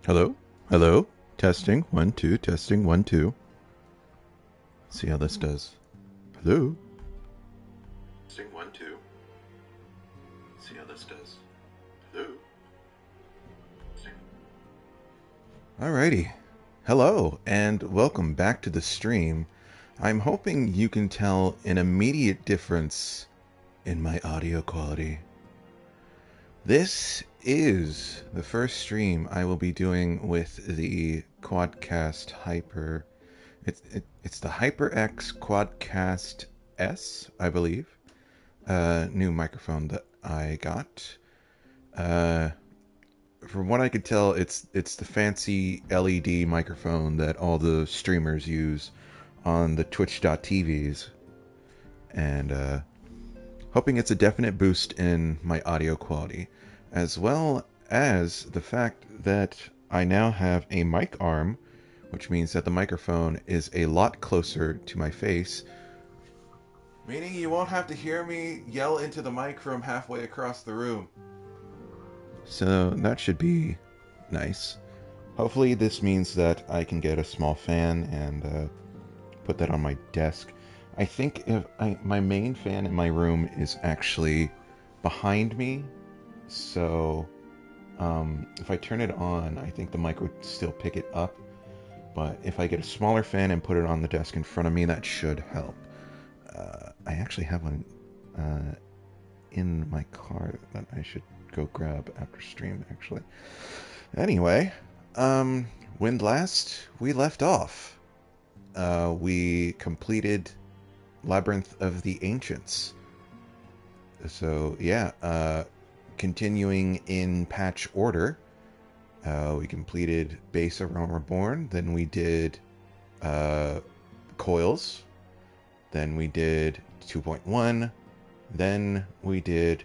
Hello? Hello? Testing. 1, 2. Testing. 1, 2. See how this does. Hello? Testing. 1, 2. See how this does. Hello? Alrighty. Hello, and welcome back to the stream. I'm hoping you can tell an immediate difference in my audio quality. This is the first stream I will be doing with the Quadcast Hyper. It's the HyperX Quadcast S, I believe. New microphone that I got. From what I could tell, it's the fancy LED microphone that all the streamers use on the Twitch.tvs. And hoping it's a definite boost in my audio quality, as well as the fact that I now have a mic arm, which means that the microphone is a lot closer to my face, meaning you won't have to hear me yell into the mic from halfway across the room. So that should be nice. Hopefully this means that I can get a small fan and put that on my desk. I think my main fan in my room is actually behind me, so if I turn it on, I think the mic would still pick it up. But if I get a smaller fan and put it on the desk in front of me, that should help. I actually have one in my car that I should go grab after stream, actually. Anyway, when last we left off, we completed Labyrinth of the Ancients. So yeah, continuing in patch order, we completed Base of Reborn, then we did Coils, then we did 2.1, then we did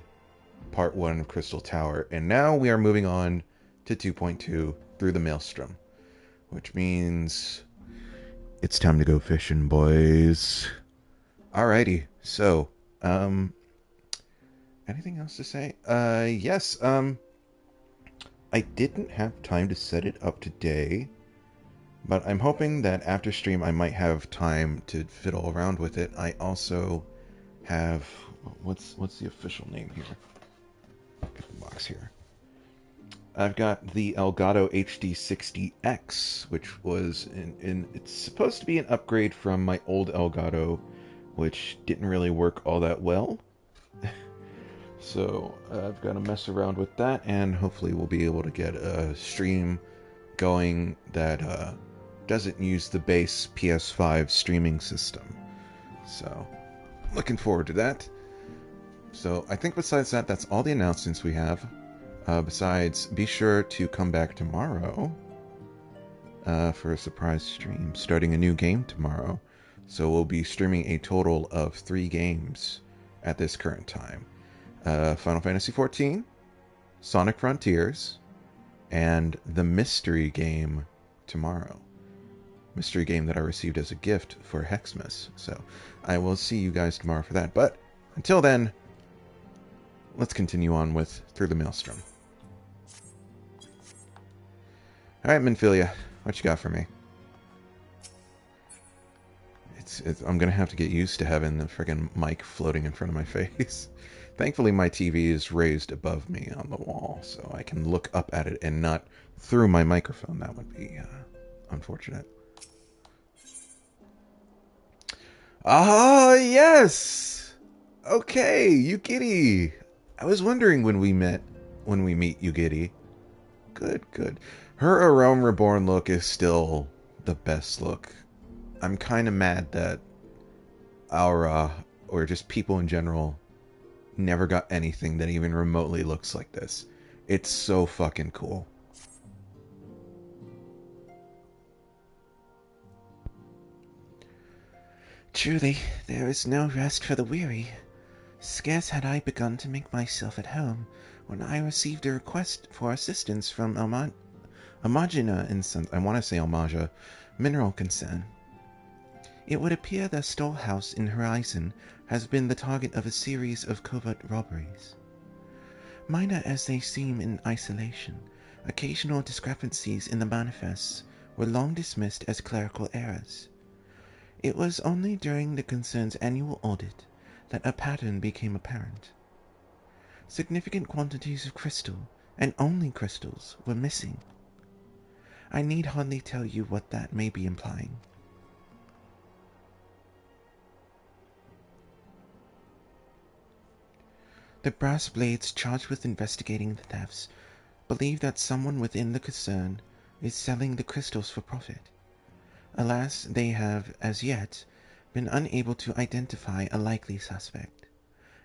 Part 1 of Crystal Tower, and now we are moving on to 2.2 through the Maelstrom, which means it's time to go fishing, boys. Alrighty, so, anything else to say? Yes, I didn't have time to set it up today, but I'm hoping that after stream I might have time to fiddle around with it. I also have, what's the official name here? Get the box here. I've got the Elgato HD60X, which was it's supposed to be an upgrade from my old Elgato, which didn't really work all that well. So I've got to mess around with that, and hopefully we'll be able to get a stream going that doesn't use the base PS5 streaming system. So looking forward to that. So I think besides that, that's all the announcements we have. Besides, be sure to come back tomorrow for a surprise stream, starting a new game tomorrow. So we'll be streaming a total of 3 games at this current time. Final Fantasy XIV, Sonic Frontiers, and the mystery game tomorrow. Mystery game that I received as a gift for Hexmas. So I will see you guys tomorrow for that. But until then, let's continue on with Through the Maelstrom. Alright, Minfilia, what you got for me? I'm gonna have to get used to having the friggin' mic floating in front of my face. Thankfully, my TV is raised above me on the wall, so I can look up at it and not through my microphone. That would be unfortunate. Ah, yes! Okay, Yugiri. I was wondering when we meet Yugiri. Good. Her Realm Reborn look is still the best look. I'm kind of mad that our, or just people in general, never got anything that even remotely looks like this. It's so fucking cool. Truly, there is no rest for the weary. Scarce had I begun to make myself at home, when I received a request for assistance from Almagina Mineral Concern. It would appear their storehouse in Horizon has been the target of a series of covert robberies. Minor as they seem in isolation, Occasional discrepancies in the manifests were long dismissed as clerical errors. It was only during the concern's annual audit that a pattern became apparent. Significant quantities of crystal, and only crystals, were missing. I need hardly tell you what that may be implying. The brass blades charged with investigating the thefts believe that someone within the concern is selling the crystals for profit. Alas, they have, as yet, been unable to identify a likely suspect,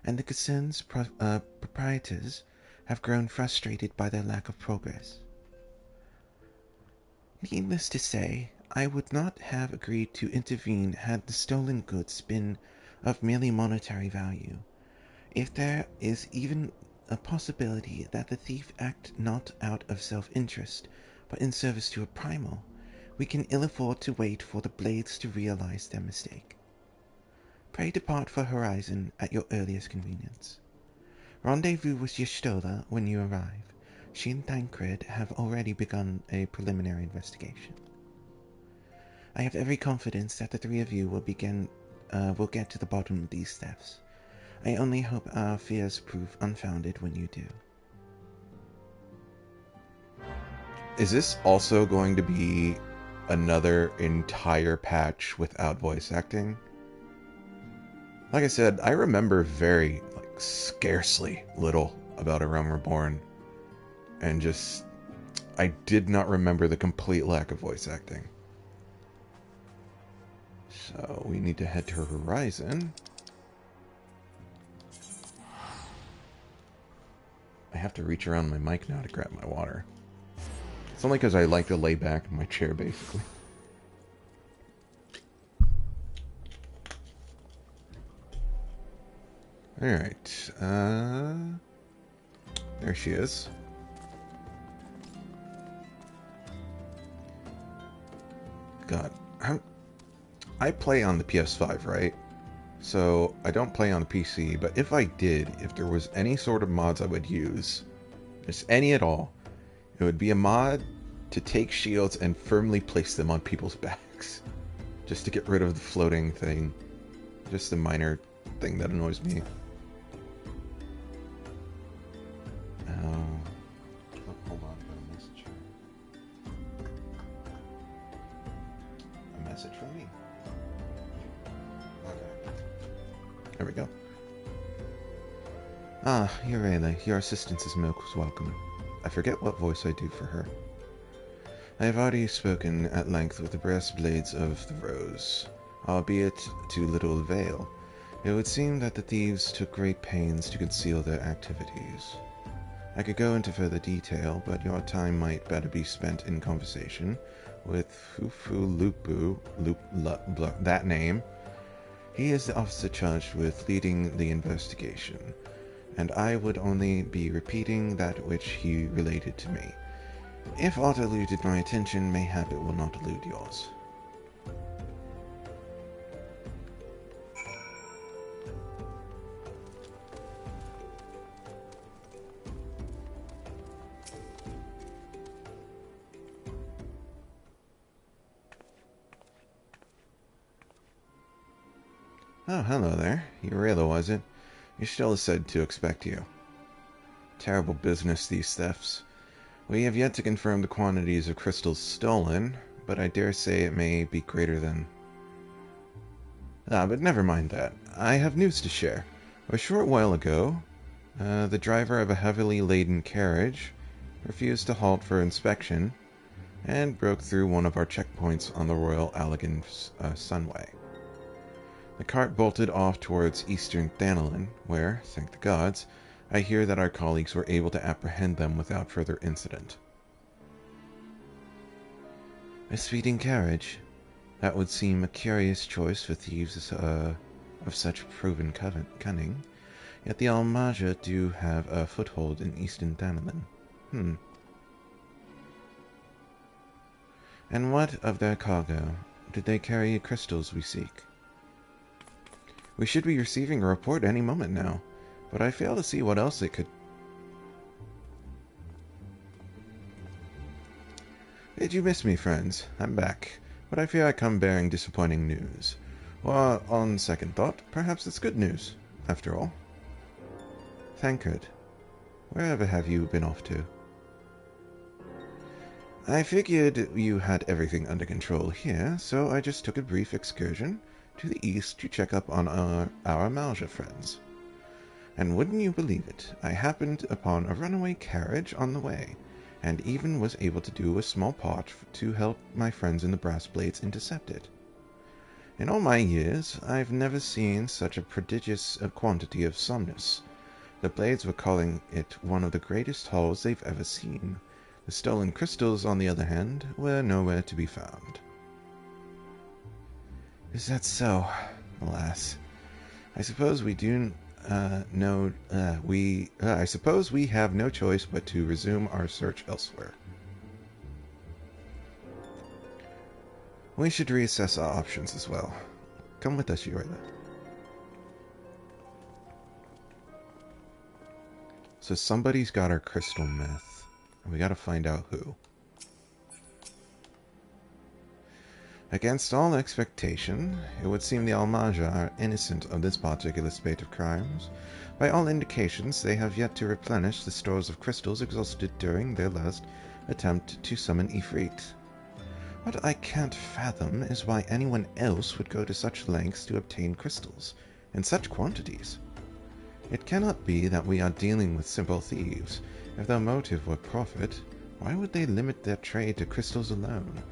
and the concern's proprietors have grown frustrated by their lack of progress. Needless to say, I would not have agreed to intervene had the stolen goods been of merely monetary value. If there is even a possibility that the thief acted not out of self-interest, but in service to a primal, we can ill afford to wait for the blades to realize their mistake. Pray depart for Horizon at your earliest convenience. Rendezvous with Y'shtola when you arrive. She and Thancred have already begun a preliminary investigation. I have every confidence that the three of you will get to the bottom of these thefts. I only hope our fears prove unfounded when you do. Is this also going to be another entire patch without voice acting? Like I said, I remember very, scarcely little about A Realm Reborn. And I did not remember the complete lack of voice acting. So, we need to head to Horizon. I have to reach around my mic now to grab my water. It's only because I like to lay back in my chair, basically. Alright, there she is. God, I play on the PS5, right? So, I don't play on the PC, but if I did, if there was any sort of mods I would use, just any at all, it would be a mod to take shields and firmly place them on people's backs. Just to get rid of the floating thing. Just a minor thing that annoys me. Hold on, got a message here. A message from me. Okay. There we go. Ah, Urela, your assistance is most welcome. I forget what voice I do for her. I have already spoken at length with the brass blades of the Rose, albeit to little avail. It would seem that the thieves took great pains to conceal their activities. I could go into further detail, but your time might better be spent in conversation with Fufu Lupu, that name. He is the officer charged with leading the investigation, and I would only be repeating that which he related to me. If aught eluded my attention, mayhap it will not elude yours. Oh, hello there. Urela, was it? Y'shtola said to expect you. Terrible business, these thefts. We have yet to confirm the quantities of crystals stolen, but I dare say it may be greater than... but never mind that. I have news to share. A short while ago, the driver of a heavily laden carriage refused to halt for inspection and broke through one of our checkpoints on the Royal Allegan Sunway. The cart bolted off towards eastern Thanalin, where, thank the gods, I hear that our colleagues were able to apprehend them without further incident. A speeding carriage? That would seem a curious choice for thieves of such proven cunning, yet the Almaja do have a foothold in eastern Thanalin. And what of their cargo? Did they carry the crystals we seek? We should be receiving a report any moment now, but I fail to see what else it could... Did you miss me, friends? I'm back, but I fear I come bearing disappointing news. Or, on second thought, perhaps it's good news, after all. Thankred, wherever have you been off to? I figured you had everything under control here, so I just took a brief excursion to the east to check up on our Malja friends. And wouldn't you believe it, I happened upon a runaway carriage on the way, and even was able to do a small part to help my friends in the Brass Blades intercept it. In all my years, I've never seen such a prodigious quantity of somnus. The Blades were calling it one of the greatest hauls they've ever seen. The stolen crystals, on the other hand, were nowhere to be found. Is that so? Alas. I suppose we do I suppose we have no choice but to resume our search elsewhere. We should reassess our options as well. Come with us, Yorla. So somebody's got our crystal meth, and we gotta find out who. Against all expectation, it would seem the Almaja are innocent of this particular spate of crimes. By all indications, they have yet to replenish the stores of crystals exhausted during their last attempt to summon Ifrit. What I can't fathom is why anyone else would go to such lengths to obtain crystals, in such quantities. It cannot be that we are dealing with simple thieves. If their motive were profit, why would they limit their trade to crystals alone?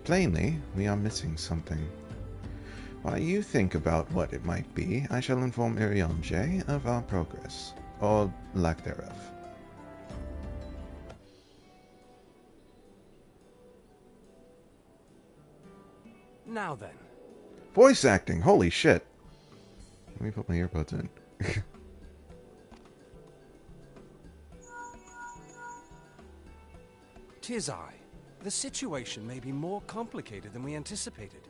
Plainly, we are missing something. While you think about what it might be, I shall inform Iriamje of our progress, or lack thereof. Now then. Voice acting, holy shit. Let me put my earbuds in. Tis I. The situation may be more complicated than we anticipated.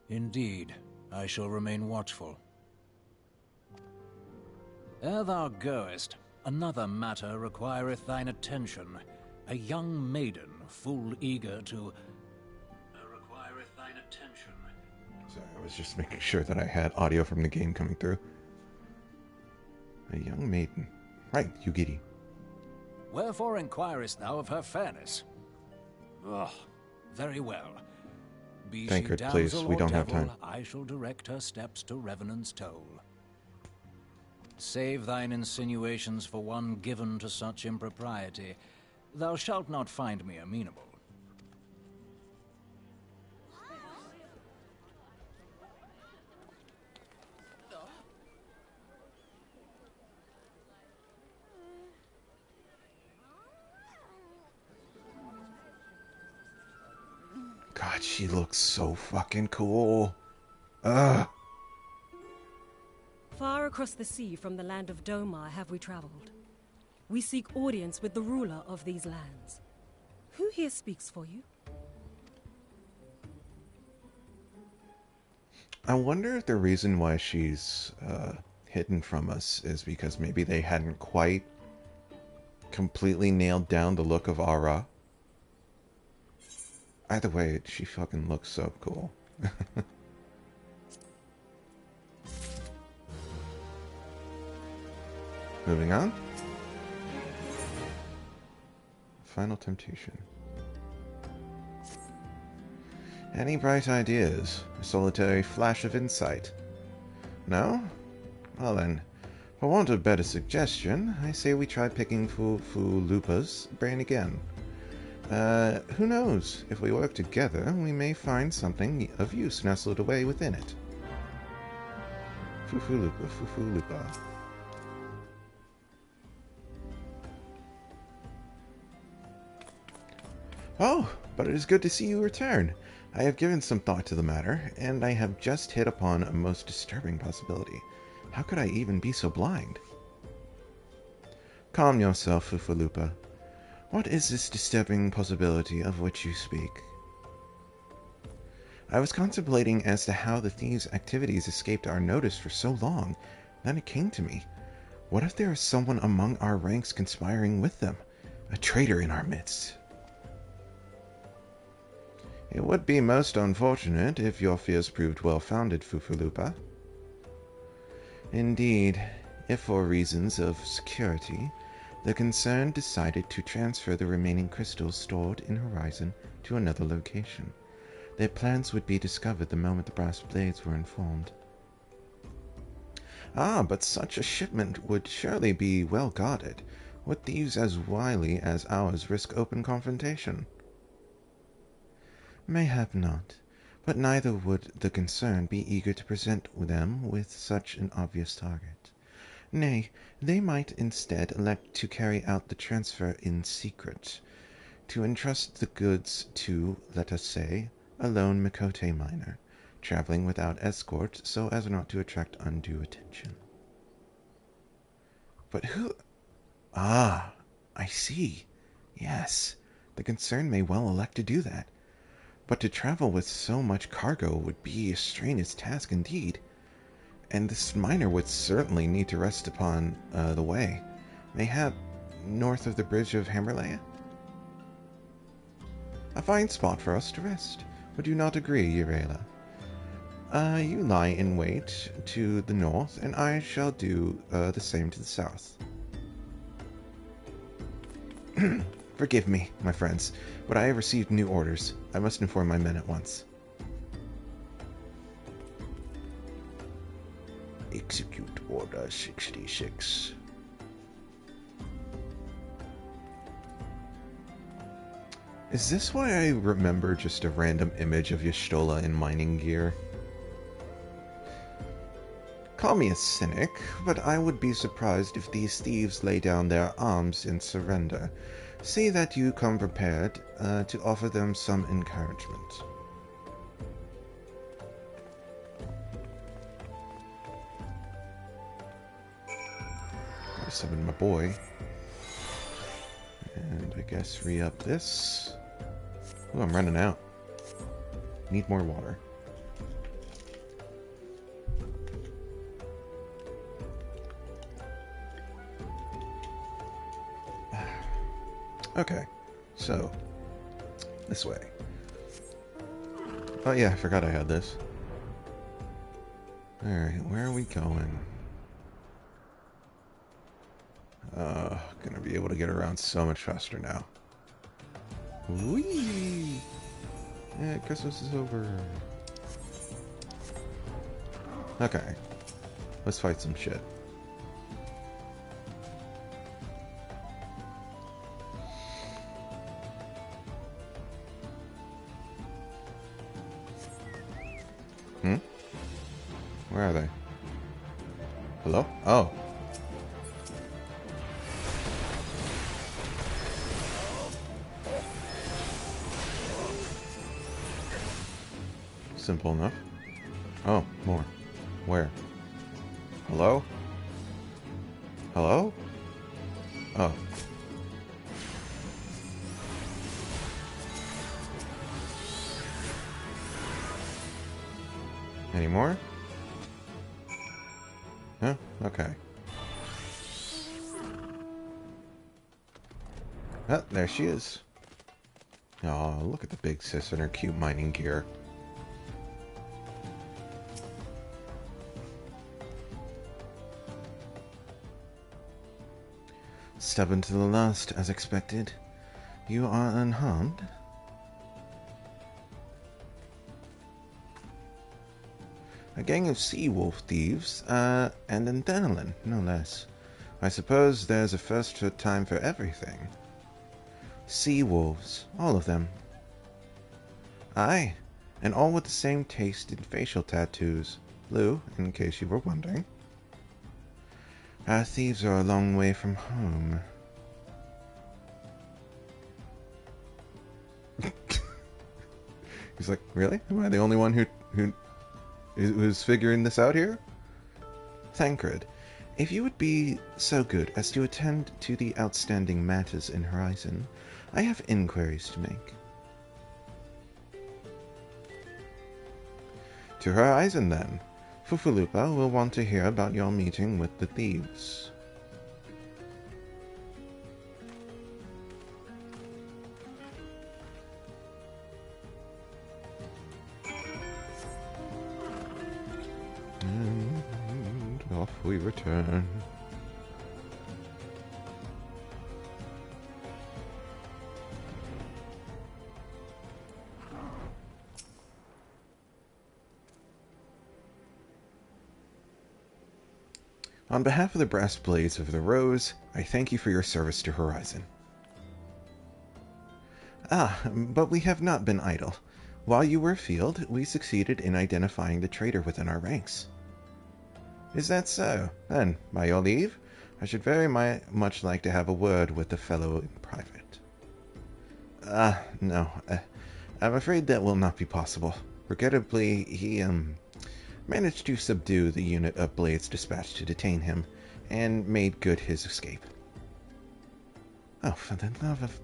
Indeed, I shall remain watchful. Ere thou goest, another matter requireth thine attention. A young maiden, full eager to... requireth thine attention. Sorry, I was just making sure that I had audio from the game coming through. A young maiden. Right, Yugiri. Wherefore inquirest thou of her fairness? Ugh, very well. Be she Thankred, damsel please, we or don't have devil, time. I shall direct her steps to Revenant's Toll. Save thine insinuations for one given to such impropriety. Thou shalt not find me amenable. God, she looks so fucking cool. Ugh. Far across the sea from the land of Domar have we traveled. We seek audience with the ruler of these lands. Who here speaks for you? I wonder if the reason why she's hidden from us is because maybe they hadn't quite completely nailed down the look of Ara. Either way, she fucking looks so cool. Moving on. Final temptation. Any bright ideas? A solitary flash of insight? No? Well then, for want of a better suggestion, I say we try picking Lupa's brain again. Who knows? If we work together, we may find something of use nestled away within it. Lupa. Oh, but it is good to see you return. I have given some thought to the matter, and I have just hit upon a most disturbing possibility. How could I even be so blind? Calm yourself, Lupa. What is this disturbing possibility of which you speak? I was contemplating as to how the thieves' activities escaped our notice for so long. Then it came to me. What if there is someone among our ranks conspiring with them? A traitor in our midst. It would be most unfortunate if your fears proved well-founded, Fufulupa. Indeed, if for reasons of security, the concern decided to transfer the remaining crystals stored in Horizon to another location. Their plans would be discovered the moment the brass blades were informed. Ah, but such a shipment would surely be well guarded. Would thieves as wily as ours risk open confrontation? Mayhap not, but neither would the concern be eager to present them with such an obvious target. Nay, they might instead elect to carry out the transfer in secret, to entrust the goods to, let us say, a lone Mikote miner, traveling without escort so as not to attract undue attention. But who... Ah, I see. Yes, the concern may well elect to do that. But to travel with so much cargo would be a strenuous task indeed, and this miner would certainly need to rest upon the way, mayhap north of the bridge of Hammerlea. A fine spot for us to rest. Would you not agree, Urela? You lie in wait to the north, and I shall do the same to the south. Forgive me, my friends, but I have received new orders. I must inform my men at once. Execute Order 66. Is this why I remember just a random image of Y'shtola in mining gear? Call me a cynic, but I would be surprised if these thieves lay down their arms and surrender. See that you come prepared to offer them some encouragement. I summon my boy. And I guess re-up this. Ooh, I'm running out. Need more water. Okay, so this way. Oh yeah, I forgot I had this. Alright, where are we going? Gonna be able to get around so much faster now. Whee! Yeah, Christmas is over. Okay, let's fight some shit. Where are they? Hello? Oh. Simple enough. Oh, more. Where? Hello? Hello? Oh. Any more? Huh? Okay. Oh, there she is. Oh, look at the big sis in her cute mining gear. Stubborn to the last, as expected. You are unharmed? A gang of sea-wolf thieves, and an Denelin, no less. I suppose there's a first time for everything. Sea-wolves, all of them. Aye, and all with the same taste in facial tattoos. Blue, in case you were wondering. Our thieves are a long way from home. He's like, really? Am I the only one who's figuring this out here? Thancred, if you would be so good as to attend to the outstanding matters in Horizon, I have inquiries to make. To Horizon, then. Fufulupa will want to hear about your meeting with the thieves. And off we return. On behalf of the Brass Blades of the Rose, I thank you for your service to Horizon. But we have not been idle. While you were afield, we succeeded in identifying the traitor within our ranks. Is that so? Then, by your leave, I should very much like to have a word with the fellow in private. No. I'm afraid that will not be possible. Regrettably, he, managed to subdue the unit of Blades dispatched to detain him, and made good his escape. Oh, for the love of...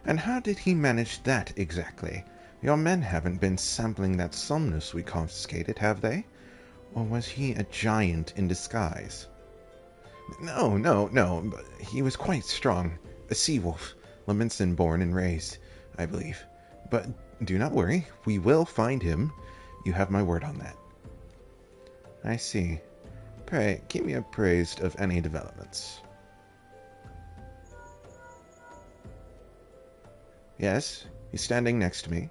And how did he manage that, exactly? Your men haven't been sampling that Somnus we confiscated, have they? Or was he a giant in disguise? No. He was quite strong. A sea-wolf. Leminson born and raised, I believe. But do not worry. We will find him. You have my word on that. I see. Pray, keep me appraised of any developments. Yes, he's standing next to me.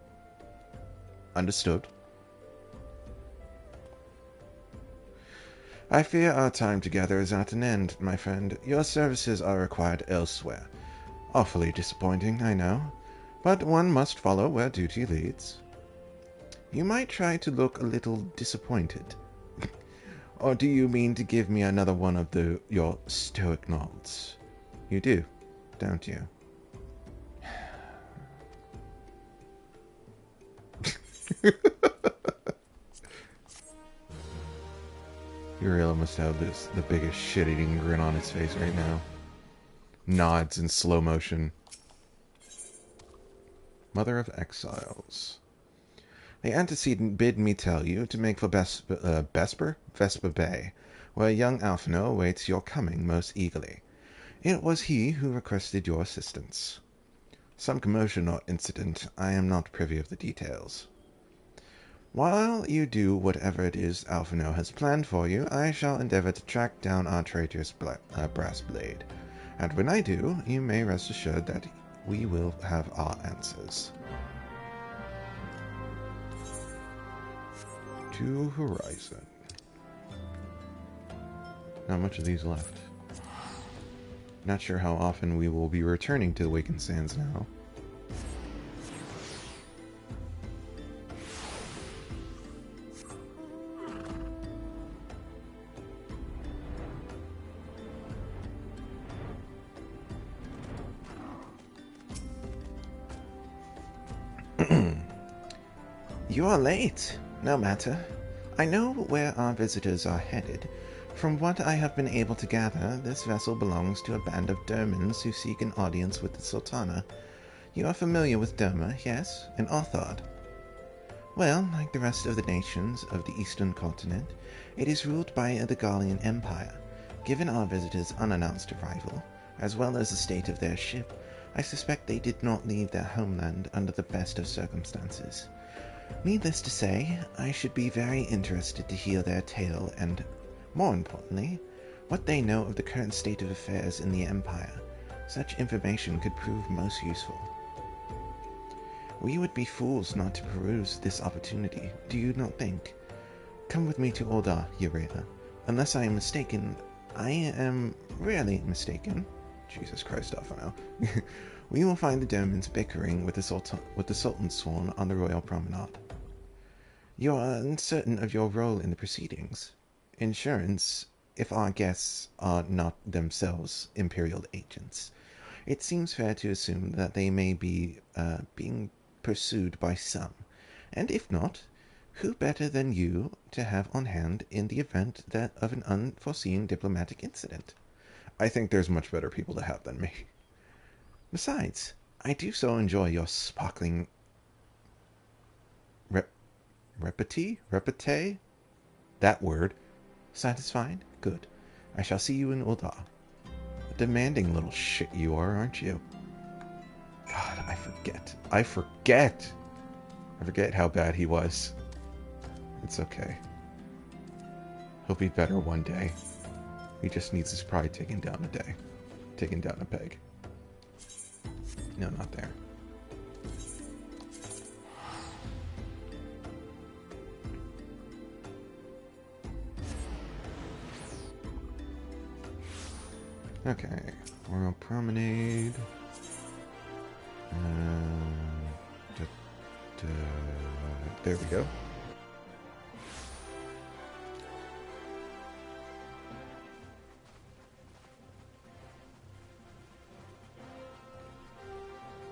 Understood. I fear our time together is at an end, my friend. Your services are required elsewhere. Awfully disappointing, I know, but one must follow where duty leads. You might try to look a little disappointed. Or do you mean to give me another one of your stoic nods? You do, don't you? Uriel must have the biggest shit-eating grin on his face right now. Nods in slow motion. Mother of Exiles. The antecedent bid me tell you to make for Vespa Bay, where young Alphino awaits your coming most eagerly. It was he who requested your assistance. Some commotion or incident, I am not privy of the details. While you do whatever it is Alphino has planned for you, I shall endeavor to track down our traitor's brass blade. And when I do, you may rest assured that we will have our answers. To Horizon. Not much of these left. Not sure how often we will be returning to the Wakened Sands now. You are late. No matter. I know where our visitors are headed. From what I have been able to gather, this vessel belongs to a band of Dermans who seek an audience with the Sultana. You are familiar with Derma, yes? And Arthard? Well, like the rest of the nations of the eastern continent, it is ruled by the Gallian Empire. Given our visitors' unannounced arrival, as well as the state of their ship, I suspect they did not leave their homeland under the best of circumstances. Needless to say, I should be very interested to hear their tale and, more importantly, what they know of the current state of affairs in the Empire. Such information could prove most useful. We would be fools not to peruse this opportunity, do you not think? Come with me to Oldar, Eureka. Unless I am mistaken, I am rarely mistaken. Jesus Christ, Alphino. We will find the Dermans bickering with the Sultan's Sworn on the Royal Promenade. You are uncertain of your role in the proceedings. Insurance, if our guests are not themselves Imperial agents. It seems fair to assume that they may be being pursued by some, and if not, who better than you to have on hand in the event of an unforeseen diplomatic incident? I think there's much better people to have than me. Besides, I do so enjoy your sparkling Repete? That word. Satisfied? Good. I shall see you in Ul'dah. A demanding little shit you are, aren't you? God, I forget. I forget how bad he was. It's okay. He'll be better one day. He just needs his pride taken down a day. Taken down a peg. No, not there. Okay, Royal Promenade. There we go.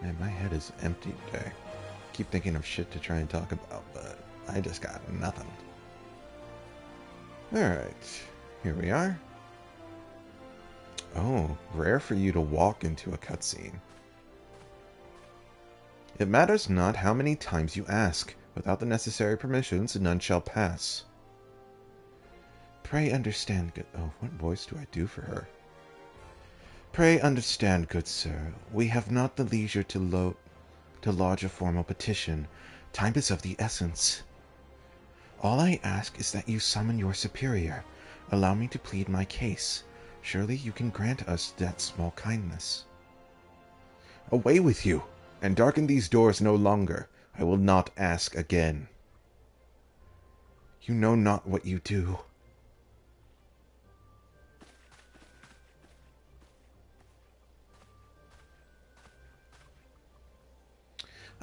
Man, my head is empty today. Keep thinking of shit to try and talk about, but I just got nothing. Alright, here we are. Oh, rare for you to walk into a cutscene. It matters not how many times you ask. Without the necessary permissions, none shall pass. Pray understand, good... Oh, what voice do I do for her? Pray understand, good sir, we have not the leisure to lodge a formal petition. Time is of the essence. All I ask is that you summon your superior. Allow me to plead my case. Surely you can grant us that small kindness. Away with you, and darken these doors no longer. I will not ask again. You know not what you do.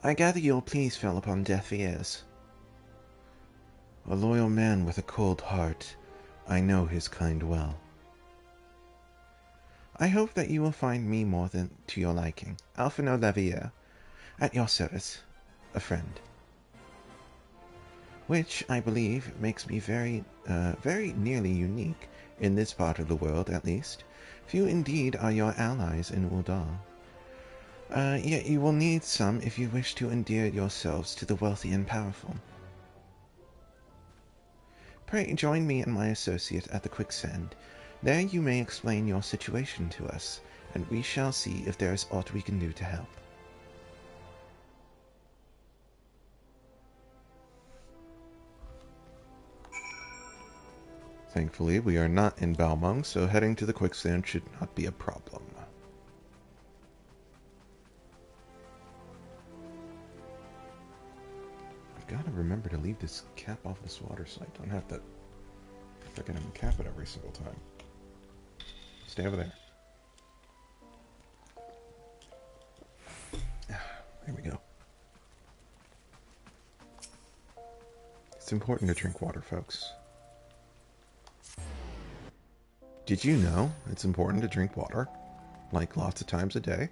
I gather your pleas fell upon deaf ears. A loyal man with a cold heart. I know his kind well. I hope that you will find me more than to your liking. Alphino Levier, at your service, a friend. Which, I believe, makes me very nearly unique, in this part of the world at least. Few indeed are your allies in Ul'dah. Yet you will need some if you wish to endear yourselves to the wealthy and powerful. Pray join me and my associate at the quicksand. There you may explain your situation to us, and we shall see if there is aught we can do to help. Thankfully, we are not in Balmung, so heading to the quicksand should not be a problem. I've got to remember to leave this cap off this water so I don't have to freaking cap it every single time. Stay over there. There we go. It's important to drink water, folks. Did you know it's important to drink water? Like lots of times a day?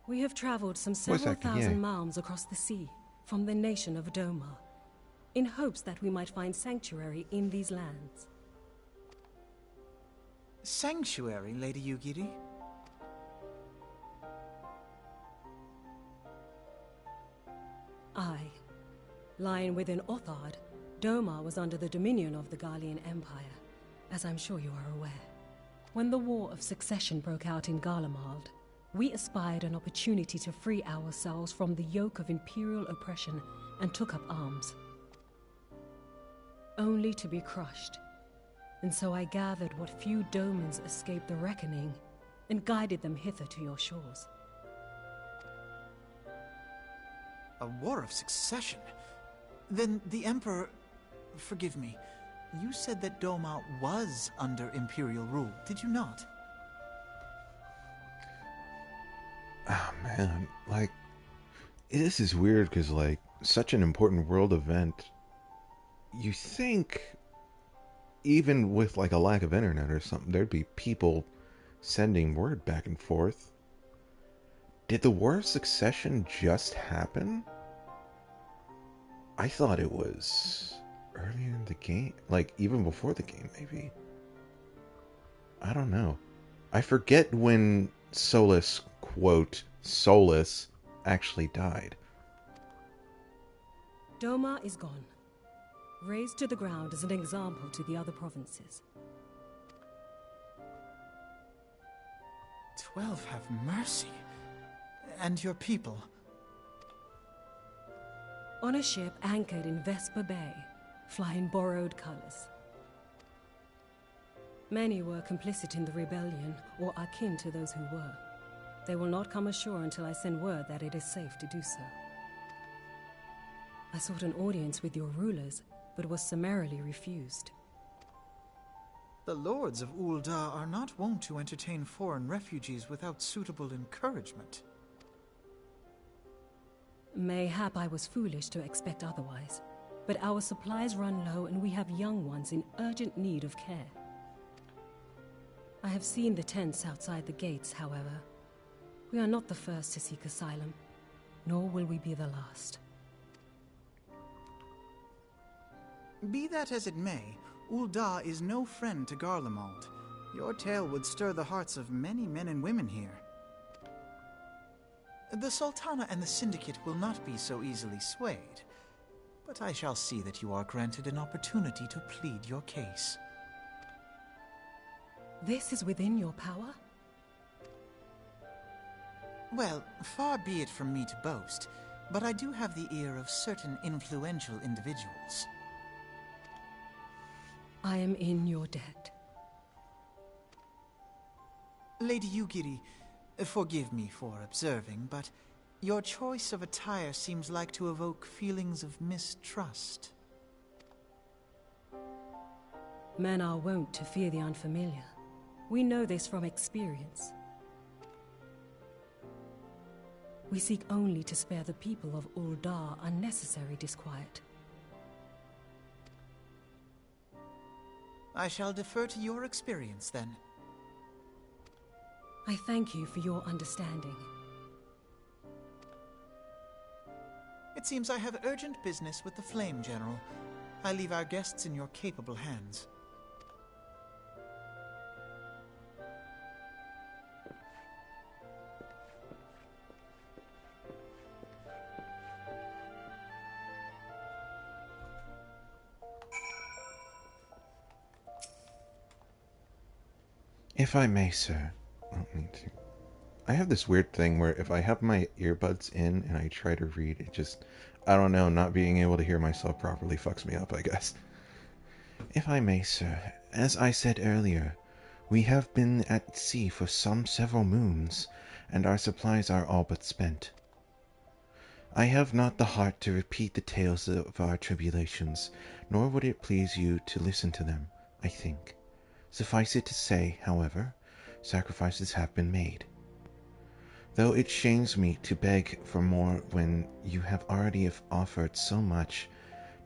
We have traveled some several thousand miles across the sea, from the nation of Doma, in hopes that we might find sanctuary in these lands. Sanctuary, Lady Yugiri? Aye. Lying within Othard, Doma was under the dominion of the Garlean Empire, as I'm sure you are aware. When the War of Succession broke out in Garlemald, we espied an opportunity to free ourselves from the yoke of imperial oppression and took up arms. Only to be crushed. And so I gathered what few Domans escaped the reckoning and guided them hither to your shores. A War of Succession? Then the Emperor... Forgive me. You said that Doma was under imperial rule, did you not? Oh man, like, this is weird because, like, such an important world event, you think, even with, like, a lack of internet or something, there'd be people sending word back and forth. Did the War of Succession just happen? I thought it was earlier in the game, like even before the game, maybe. I don't know. I forget when Solus, quote, Solus, actually died. Doma is gone. Razed to the ground as an example to the other provinces. 12 have mercy. And your people? On a ship anchored in Vesper Bay, flying borrowed colors. Many were complicit in the rebellion, or akin to those who were. They will not come ashore until I send word that it is safe to do so. I sought an audience with your rulers, but was summarily refused. The lords of Ul'dah are not wont to entertain foreign refugees without suitable encouragement. Mayhap I was foolish to expect otherwise, but our supplies run low and we have young ones in urgent need of care. I have seen the tents outside the gates, however. We are not the first to seek asylum, nor will we be the last. Be that as it may, Ul'dah is no friend to Garlemald. Your tale would stir the hearts of many men and women here. The Sultana and the Syndicate will not be so easily swayed, but I shall see that you are granted an opportunity to plead your case. This is within your power? Well, far be it from me to boast, but I do have the ear of certain influential individuals. I am in your debt. Lady Yugiri, forgive me for observing, but your choice of attire seems like to evoke feelings of mistrust. Men are wont to fear the unfamiliar. We know this from experience. We seek only to spare the people of Ul'dah unnecessary disquiet. I shall defer to your experience, then. I thank you for your understanding. It seems I have urgent business with the Flame General. I leave our guests in your capable hands. If I may, sir. I have this weird thing where if I have my earbuds in and I try to read, it just, I don't know, not being able to hear myself properly fucks me up, I guess. If I may, sir, as I said earlier, we have been at sea for some several moons, and our supplies are all but spent. I have not the heart to repeat the tales of our tribulations, nor would it please you to listen to them, I think. Suffice it to say, however, sacrifices have been made. Though it shames me to beg for more when you have already offered so much,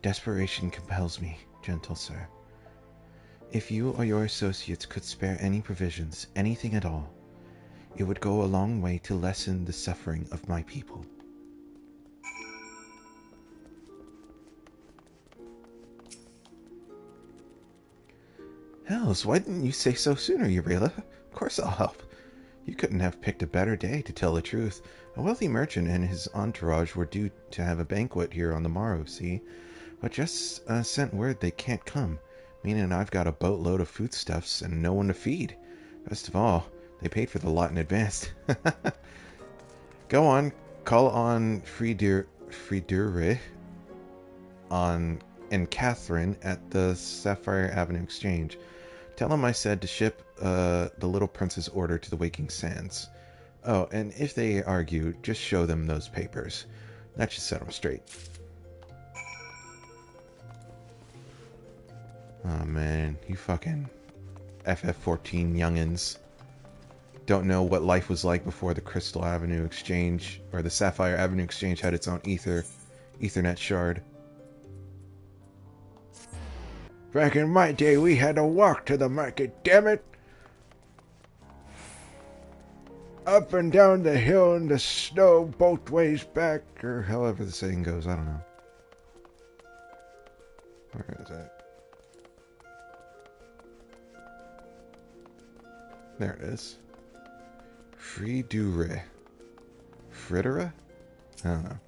desperation compels me, gentle sir. If you or your associates could spare any provisions, anything at all, it would go a long way to lessen the suffering of my people. Hells, why didn't you say so sooner, Urela? Of course I'll help. You couldn't have picked a better day, to tell the truth. A wealthy merchant and his entourage were due to have a banquet here on the morrow, see? But just sent word they can't come, meaning I've got a boatload of foodstuffs and no one to feed. Best of all, they paid for the lot in advance. Go on, call on Fridure and Catherine at the Sapphire Avenue Exchange. Tell him I said to ship the Little Prince's order to the Waking Sands. Oh, and if they argue, just show them those papers. That should set them straight. Oh man, you fucking FF14 youngins. Don't know what life was like before the Crystal Avenue Exchange, or the Sapphire Avenue Exchange had its own Ethernet shard. Back in my day, we had to walk to the market, damn it! up and down the hill in the snow both ways back, or however the saying goes. I don't know. Where is it? There it is. Fridure. Fridura? I don't know.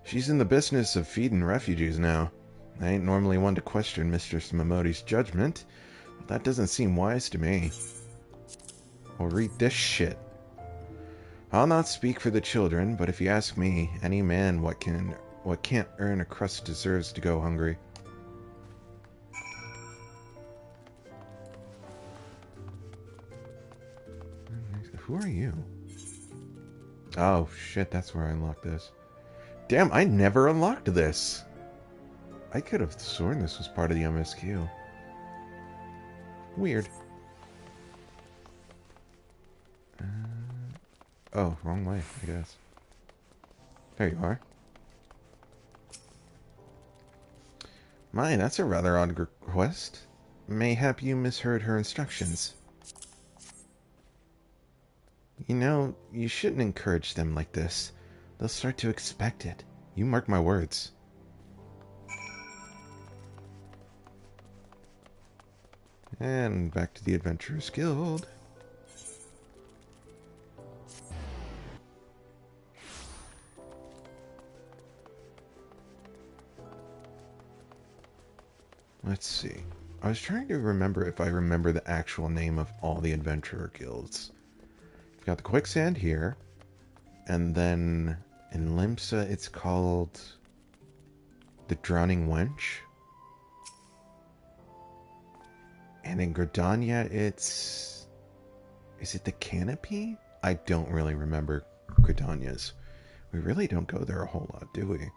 She's in the business of feeding refugees now. I ain't normally one to question Mistress Momodi's judgment, but that doesn't seem wise to me. Well, read this shit. I'll not speak for the children, but if you ask me, any man what can't earn a crust deserves to go hungry. Who are you? Oh shit, that's where I unlocked this. Damn, I never unlocked this. I could have sworn this was part of the MSQ. Weird. Oh, wrong way, I guess. There you are. My, that's a rather odd request. Mayhap you misheard her instructions. You know, you shouldn't encourage them like this. They'll start to expect it. You mark my words. And back to the Adventurers Guild. Let's see. I was trying to remember if I remember the actual name of all the Adventurer Guilds. We've got the Quicksand here. And then in Limsa it's called the Drowning Wench. And in Gridania it's... Is it the Canopy? I don't really remember Gridania's. We really don't go there a whole lot, do we?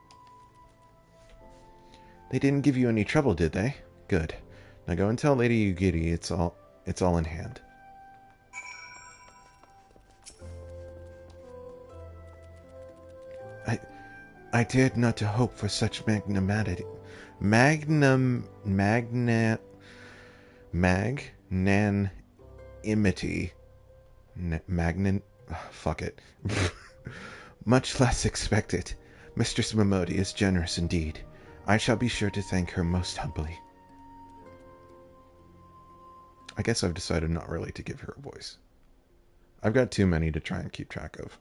They didn't give you any trouble, did they? Good. Now go and tell Lady Ugiri it's all in hand. I dared not to hope for such magnanimity. Fuck it. Much less expected. Mistress Momodi is generous indeed. I shall be sure to thank her most humbly. I guess I've decided not really to give her a voice. I've got too many to try and keep track of.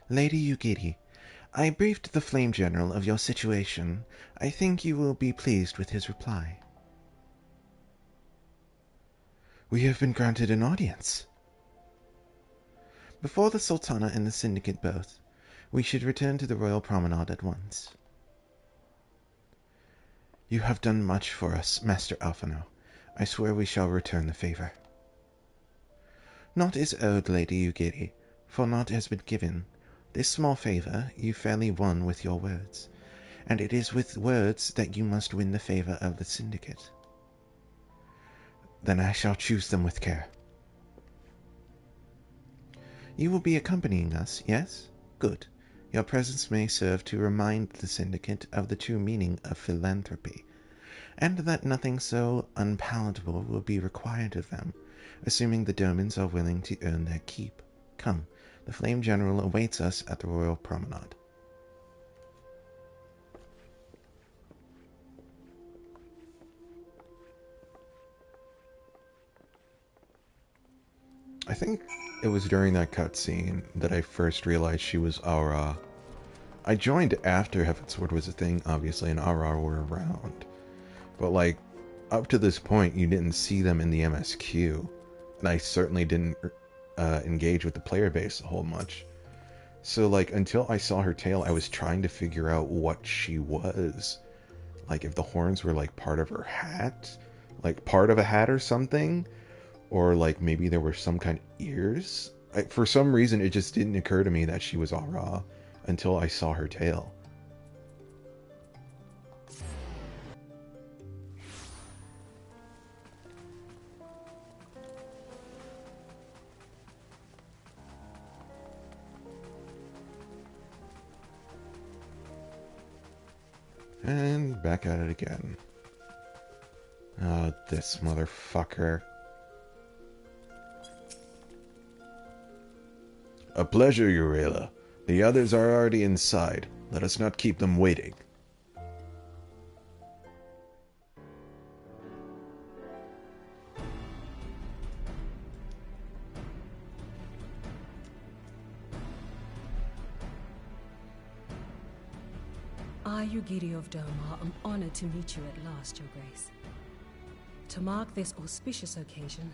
Lady Ugiri, I briefed the Flame General of your situation. I think you will be pleased with his reply. We have been granted an audience. Before the Sultana and the Syndicate both, we should return to the Royal Promenade at once. You have done much for us, Master Alphino. I swear we shall return the favor. Naught is owed, Lady Ugiri, for naught has been given. This small favor you fairly won with your words, and it is with words that you must win the favor of the Syndicate. Then I shall choose them with care. You will be accompanying us, yes? Good. Your presence may serve to remind the Syndicate of the true meaning of philanthropy, and that nothing so unpalatable will be required of them, assuming the Domans are willing to earn their keep. Come, the Flame General awaits us at the Royal Promenade. I think it was during that cutscene that I first realized she was Aura. I joined after Heavensward was a thing, obviously, and Aura were around. But, like, up to this point, you didn't see them in the MSQ. And I certainly didn't engage with the player base a whole much. So, like, until I saw her tail, I was trying to figure out what she was. Like, if the horns were, like, part of her hat? Like, part of a hat or something? Or, like, maybe there were some kind of ears? For some reason, it just didn't occur to me that she was Aura until I saw her tail. And back at it again. Oh, this motherfucker. A pleasure, Urela. The others are already inside. Let us not keep them waiting. I, Yugiri of Domar, am honored to meet you at last, Your Grace. To mark this auspicious occasion,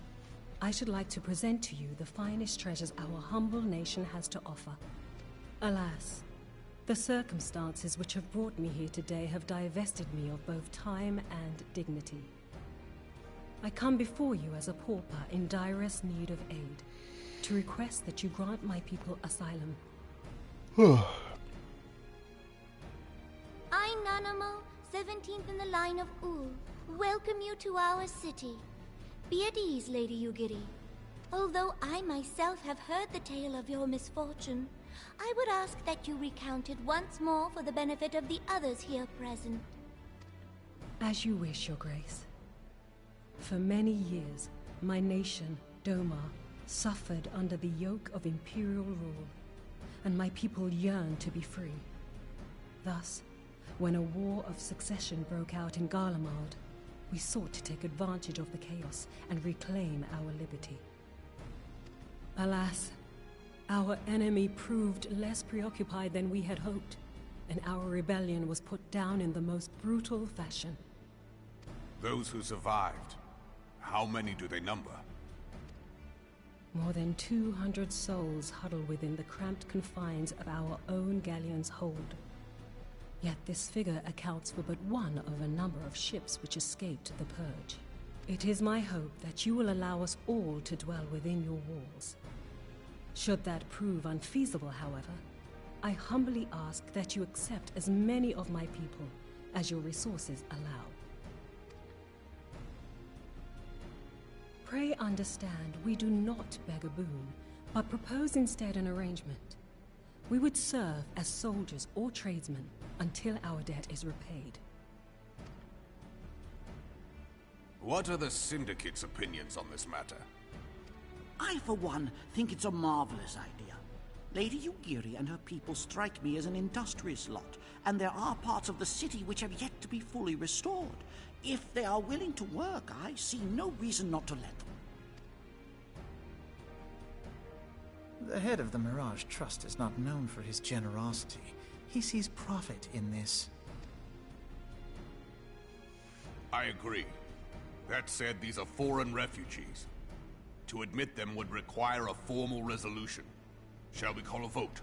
I should like to present to you the finest treasures our humble nation has to offer. Alas, the circumstances which have brought me here today have divested me of both time and dignity. I come before you as a pauper in direst need of aid, to request that you grant my people asylum. I, Nanamo, 17th in the line of Ul, welcome you to our city. Be at ease, Lady Yugiri. Although I myself have heard the tale of your misfortune, I would ask that you recount it once more for the benefit of the others here present. As you wish, Your Grace. For many years, my nation, Domar, suffered under the yoke of imperial rule, and my people yearned to be free. Thus, when a war of succession broke out in Garlemald, we sought to take advantage of the chaos and reclaim our liberty. Alas, our enemy proved less preoccupied than we had hoped, and our rebellion was put down in the most brutal fashion. Those who survived, how many do they number? More than 200 souls huddle within the cramped confines of our own galleon's hold. Yet this figure accounts for but one of a number of ships which escaped the Purge. It is my hope that you will allow us all to dwell within your walls. Should that prove unfeasible, however, I humbly ask that you accept as many of my people as your resources allow. Pray understand, we do not beg a boon, but propose instead an arrangement. We would serve as soldiers or tradesmen until our debt is repaid. What are the Syndicate's opinions on this matter? I, for one, think it's a marvelous idea. Lady Yugiri and her people strike me as an industrious lot, and there are parts of the city which have yet to be fully restored. If they are willing to work, I see no reason not to let them. The head of the Mirage Trust is not known for his generosity. He sees profit in this. I agree. That said, these are foreign refugees. To admit them would require a formal resolution. Shall we call a vote?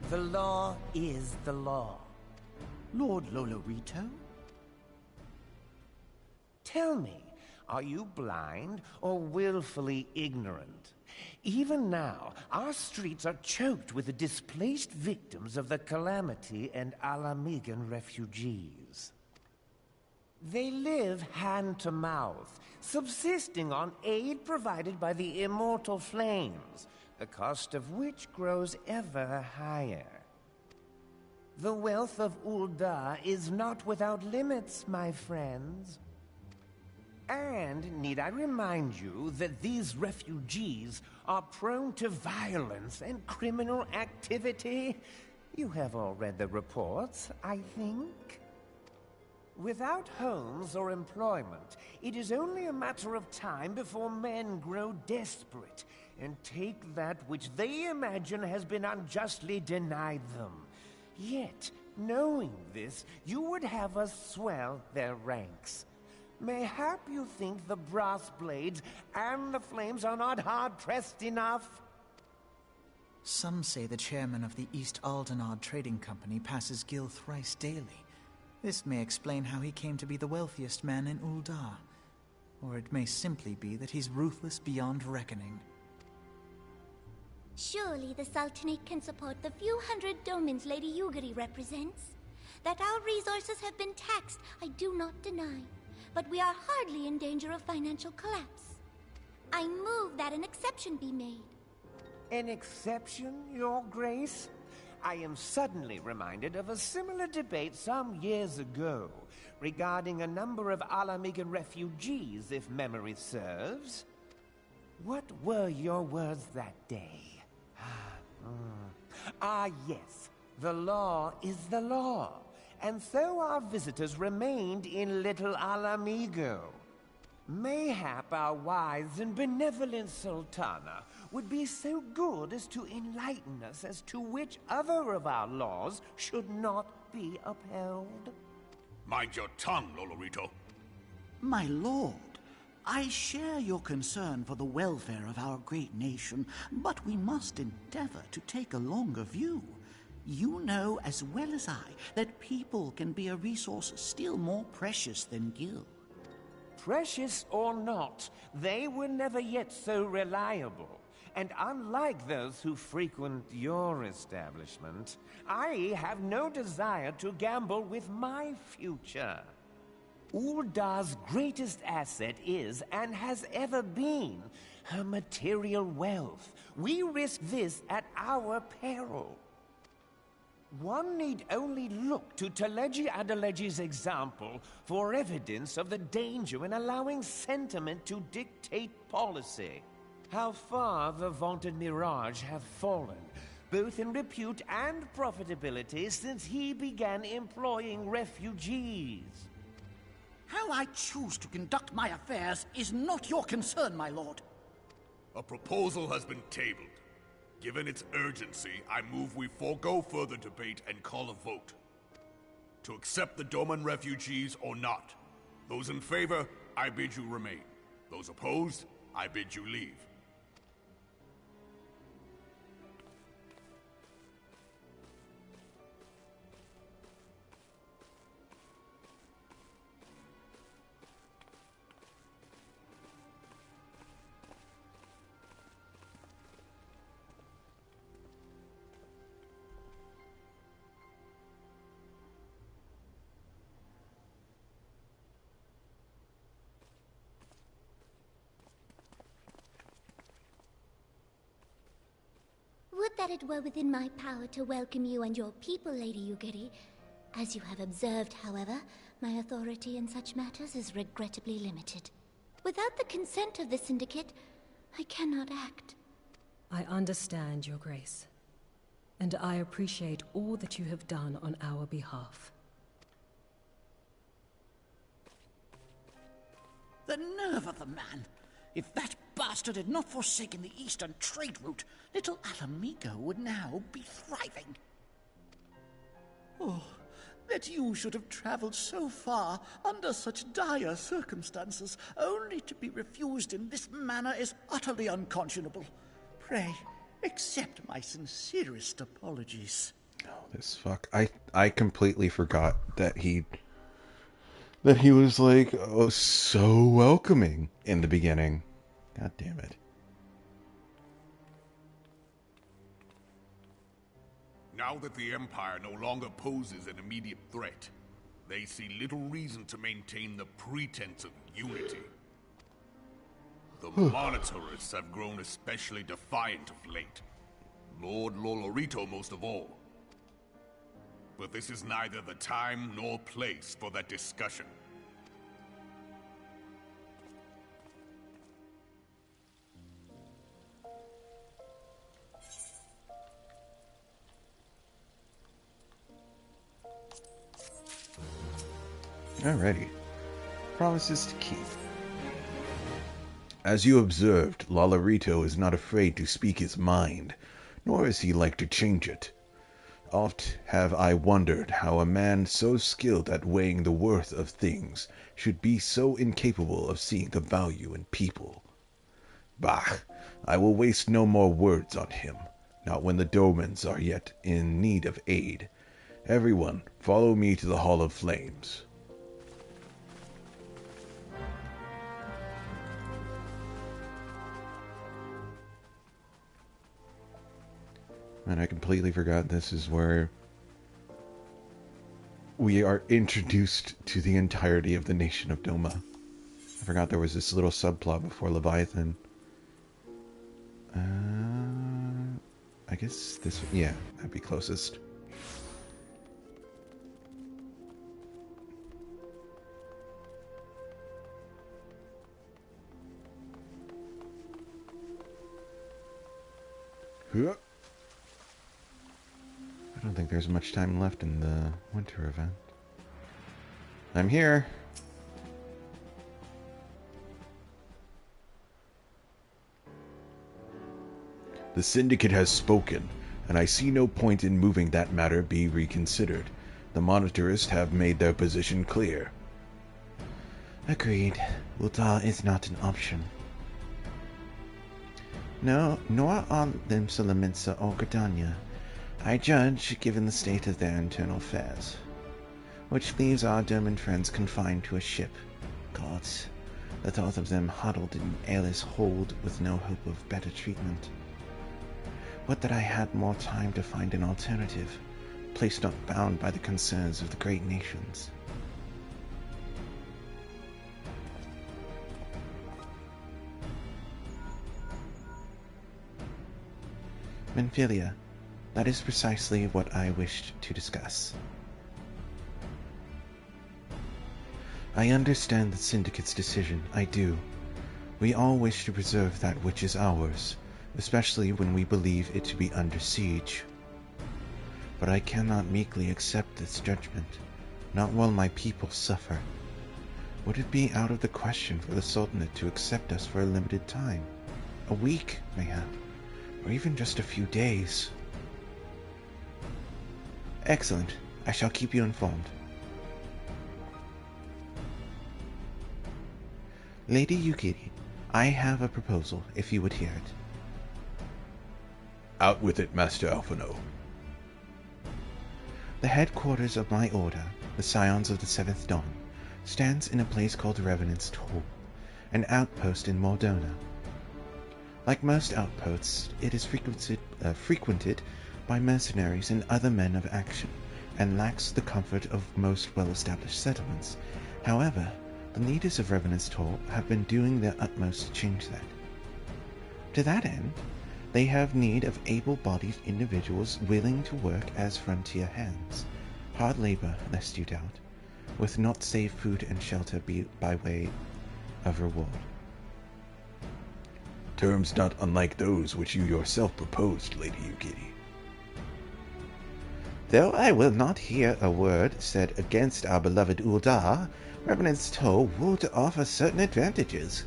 The law is the law. Lord Lolorito? Tell me, are you blind or willfully ignorant? Even now, our streets are choked with the displaced victims of the Calamity and Alamigan refugees. They live hand to mouth, subsisting on aid provided by the immortal flames, the cost of which grows ever higher. The wealth of Ul'dah is not without limits, my friends. And need I remind you that these refugees are prone to violence and criminal activity? You have all read the reports, I think. Without homes or employment, it is only a matter of time before men grow desperate and take that which they imagine has been unjustly denied them. Yet, knowing this, you would have us swell their ranks. Mayhap you think the brass blades and the flames are not hard-pressed enough? Some say the chairman of the East Aldenard Trading Company passes Gil thrice daily. This may explain how he came to be the wealthiest man in Ul'dah. Or it may simply be that he's ruthless beyond reckoning. Surely the Sultanate can support the few hundred domins Lady Yugiri represents. That our resources have been taxed, I do not deny. But we are hardly in danger of financial collapse. I move that an exception be made. An exception, Your Grace? I am suddenly reminded of a similar debate some years ago regarding a number of Alamigan refugees, if memory serves. What were your words that day? Yes. The law is the law, and so our visitors remained in Little Alamigo. Mayhap our wise and benevolent Sultana would be so good as to enlighten us as to which other of our laws should not be upheld. Mind your tongue, Lolorito. My lord, I share your concern for the welfare of our great nation, but we must endeavor to take a longer view. You know as well as I that people can be a resource still more precious than gil. Precious or not, they were never yet so reliable. And unlike those who frequent your establishment, I have no desire to gamble with my future. Uldar's greatest asset is, and has ever been, her material wealth. We risk this at our peril. One need only look to Teleji Adeleji's example for evidence of the danger in allowing sentiment to dictate policy. How far the vaunted Mirage have fallen, both in repute and profitability, since he began employing refugees. How I choose to conduct my affairs is not your concern, my lord. A proposal has been tabled. Given its urgency, I move we forego further debate and call a vote. To accept the Doman refugees or not. Those in favor, I bid you remain. Those opposed, I bid you leave. Would that it were within my power to welcome you and your people, Lady Yugiri. As you have observed, however, my authority in such matters is regrettably limited. Without the consent of the Syndicate, I cannot act. I understand, Your Grace, and I appreciate all that you have done on our behalf. The nerve of the man! If that bastard had not forsaken the eastern trade route, Little Alamigo would now be thriving. Oh, that you should have traveled so far under such dire circumstances, only to be refused in this manner is utterly unconscionable. Pray, accept my sincerest apologies. Oh, this fuck. I completely forgot that he was like, oh, so welcoming in the beginning. God damn it. Now that the Empire no longer poses an immediate threat, they see little reason to maintain the pretense of unity. The Monitorists have grown especially defiant of late. Lord Lolorito most of all. But this is neither the time nor place for that discussion. Alrighty. Promises to keep. As you observed, Lolorito is not afraid to speak his mind, nor is he like to change it. Oft have I wondered how a man so skilled at weighing the worth of things should be so incapable of seeing the value in people. Bah! I will waste no more words on him, not when the Domans are yet in need of aid. Everyone, follow me to the Hall of Flames. And I completely forgot this is where we are introduced to the entirety of the nation of Doma. I forgot there was this little subplot before Leviathan. guess this... yeah, that'd be closest. I don't think there's much time left in the winter event. I'm here. The Syndicate has spoken, and I see no point in moving that matter be reconsidered. The Monitorists have made their position clear. Agreed. Ul'dah is not an option. No, nor are Limsa or Gridania. I judge, given the state of their internal affairs. Which leaves our Derman friends confined to a ship. Gods, the thought of them huddled in airless hold with no hope of better treatment. Would that I had more time to find an alternative, place not bound by the concerns of the great nations. Menphilia, that is precisely what I wished to discuss. I understand the Syndicate's decision, I do. We all wish to preserve that which is ours, especially when we believe it to be under siege. But I cannot meekly accept this judgment, not while my people suffer. Would it be out of the question for the Sultanate to accept us for a limited time? A week, mayhap, or even just a few days? Excellent. I shall keep you informed. Lady Yukiri, I have a proposal, if you would hear it. Out with it, Master Alphino. The headquarters of my order, the Scions of the Seventh Dawn, stands in a place called Revenant's Toll, an outpost in Mordona. Like most outposts, it is frequented by mercenaries and other men of action, and lacks the comfort of most well-established settlements. However, the leaders of Revenant's Toll have been doing their utmost to change that. To that end, they have need of able-bodied individuals willing to work as frontier hands, hard labor, lest you doubt, with naught save food and shelter by way of reward. Terms not unlike those which you yourself proposed, Lady Yukiri. Though I will not hear a word said against our beloved Ul'dah, Revenant's Toll would offer certain advantages,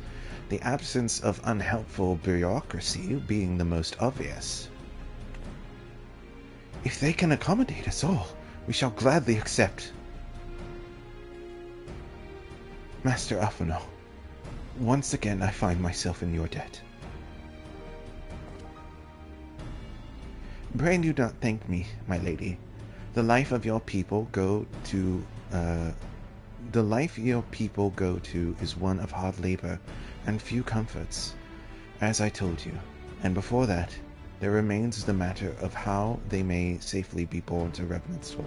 the absence of unhelpful bureaucracy being the most obvious. If they can accommodate us all, we shall gladly accept. Master Alphino, once again I find myself in your debt. Pray do not thank me, my lady. The life your people go to is one of hard labor and few comforts, as I told you, and before that, there remains the matter of how they may safely be borne to Revenant's Toll,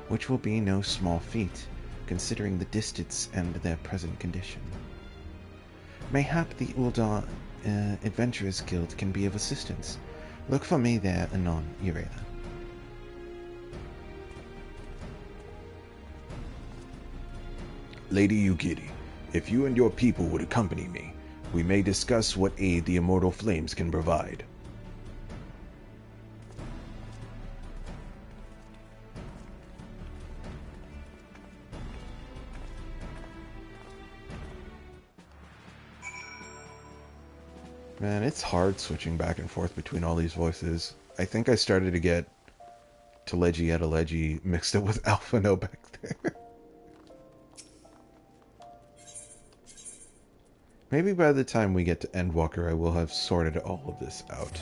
which will be no small feat, considering the distance and their present condition. Mayhap the Ul'dah Adventurers Guild can be of assistance. Look for me there anon, Urela. Lady Yukiri, if you and your people would accompany me, we may discuss what aid the Immortal Flames can provide. Man, it's hard switching back and forth between all these voices. I think I started to get Teleji Adeleji mixed up with Alphino back there. Maybe by the time we get to Endwalker, I will have sorted all of this out.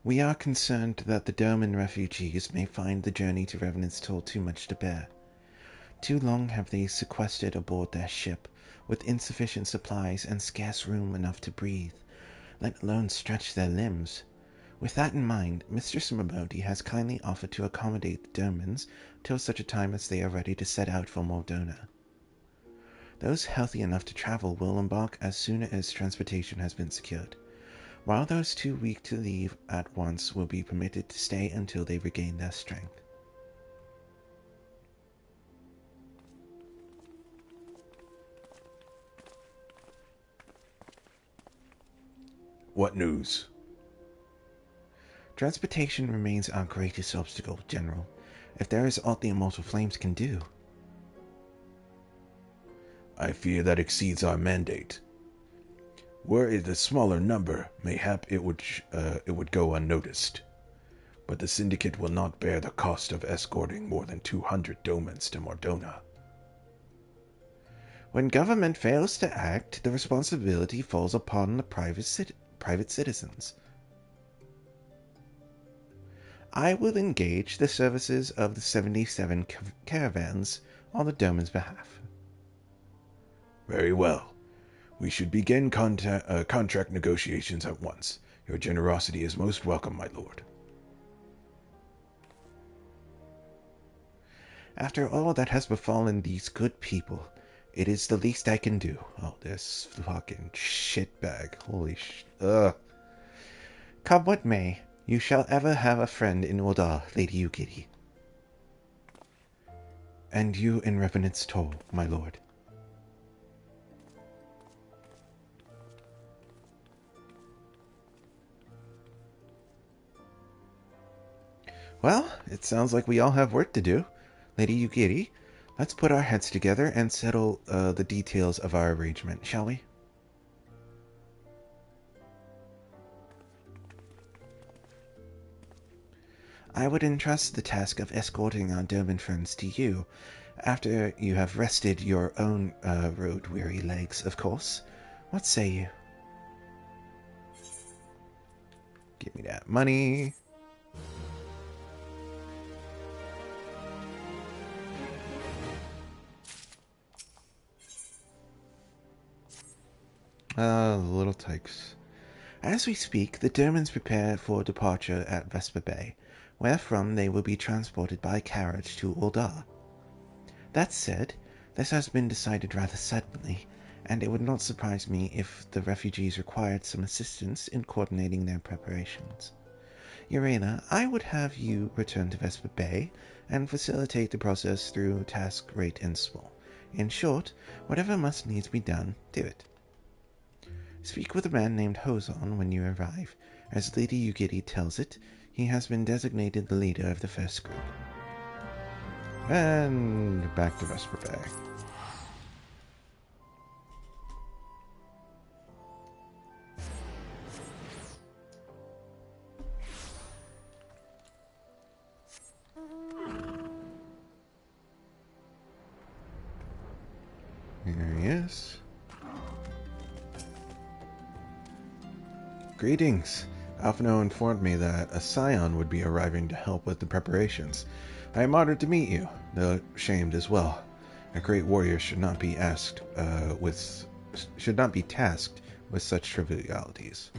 We are concerned that the Doman refugees may find the journey to Revenant's Toll too much to bear. Too long have they sequestered aboard their ship, with insufficient supplies and scarce room enough to breathe, let alone stretch their limbs. With that in mind, Mistress Mimodi has kindly offered to accommodate the Dermans till such a time as they are ready to set out for Moldona. Those healthy enough to travel will embark as soon as transportation has been secured, while those too weak to leave at once will be permitted to stay until they regain their strength. What news? Transportation remains our greatest obstacle, General, if there is aught the Immortal Flames can do. I fear that exceeds our mandate. Were it a smaller number, mayhap it would go unnoticed. But the Syndicate will not bear the cost of escorting more than 200 domans to Mordona. When government fails to act, the responsibility falls upon the private citizens. I will engage the services of the 77 caravans on the Doman's behalf. Very well. We should begin contract negotiations at once. Your generosity is most welcome, my lord. After all that has befallen these good people, it is the least I can do. Oh, this fucking shitbag. Holy ugh. Come what may, you shall ever have a friend in Ul'dah, Lady Ugiri. And you in Revenant's Toll, my lord. Well, it sounds like we all have work to do. Lady Ugiri, let's put our heads together and settle the details of our arrangement, shall we? I would entrust the task of escorting our Doman friends to you, after you have rested your own road-weary legs, of course. What say you? Give me that money. The little tykes. As we speak, the Dermans prepare for departure at Vesper Bay, wherefrom they will be transported by carriage to Ul'dah. That said, this has been decided rather suddenly, and it would not surprise me if the refugees required some assistance in coordinating their preparations. Urena, I would have you return to Vesper Bay and facilitate the process through task great and small. In short, whatever must needs be done, do it. Speak with a man named Hozon when you arrive. As Lady Ugiri tells it, he has been designated the leader of the first group. And back to Vesper Bay. Here he is. Greetings. Alphino informed me that a scion would be arriving to help with the preparations. I am honored to meet you, though shamed as well. A great warrior should not be tasked with such trivialities.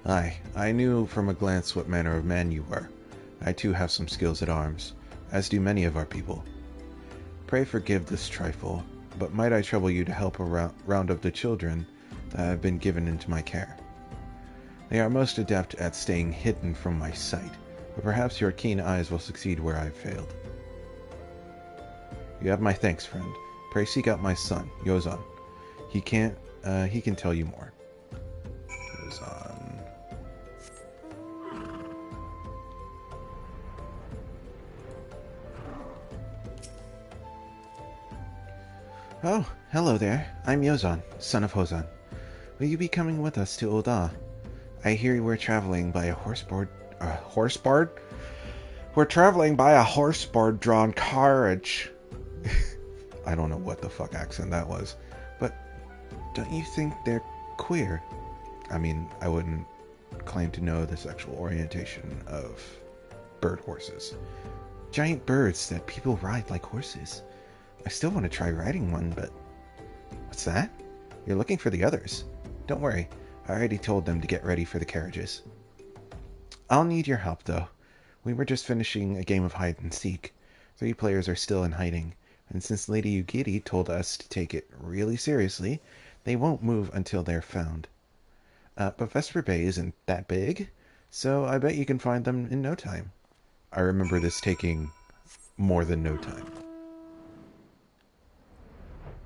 Aye, I knew from a glance what manner of man you were. I too have some skills at arms, as do many of our people. Pray forgive this trifle, but might I trouble you to help round up the children that have been given into my care? They are most adept at staying hidden from my sight, but perhaps your keen eyes will succeed where I have failed. You have my thanks, friend. Pray seek out my son, Yozan. He can tell you more. Yozan. Oh, hello there. I'm Yozan, son of Hozan. Will you be coming with us to Ul'dah? I hear we're traveling by a horseboard... We're traveling by a horseboard-drawn carriage. I don't know what the fuck accent that was. But don't you think they're queer? I mean, I wouldn't claim to know the sexual orientation of bird horses. Giant birds that people ride like horses. I still want to try riding one, but... What's that? You're looking for the others. Don't worry, I already told them to get ready for the carriages. I'll need your help, though. We were just finishing a game of hide and seek. 3 players are still in hiding, and since Lady Ugiri told us to take it really seriously, they won't move until they're found. But Vesper Bay isn't that big, so I bet you can find them in no time. I remember this taking more than no time.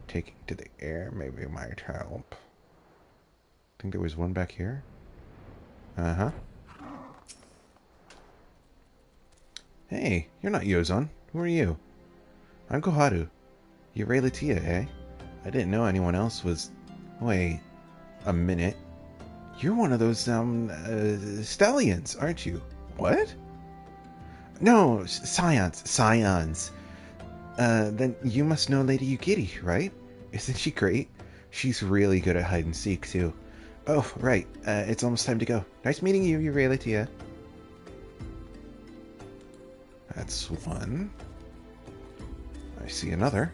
Taking to the air maybe might help. I think there was one back here. Uh-huh. Hey, you're not Yozon. Who are you? I'm Koharu. You're Raylatia, eh? I didn't know anyone else was... Wait a minute. You're one of those, stallions, aren't you? What? No, scions. Then you must know Lady Ugiri, right? Isn't she great? She's really good at hide and seek, too. Oh, right. It's almost time to go. Nice meeting you, Raylatia. That's one. I see another.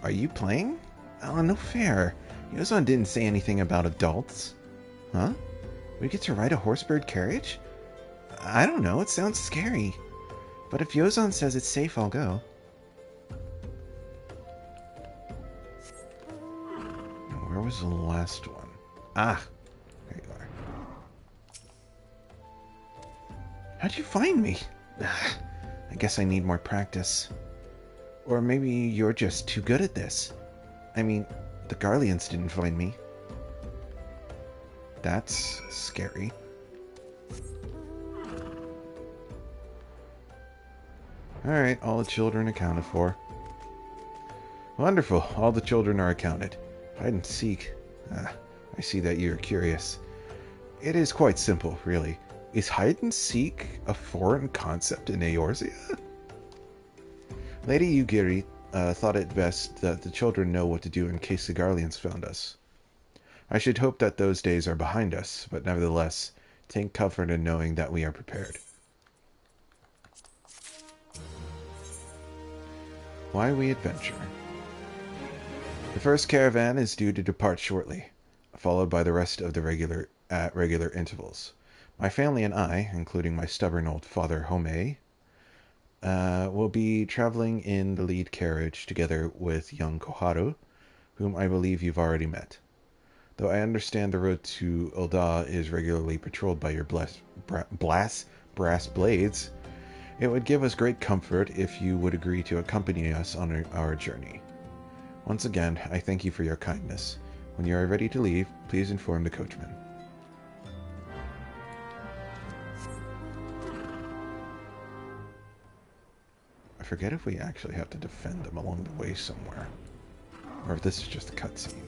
Are you playing? Oh, no fair. Yozon didn't say anything about adults. Huh? We get to ride a horsebird carriage? I don't know, it sounds scary. But if Yozon says it's safe, I'll go. Where was the last one? Ah, there you are. How'd you find me? I guess I need more practice. Or maybe you're just too good at this. I mean, the Garleans didn't find me. That's scary. Alright, all the children accounted for. Wonderful, all the children are accounted. Hide and seek. I see that you're curious. It is quite simple, really. Is hide and seek a foreign concept in Eorzea? Lady Ugiri thought it best that the children know what to do in case the Garleans found us. I should hope that those days are behind us, but nevertheless, take comfort in knowing that we are prepared. Why we adventure. The first caravan is due to depart shortly, followed by the rest of the regular intervals. My family and I, including my stubborn old father Homei, will be traveling in the lead carriage together with young Koharu, whom I believe you've already met. Though I understand the road to Ul'dah is regularly patrolled by your brass blades, it would give us great comfort if you would agree to accompany us on our journey. Once again, I thank you for your kindness. When you are ready to leave, please inform the coachman. I forget if we actually have to defend them along the way somewhere, or if this is just a cutscene.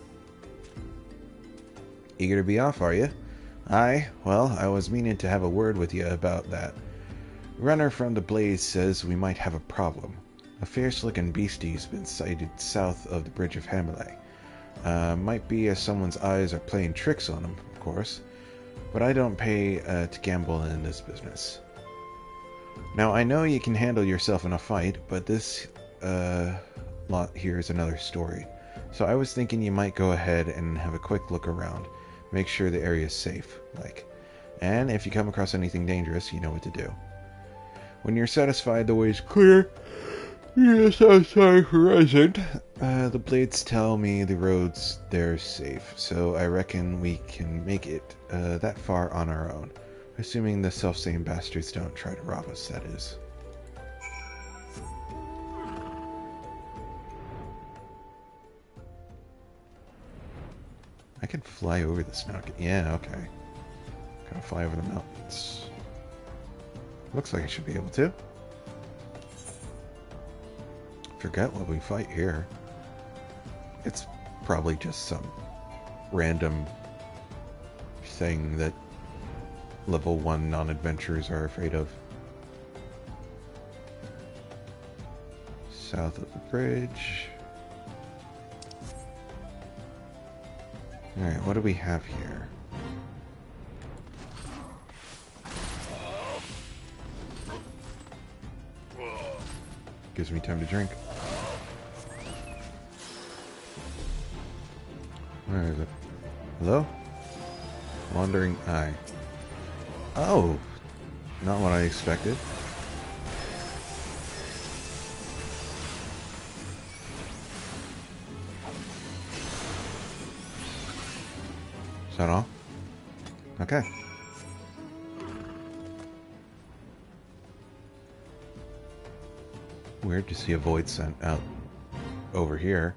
Eager to be off, are you? Aye, well, I was meaning to have a word with you about that. Runner from the Blaze says we might have a problem. A fierce-looking beastie's been sighted south of the Bridge of Hamelay. Might be as someone's eyes are playing tricks on him, of course, but I don't pay to gamble in this business. Now, I know you can handle yourself in a fight, but this lot here is another story. So I was thinking you might go ahead and have a quick look around. Make sure the area is safe, and if you come across anything dangerous, you know what to do. When you're satisfied the way is clear, yes, outside horizon, the blades tell me the road's there safe, so I reckon we can make it that far on our own. Assuming the self-same bastards don't try to rob us, that is. I can fly over this now. Yeah, okay. Kind of fly over the mountains. Looks like I should be able to. Forget what we fight here. It's probably just some random thing that level 1 non-adventurers are afraid of. South of the bridge. Alright, what do we have here? Gives me time to drink. Where is it? Hello? Wandering Eye. Oh! Not what I expected. Is that all? Okay. Weird to see a void sent out over here.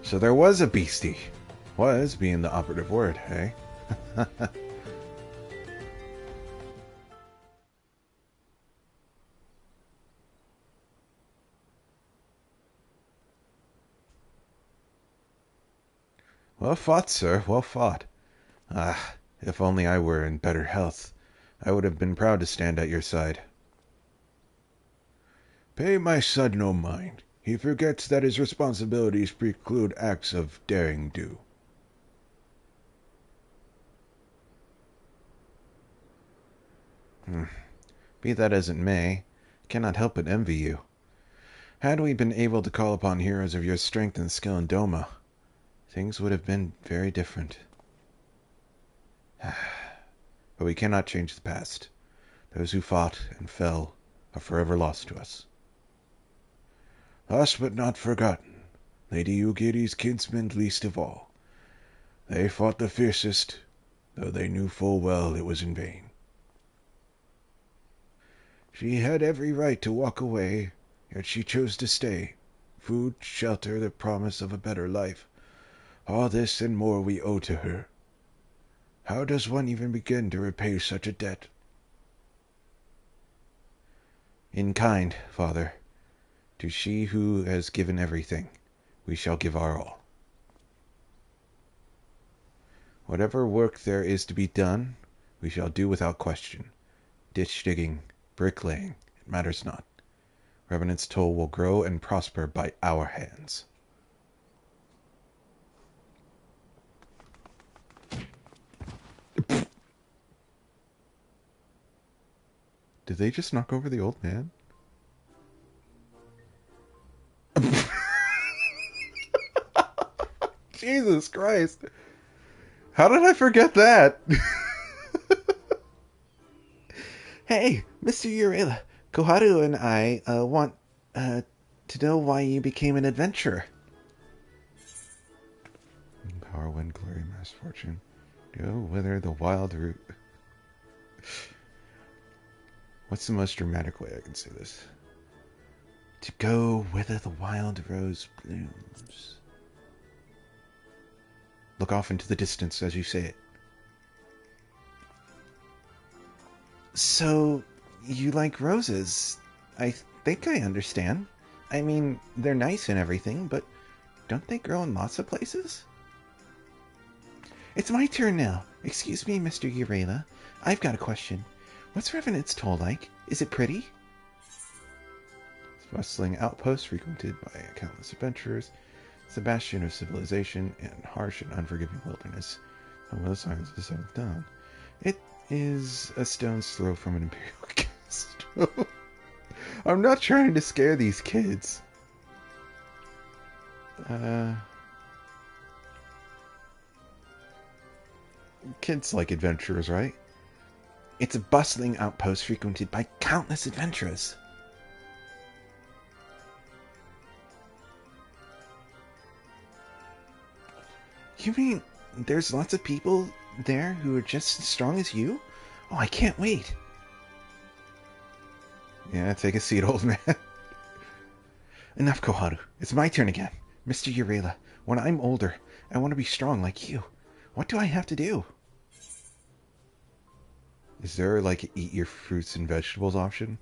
So there was a beastie. Was being the operative word, hey? Well fought, sir. Well fought. Ah, if only I were in better health, I would have been proud to stand at your side. Pay my son no mind. He forgets that his responsibilities preclude acts of daring do. Be that as it may, I cannot help but envy you. Had we been able to call upon heroes of your strength and skill in Doma, things would have been very different. But we cannot change the past. Those who fought and fell are forever lost to us. Lost but not forgotten. Lady Ugiri's kinsmen least of all. They fought the fiercest, though they knew full well it was in vain. She had every right to walk away, yet she chose to stay. Food, shelter, the promise of a better life. All this and more we owe to her. How does one even begin to repay such a debt? In kind, Father. To she who has given everything, we shall give our all. Whatever work there is to be done, we shall do without question. Ditch digging, bricklaying, it matters not. Revenant's toll will grow and prosper by our hands. Did they just knock over the old man? Jesus Christ. How did I forget that? Hey, Mr. Urela, Koharu and I want to know why you became an adventurer. Power, wind, glory, misfortune. Go whither the wild root. What's the most dramatic way I can say this? To go whither the wild rose blooms. Look off into the distance as you say it. So, you like roses? I think I understand. I mean, they're nice and everything, but don't they grow in lots of places? It's my turn now. Excuse me, Mr. Urela. I've got a question. What's Revenant's Toll like? Is it pretty? It's a bustling outpost frequented by countless adventurers. It's a bastion of civilization and harsh and unforgiving wilderness. One of the signs of the seventh dawn. It is a stone's throw from an imperial castle. I'm not trying to scare these kids. Kids like adventurers, right? It's a bustling outpost frequented by countless adventurers. You mean there's lots of people there who are just as strong as you? Oh, I can't wait. Yeah, take a seat, old man. Enough, Koharu. It's my turn again. Mr. Urela, when I'm older, I want to be strong like you. What do I have to do? Is there, like, eat your fruits and vegetables option?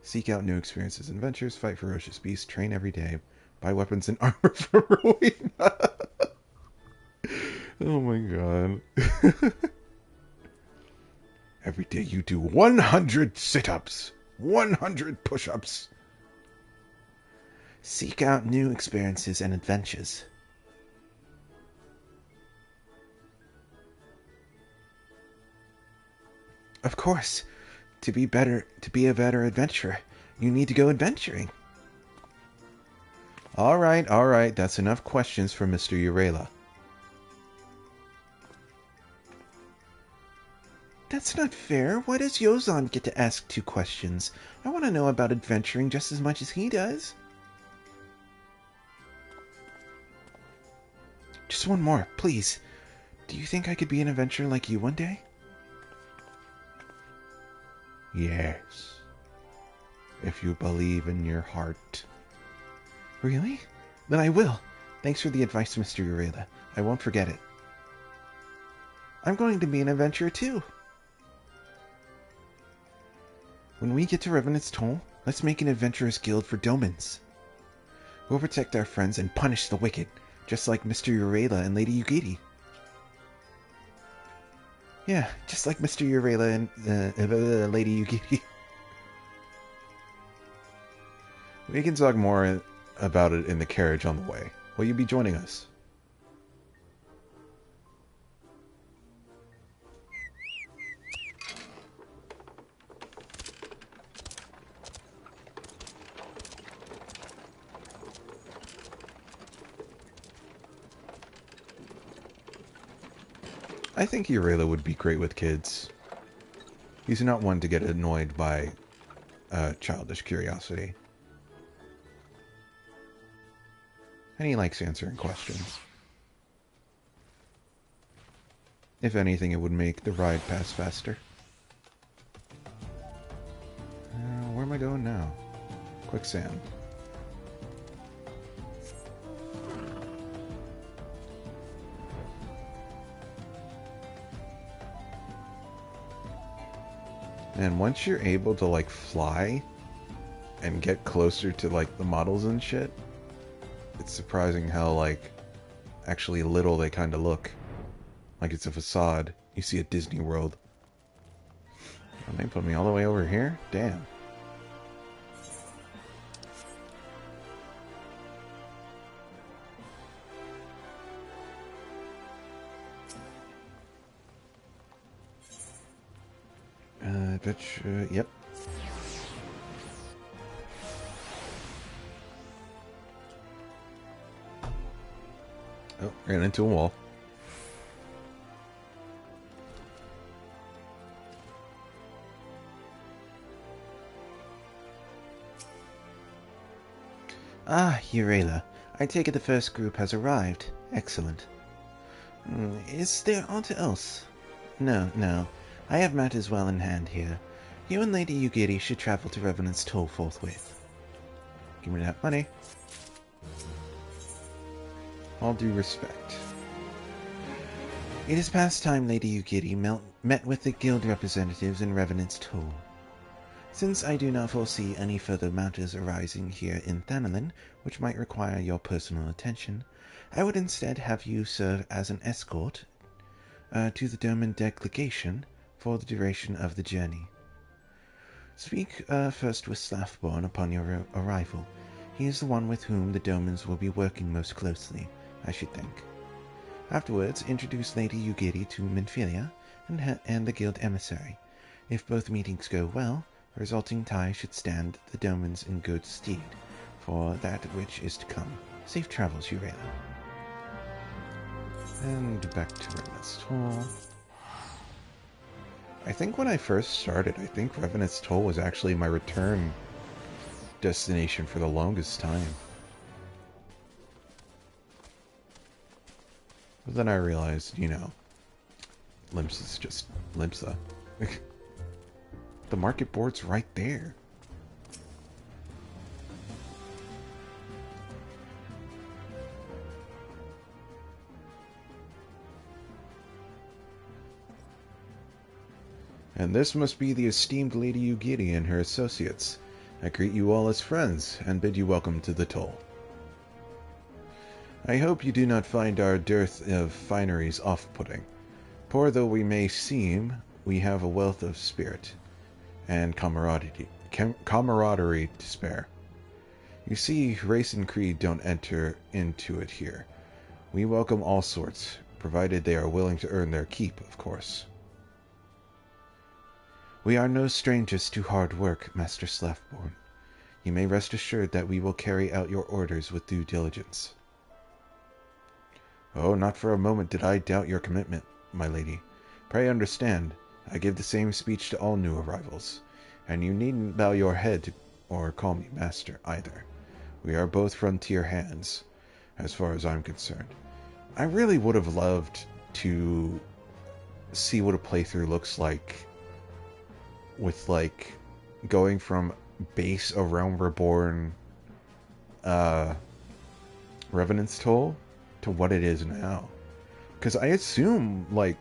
Seek out new experiences and adventures, fight ferocious beasts, train every day, buy weapons and armor from Rowena. Oh my god. Every day you do 100 sit-ups, 100 push-ups. Seek out new experiences and adventures. Of course. To be a better adventurer, you need to go adventuring. Alright, that's enough questions for Mr. Urela. That's not fair. Why does Yozan get to ask 2 questions? I want to know about adventuring just as much as he does. Just one more, please. Do you think I could be an adventurer like you one day? Yes. If you believe in your heart. Really? Then I will. Thanks for the advice, Mr. Urela. I won't forget it. I'm going to be an adventurer too. When we get to Revenant's Toll, let's make an adventurers guild for Domans. We'll protect our friends and punish the wicked, just like Mr. Urela and Lady Yugiri. Yeah, just like Mr. Urela and Lady Yugiri. We can talk more about it in the carriage on the way. Will you be joining us? I think Urela would be great with kids. He's not one to get annoyed by childish curiosity. And he likes answering questions. If anything, it would make the ride pass faster. Where am I going now? Quicksand. And once you're able to, like, fly and get closer to, like, the models and shit, it's surprising how, like, actually little they kind of look. Like it's a facade. You see at Disney World. Oh, they put me all the way over here? Damn. Yep. Oh, ran into a wall. Ah, Urela. I take it the first group has arrived. Excellent. Is there aught else? No. I have matters well in hand here. You and Lady Yugiri should travel to Revenant's Toll forthwith. Give me that money. All due respect. It is past time Lady Yugiri met with the guild representatives in Revenant's Toll. Since I do not foresee any further matters arising here in Thanalin which might require your personal attention, I would instead have you serve as an escort to the Doman delegation for the duration of the journey. Speak first with Slathborn upon your arrival. He is the one with whom the Domans will be working most closely, I should think. Afterwards, introduce Lady Yugiri to Minfilia and the guild emissary. If both meetings go well, the resulting tie should stand the Domans in good stead for that which is to come. Safe travels, Urela. And back to Revenant's Toll. I think when I first started, I think Revenant's Toll was actually my return destination for the longest time. But then I realized, you know, Limsa's just Limsa. The market board's right there. And this must be the esteemed Lady Yugiri and her associates. I greet you all as friends, and bid you welcome to the Toll. I hope you do not find our dearth of fineries off-putting. Poor though we may seem, we have a wealth of spirit and camaraderie to spare. You see, race and creed don't enter into it here. We welcome all sorts, provided they are willing to earn their keep, of course. We are no strangers to hard work, Master Slaftborn. You may rest assured that we will carry out your orders with due diligence. Oh, not for a moment did I doubt your commitment, my lady. Pray understand, I give the same speech to all new arrivals, and you needn't bow your head or call me master either. We are both frontier hands, as far as I'm concerned. I really would have loved to see what a playthrough looks like with, like, going from base around Reborn Revenant's Toll to what it is now. Because I assume, like,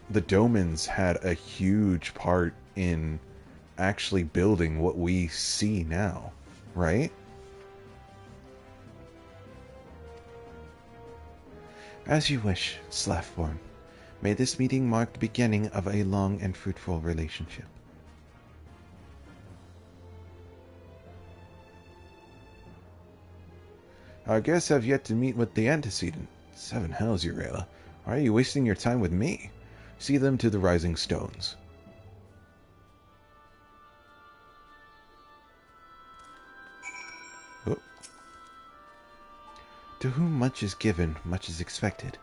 the Domans had a huge part in actually building what we see now, right? As you wish, Slaftborn. May this meeting mark the beginning of a long and fruitful relationship. Our guests have yet to meet with the antecedent. 7 hells, Urela. Why are you wasting your time with me? See them to the Rising Stones. Oh. To whom much is given, much is expected.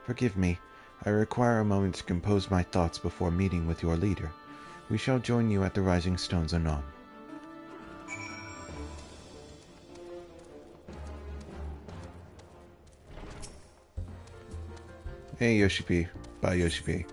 Forgive me, I require a moment to compose my thoughts before meeting with your leader. We shall join you at the Rising Stones anon. Hey, Yoshi P. Bye, Yoshi P.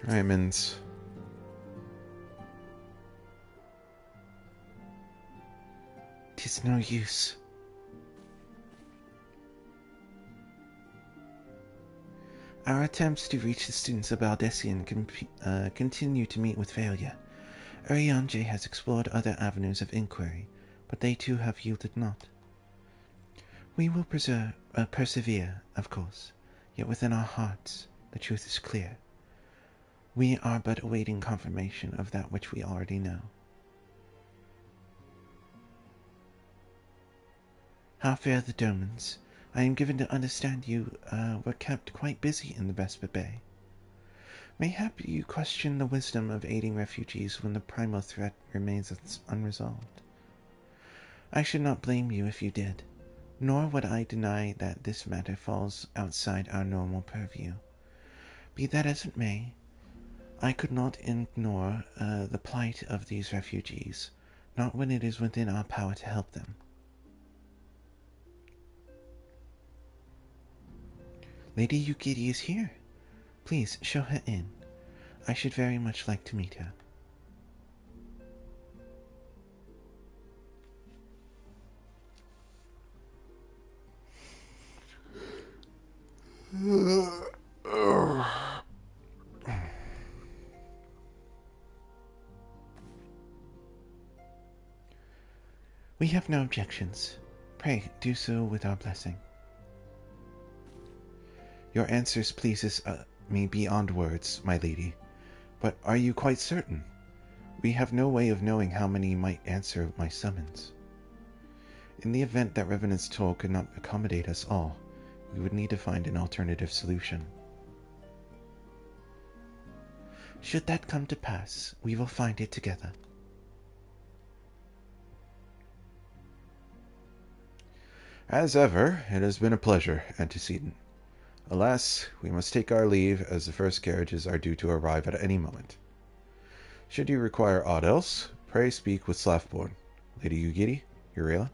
Raymond's. "'Tis no use. Our attempts to reach the students of Baldessian continue to meet with failure. Urianger has explored other avenues of inquiry, but they too have yielded naught. We will persevere, of course, yet within our hearts the truth is clear. We are but awaiting confirmation of that which we already know. How fare the Domans? I am given to understand you were kept quite busy in the Vesper Bay. Mayhap you question the wisdom of aiding refugees when the primal threat remains unresolved. I should not blame you if you did, nor would I deny that this matter falls outside our normal purview. Be that as it may, I could not ignore the plight of these refugees, not when it is within our power to help them. Lady Yukiri is here. Please show her in. I should very much like to meet her." We have no objections. Pray do so with our blessing. Your answers pleases me beyond words, my lady. But are you quite certain? We have no way of knowing how many might answer my summons. In the event that Revenant's Toll could not accommodate us all, we would need to find an alternative solution. Should that come to pass, we will find it together. As ever, it has been a pleasure, Antecedent. Alas, we must take our leave, as the first carriages are due to arrive at any moment. Should you require aught else, pray speak with Slaftborn. Lady Yugiri, Urela.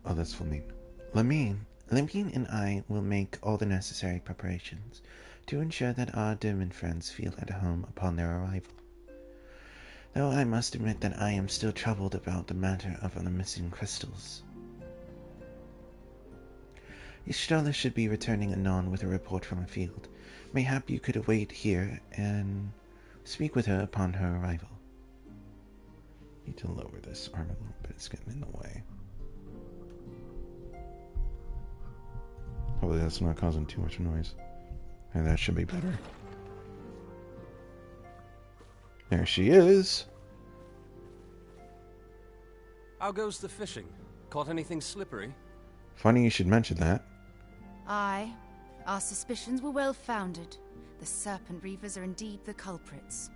Oh, that's Flamine. Lamine and I will make all the necessary preparations to ensure that our Doman friends feel at home upon their arrival. Though I must admit that I am still troubled about the matter of the missing crystals. Ishtola should be returning anon with a report from the field. Mayhap you could await here and speak with her upon her arrival. Need to lower this arm a little bit. It's getting in the way. Hopefully that's not causing too much noise. And that should be better. There she is. How goes the fishing? Caught anything slippery? Funny you should mention that. Aye. Our suspicions were well founded. The Serpent Reavers are indeed the culprits.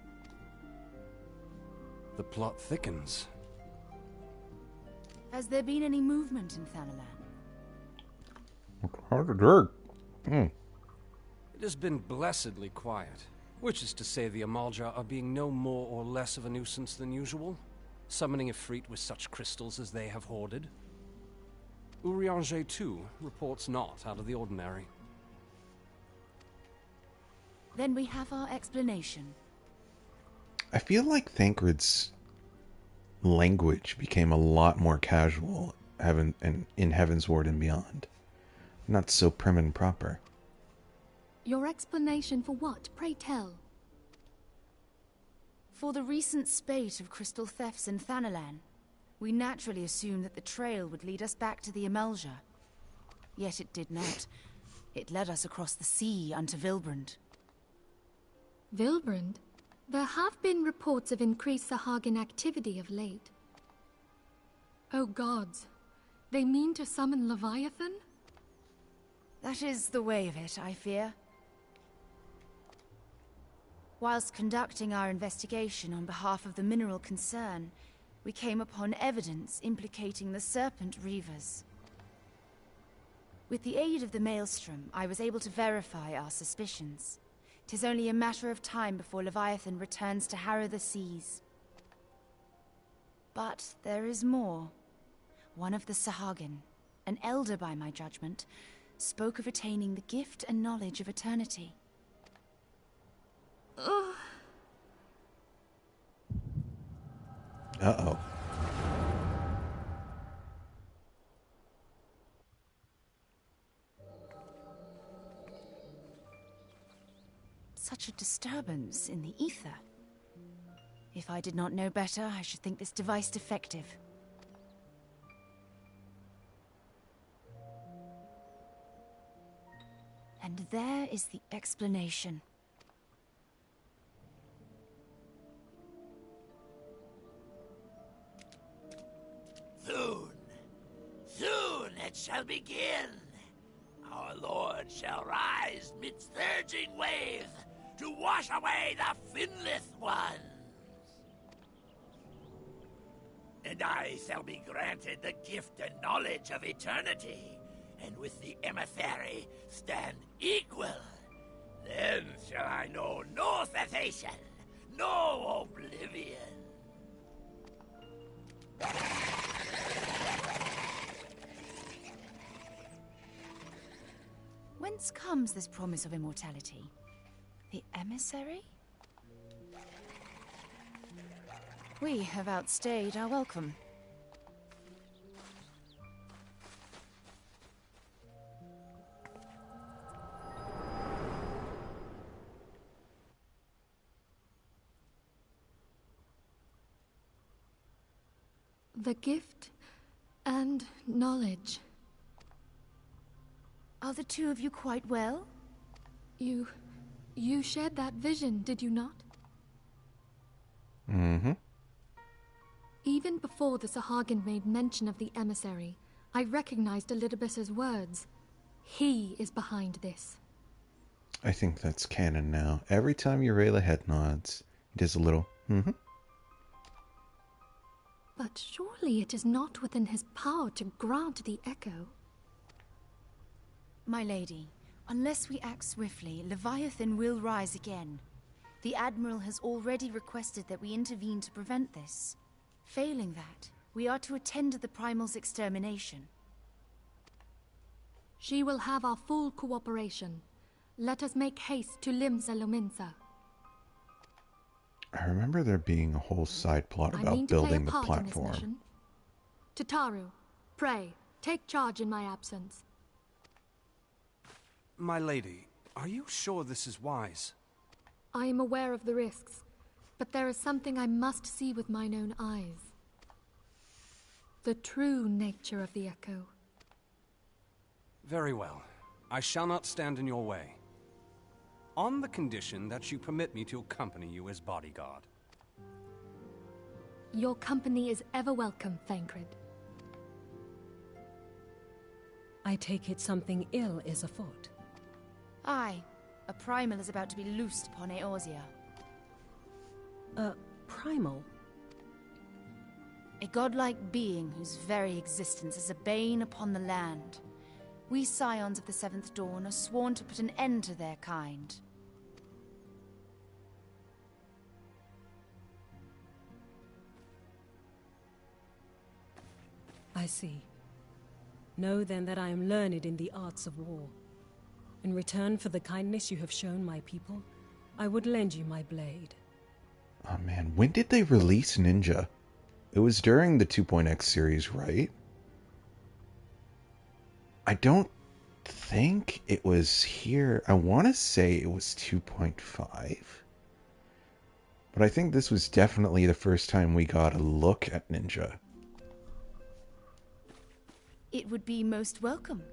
The plot thickens. Has there been any movement in Thanalan? Hard to dirt. It has been blessedly quiet, which is to say the Amalja are being no more or less of a nuisance than usual, summoning Ifrit with such crystals as they have hoarded. Urianger, too, reports not out of the ordinary. Then we have our explanation. I feel like Thancred's language became a lot more casual in Heaven's Ward and beyond. Not so prim and proper. Your explanation for what, pray tell? For the recent spate of crystal thefts in Thanalan, we naturally assumed that the trail would lead us back to the Amalja. Yet it did not. It led us across the sea unto Vilbrand. Vilbrand? There have been reports of increased Sahagin activity of late. Oh gods, they mean to summon Leviathan? That is the way of it, I fear. Whilst conducting our investigation on behalf of the mineral concern, we came upon evidence implicating the Serpent Reavers. With the aid of the Maelstrom, I was able to verify our suspicions. 'Tis only a matter of time before Leviathan returns to harrow the seas. But there is more. One of the Sahagin, an elder by my judgment, spoke of attaining the gift and knowledge of eternity. Uh-oh. Such a disturbance in the ether. If I did not know better, I should think this device defective. And there is the explanation. Soon it shall begin. Our Lord shall rise midst surging waves to wash away the finless ones. And I shall be granted the gift and knowledge of eternity, and with the emissary stand equal. Then shall I know no cessation, no oblivion. Whence comes this promise of immortality? The emissary? We have outstayed our welcome. The gift and knowledge. Are the two of you quite well? You shared that vision, did you not? Mm-hmm. Even before the Sahagin made mention of the emissary, I recognized Elidibus's words. He is behind this. I think that's canon now. Every time Urela head nods, it is a little, mm-hmm. But surely it is not within his power to grant the echo. My lady, unless we act swiftly, Leviathan will rise again. The Admiral has already requested that we intervene to prevent this. Failing that, we are to attend to the Primal's extermination. She will have our full cooperation. Let us make haste to Limsa Lominsa. I remember there being a whole side plot about building the platform. Tataru, pray, take charge in my absence. My lady, are you sure this is wise? I am aware of the risks, but there is something I must see with mine own eyes. The true nature of the Echo. Very well. I shall not stand in your way. On the condition that you permit me to accompany you as bodyguard. Your company is ever welcome, Thancred. I take it something ill is afoot. Aye. A primal is about to be loosed upon Eorzea. A primal? A godlike being whose very existence is a bane upon the land. We scions of the Seventh Dawn are sworn to put an end to their kind. I see. Know then that I am learned in the arts of war. In return for the kindness you have shown my people, I would lend you my blade. Oh man, when did they release Ninja? It was during the 2.x series, right? I don't think it was here. I want to say it was 2.5. But I think this was definitely the first time we got a look at Ninja. It would be most welcome.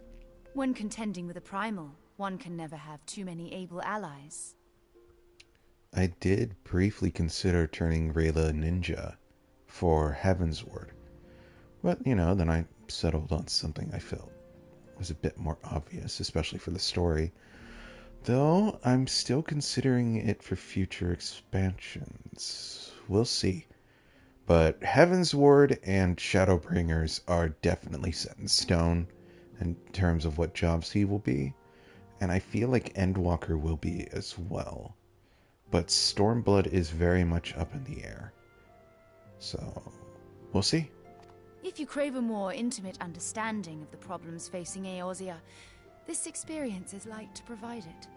When contending with a primal, one can never have too many able allies. I did briefly consider turning Rayla ninja for Heavensward. But, you know, then I settled on something I felt was a bit more obvious, especially for the story. Though, I'm still considering it for future expansions. We'll see. But Heavensward and Shadowbringers are definitely set in stone in terms of what jobs he will be. And I feel like Endwalker will be as well. But Stormblood is very much up in the air. So, we'll see. If you crave a more intimate understanding of the problems facing Eorzea, this experience is like to provide it.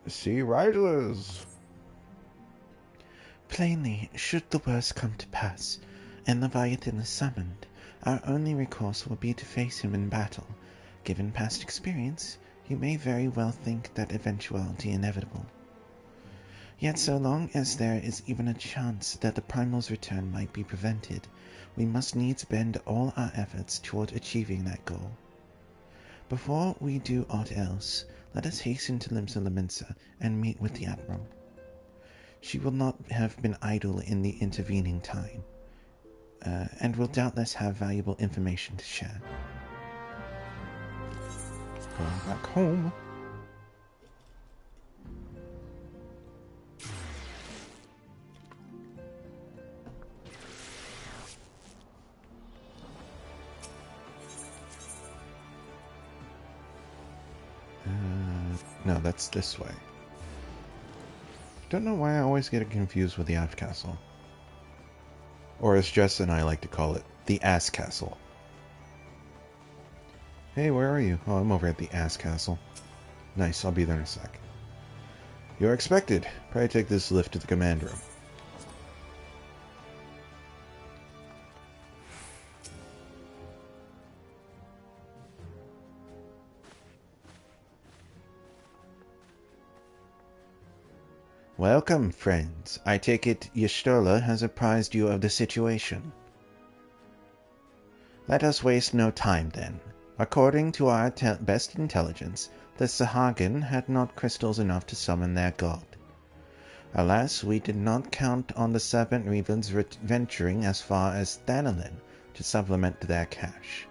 Sea Riders! Plainly, should the worst come to pass, and Leviathan is summoned, our only recourse will be to face him in battle. Given past experience, you may very well think that eventuality inevitable. Yet so long as there is even a chance that the Primal's return might be prevented, we must needs bend all our efforts toward achieving that goal. Before we do aught else, let us hasten to Limsa Laminsa and meet with the Admiral. She will not have been idle in the intervening time, and will doubtless have valuable information to share. Going back home. No, that's this way. Don't know why I always get it confused with the Aft Castle. Or as Jess and I like to call it, the Ass Castle. Hey, where are you? Oh, I'm over at the Ass Castle. Nice, I'll be there in a sec. You're expected. Probably take this lift to the command room. Welcome, friends. I take it Y'shtola has apprised you of the situation. Let us waste no time, then. According to our best intelligence, the Sahagin had not crystals enough to summon their god. Alas, we did not count on the Serpent Reavens venturing as far as Thanalin to supplement their cache.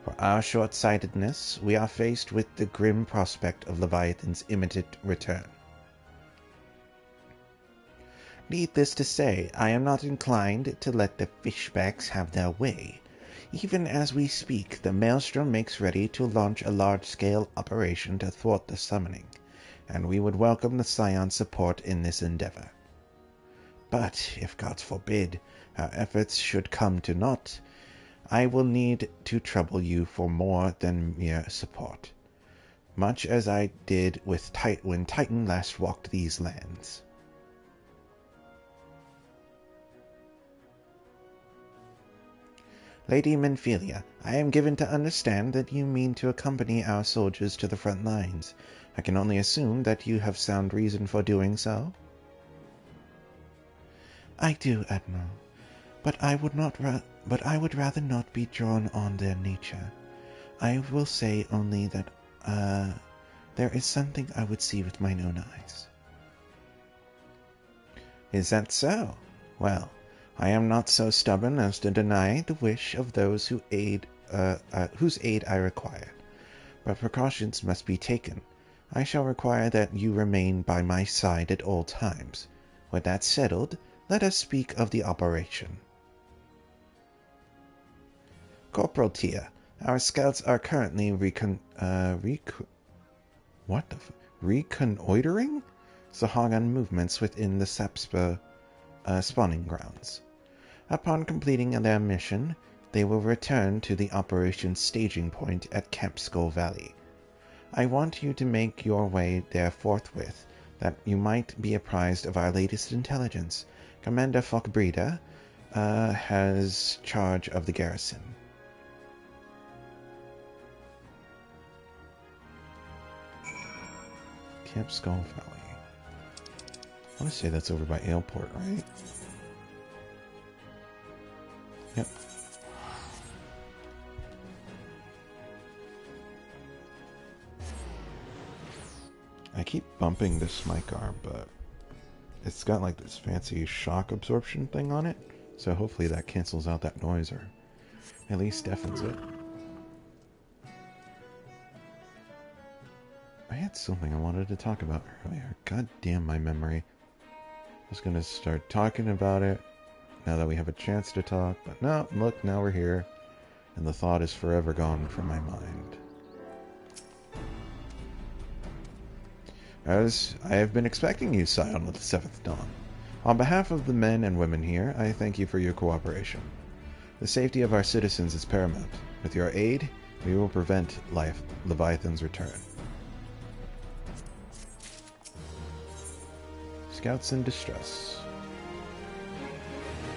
For our short-sightedness, we are faced with the grim prospect of Leviathan's imminent return. Needless to say, I am not inclined to let the fishbacks have their way. Even as we speak, the Maelstrom makes ready to launch a large-scale operation to thwart the summoning, and we would welcome the Scion's support in this endeavor. But, if God forbid, our efforts should come to naught, I will need to trouble you for more than mere support, much as I did with when Titan last walked these lands. Lady Menphilia, I am given to understand that you mean to accompany our soldiers to the front lines. I can only assume that you have sound reason for doing so. I do, Admiral, but I would rather not be drawn on their nature. I will say only that there is something I would see with mine own eyes. Is that so? Well, I am not so stubborn as to deny the wish of those whose aid I require, but precautions must be taken. I shall require that you remain by my side at all times. With that settled, let us speak of the operation. Corporal Tia, our scouts are currently reconnoitering Sahagan movements within the Sapspa spawning grounds. Upon completing their mission, they will return to the operations staging point at Camp Skull Valley. I want you to make your way there forthwith, that you might be apprised of our latest intelligence. Commander Falkbreda has charge of the garrison. Camp Skull Valley. I want to say that's over by Aleport, right? Yep. I keep bumping this mic arm, but it's got like this fancy shock absorption thing on it, so hopefully that cancels out that noise or at least deafens it. I had something I wanted to talk about earlier. God damn my memory. I was going to start talking about it now that we have a chance to talk, but no, look, now we're here, and the thought is forever gone from my mind. As I have been expecting you, Scion of the Seventh Dawn. On behalf of the men and women here, I thank you for your cooperation. The safety of our citizens is paramount. With your aid, we will prevent Leviathan's return. Scouts in distress.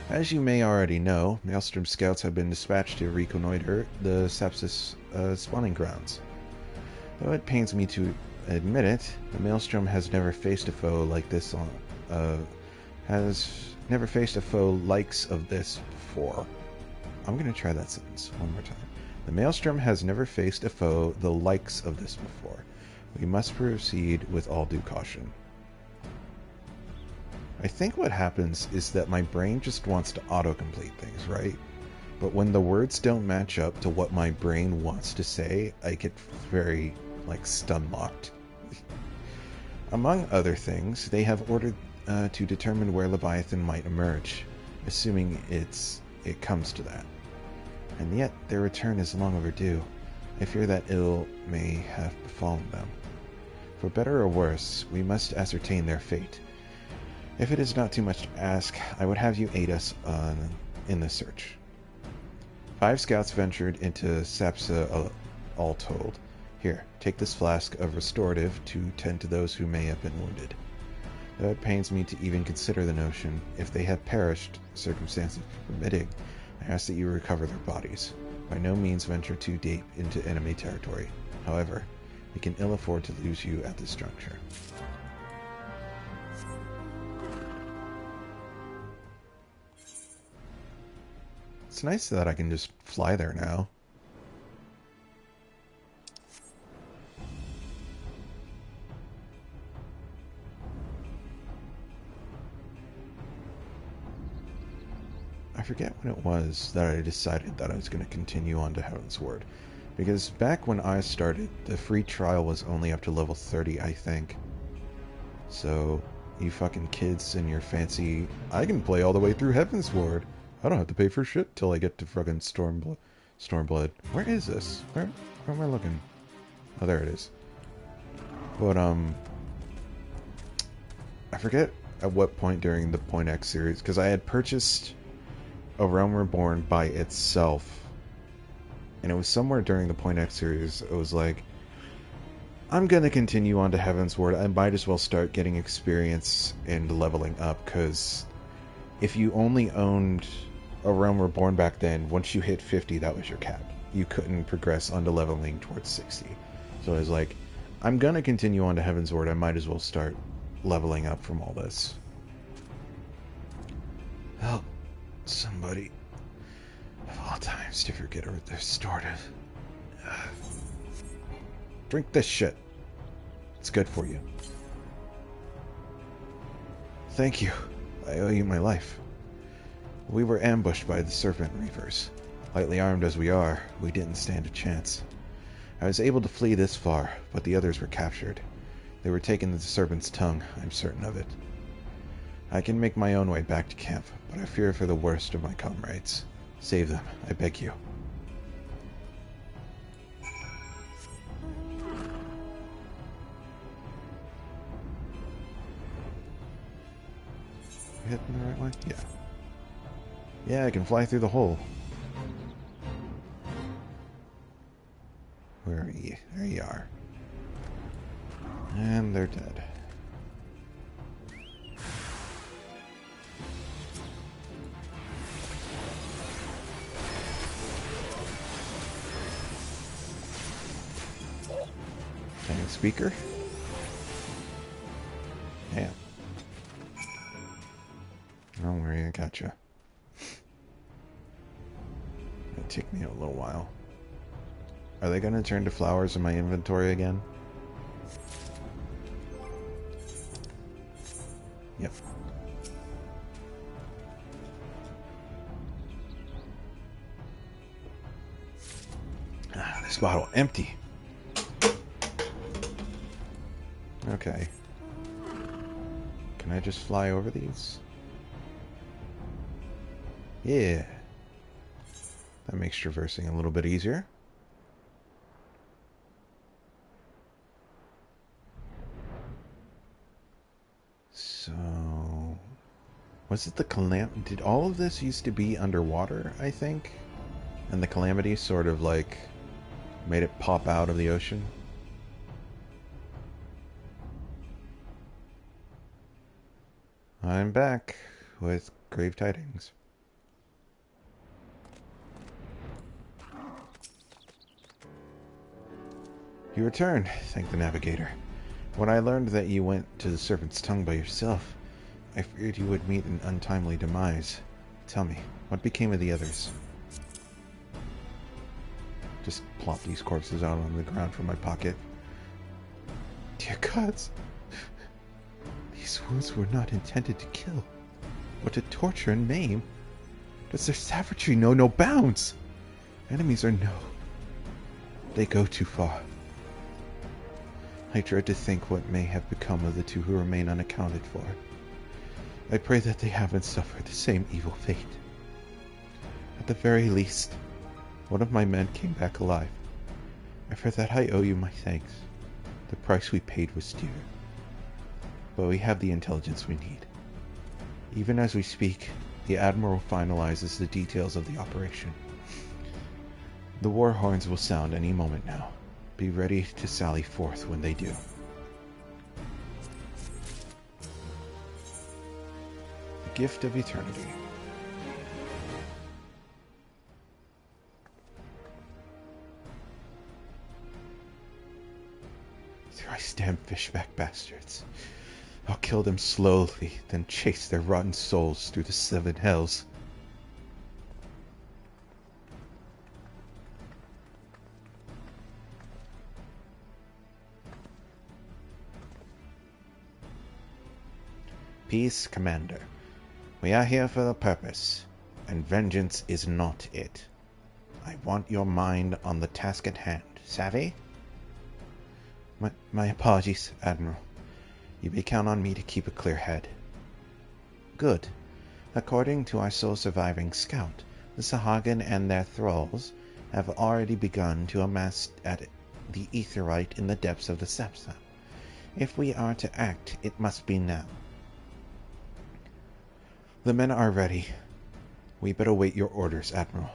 As you may already know, Maelstrom scouts have been dispatched to reconnoiter the Sapsis spawning grounds. Though it pains me to admit it, the Maelstrom has never faced a foe like this likes of this before. I'm gonna try that sentence one more time. The Maelstrom has never faced a foe the likes of this before. We must proceed with all due caution. I think what happens is that my brain just wants to autocomplete things, right? But when the words don't match up to what my brain wants to say, I get very, stun-locked. Among other things, they have ordered to determine where Leviathan might emerge, assuming it comes to that. And yet, their return is long overdue. I fear that ill may have befallen them. For better or worse, we must ascertain their fate. If it is not too much to ask, I would have you aid us in the search. 5 scouts ventured into Sapsa all told. Here, take this flask of restorative to tend to those who may have been wounded. Though it pains me to even consider the notion, if they have perished, circumstances permitting, I ask that you recover their bodies. By no means venture too deep into enemy territory. However, we can ill afford to lose you at this juncture. It's nice that I can just fly there now. I forget when it was that I decided that I was going to continue on to Heavensward. Because back when I started, the free trial was only up to level 30, I think. So, you fucking kids and your fancy, I can play all the way through Heavensward. I don't have to pay for shit till I get to fucking Stormblood. Where is this? Where am I looking? Oh, there it is. But, I forget at what point during the Point X series, because I had purchased A Realm Reborn by itself And it was somewhere during the Point X series, it was like, I'm going to continue on to Heavensward. I might as well start getting experience and leveling up, because if you only owned a Realm Reborn back then, once you hit 50, that was your cap. You couldn't progress onto leveling towards 60. So I was like, I'm going to continue on to Heavensward. I might as well start leveling up from all this. Help somebody of all times to forget a restorative. Drink this shit. It's good for you. Thank you. I owe you my life. We were ambushed by the Serpent Reavers. Lightly armed as we are, we didn't stand a chance. I was able to flee this far, but the others were captured. They were taken to the Serpent's Tongue, I'm certain of it. I can make my own way back to camp, but I fear for the worst of my comrades. Save them, I beg you. Hitting the right one? Yeah. Yeah, I can fly through the hole. Where are you? There you are. And they're dead. Dang speaker. Damn. Don't worry, I gotcha. It'll take me a little while. Are they gonna turn to flowers in my inventory again? Yep. Ah, this bottle empty. Okay. Can I just fly over these? Yeah. That makes traversing a little bit easier. So, was it the did all of this used to be underwater, I think? And the Calamity sort of like made it pop out of the ocean? I'm back with grave tidings. You returned, thank the navigator. When I learned that you went to the Serpent's Tongue by yourself, I feared you would meet an untimely demise. Tell me, what became of the others? Just plop these corpses out on the ground from my pocket. Dear gods, these wounds were not intended to kill, but to torture and maim. Does their savagery know no bounds? Enemies are they go too far. I dread to think what may have become of the two who remain unaccounted for. I pray that they haven't suffered the same evil fate. At the very least, one of my men came back alive, and for that I owe you my thanks. The price we paid was dear, but we have the intelligence we need. Even as we speak, the Admiral finalizes the details of the operation. The war horns will sound any moment now. Be ready to sally forth when they do. The gift of eternity. Thrice damned fishback bastards. I'll kill them slowly, then chase their rotten souls through the 7 hells. Peace, Commander. We are here for a purpose, and vengeance is not it. I want your mind on the task at hand. Savvy? My apologies, Admiral. You may count on me to keep a clear head. Good. According to our sole surviving scout, the Sahagin and their thralls have already begun to amass at the aetheryte in the depths of the Sapsap. If we are to act, it must be now. The men are ready. We but await your orders, Admiral.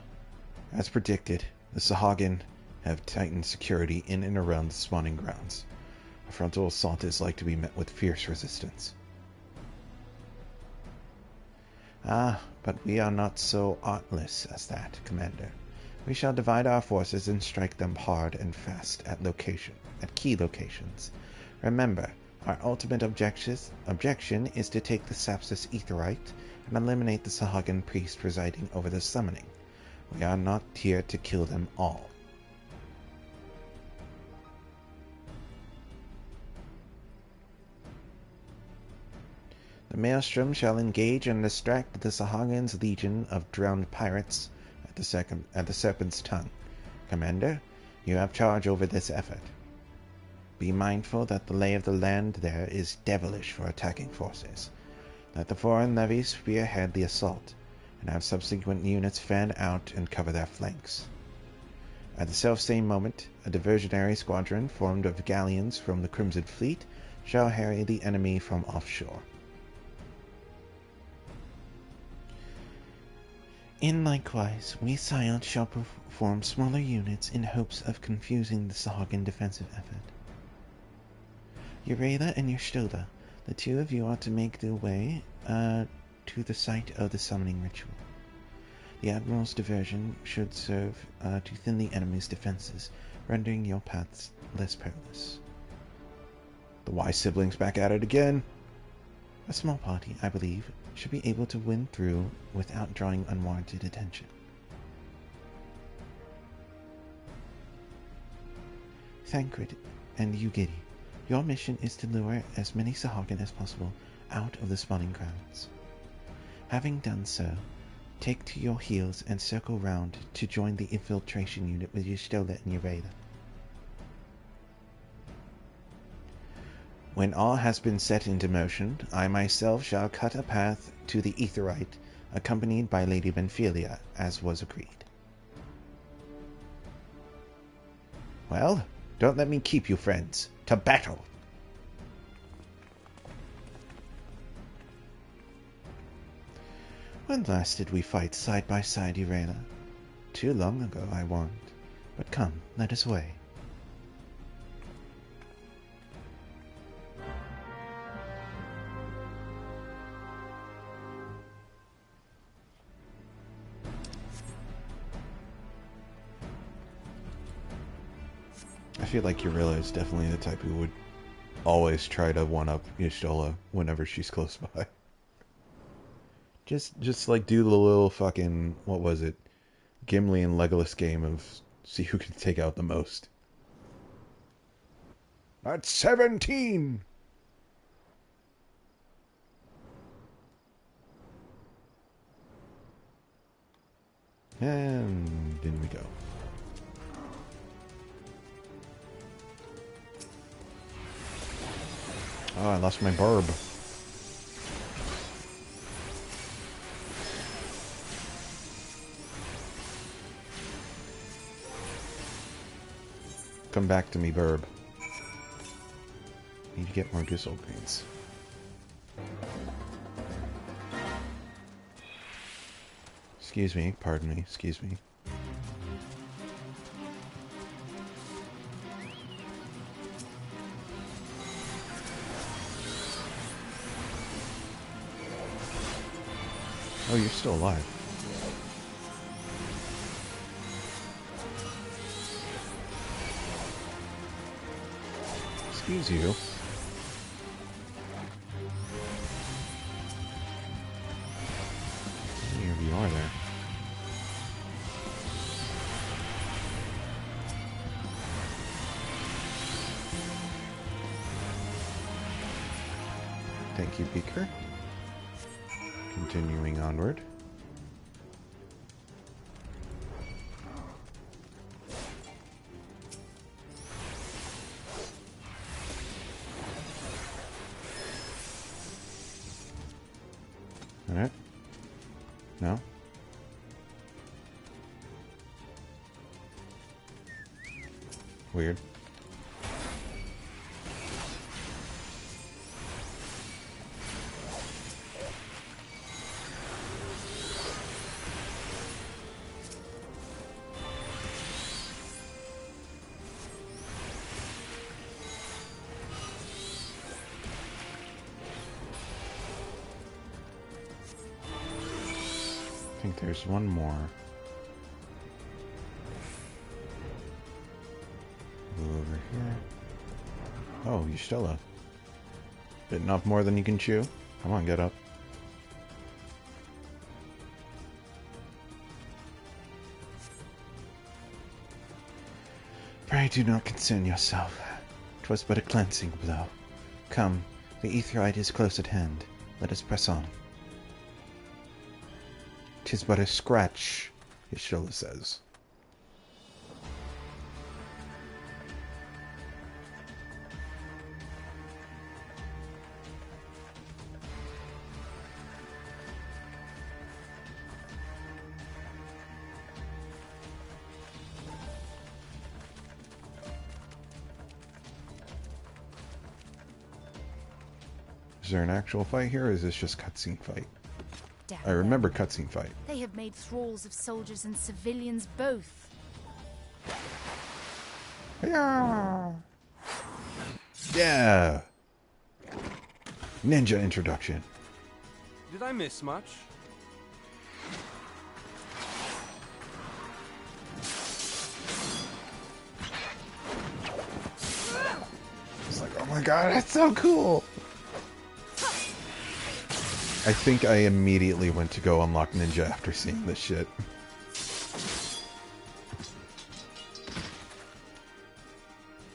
As predicted, The Sahagin have tightened security in and around the spawning grounds. A frontal assault is like to be met with fierce resistance. Ah, but we are not so artless as that, Commander. We shall divide our forces and strike them hard and fast at key locations. Remember, our ultimate objection is to take the Sapsis Aetheryte and eliminate the Sahagin priest presiding over the summoning. We are not here to kill them all. The Maelstrom shall engage and distract the Sahagin's legion of drowned pirates at the Serpent's Tongue. Commander, you have charge over this effort. Be mindful that the lay of the land there is devilish for attacking forces. Let the foreign levies spearhead the assault, and have subsequent units fan out and cover their flanks. At the selfsame moment, a diversionary squadron formed of galleons from the Crimson Fleet shall harry the enemy from offshore. In likewise, we Scions shall form smaller units in hopes of confusing the Sahagin defensive effort. Urela and Yerstola, the two of you are to make the way to the site of the summoning ritual. The Admiral's diversion should serve to thin the enemy's defenses, rendering your paths less perilous. The wise siblings back at it again. A small party, I believe, should be able to win through without drawing unwarranted attention. Thancred and Ugiri, your mission is to lure as many Sahagin as possible out of the spawning grounds. Having done so, take to your heels and circle round to join the infiltration unit with Yerstola and Urela. When all has been set into motion, I myself shall cut a path to the Aetheryte, accompanied by Lady Benphilia, as was agreed. Well, don't let me keep you, friends. To battle! When last did we fight side by side, Urela? Too long ago, I warrant. But come, let us away. I feel like Urela is definitely the type who would always try to one-up Yerstola whenever she's close by. Just like do the little fucking, what was it, Gimli and Legolas game of see who can take out the most. That's 17! And in we go. Oh, I lost my burb. Come back to me, burb. Need to get more Gizzle Greens. Excuse me, pardon me, excuse me. Oh, you're still alive. Excuse you. How many of you are there? Thank you, Beaker. Continuing onward. Alright. No? Weird. think there's one more. Go over here. Oh, you're still up. Bitten off more than you can chew? Come on, get up. Pray do not concern yourself. 'Twas but a cleansing blow. Come, the Aetheryte is close at hand. Let us press on. 'Tis but a scratch, Y'shtola says. Is there an actual fight here, or is this just cutscene fight? I remember cutscene fight. They have made thralls of soldiers and civilians both. Yeah. Yeah. Ninja introduction. Did I miss much? It's like, oh my god, that's so cool. I think I immediately went to go unlock Ninja after seeing this shit.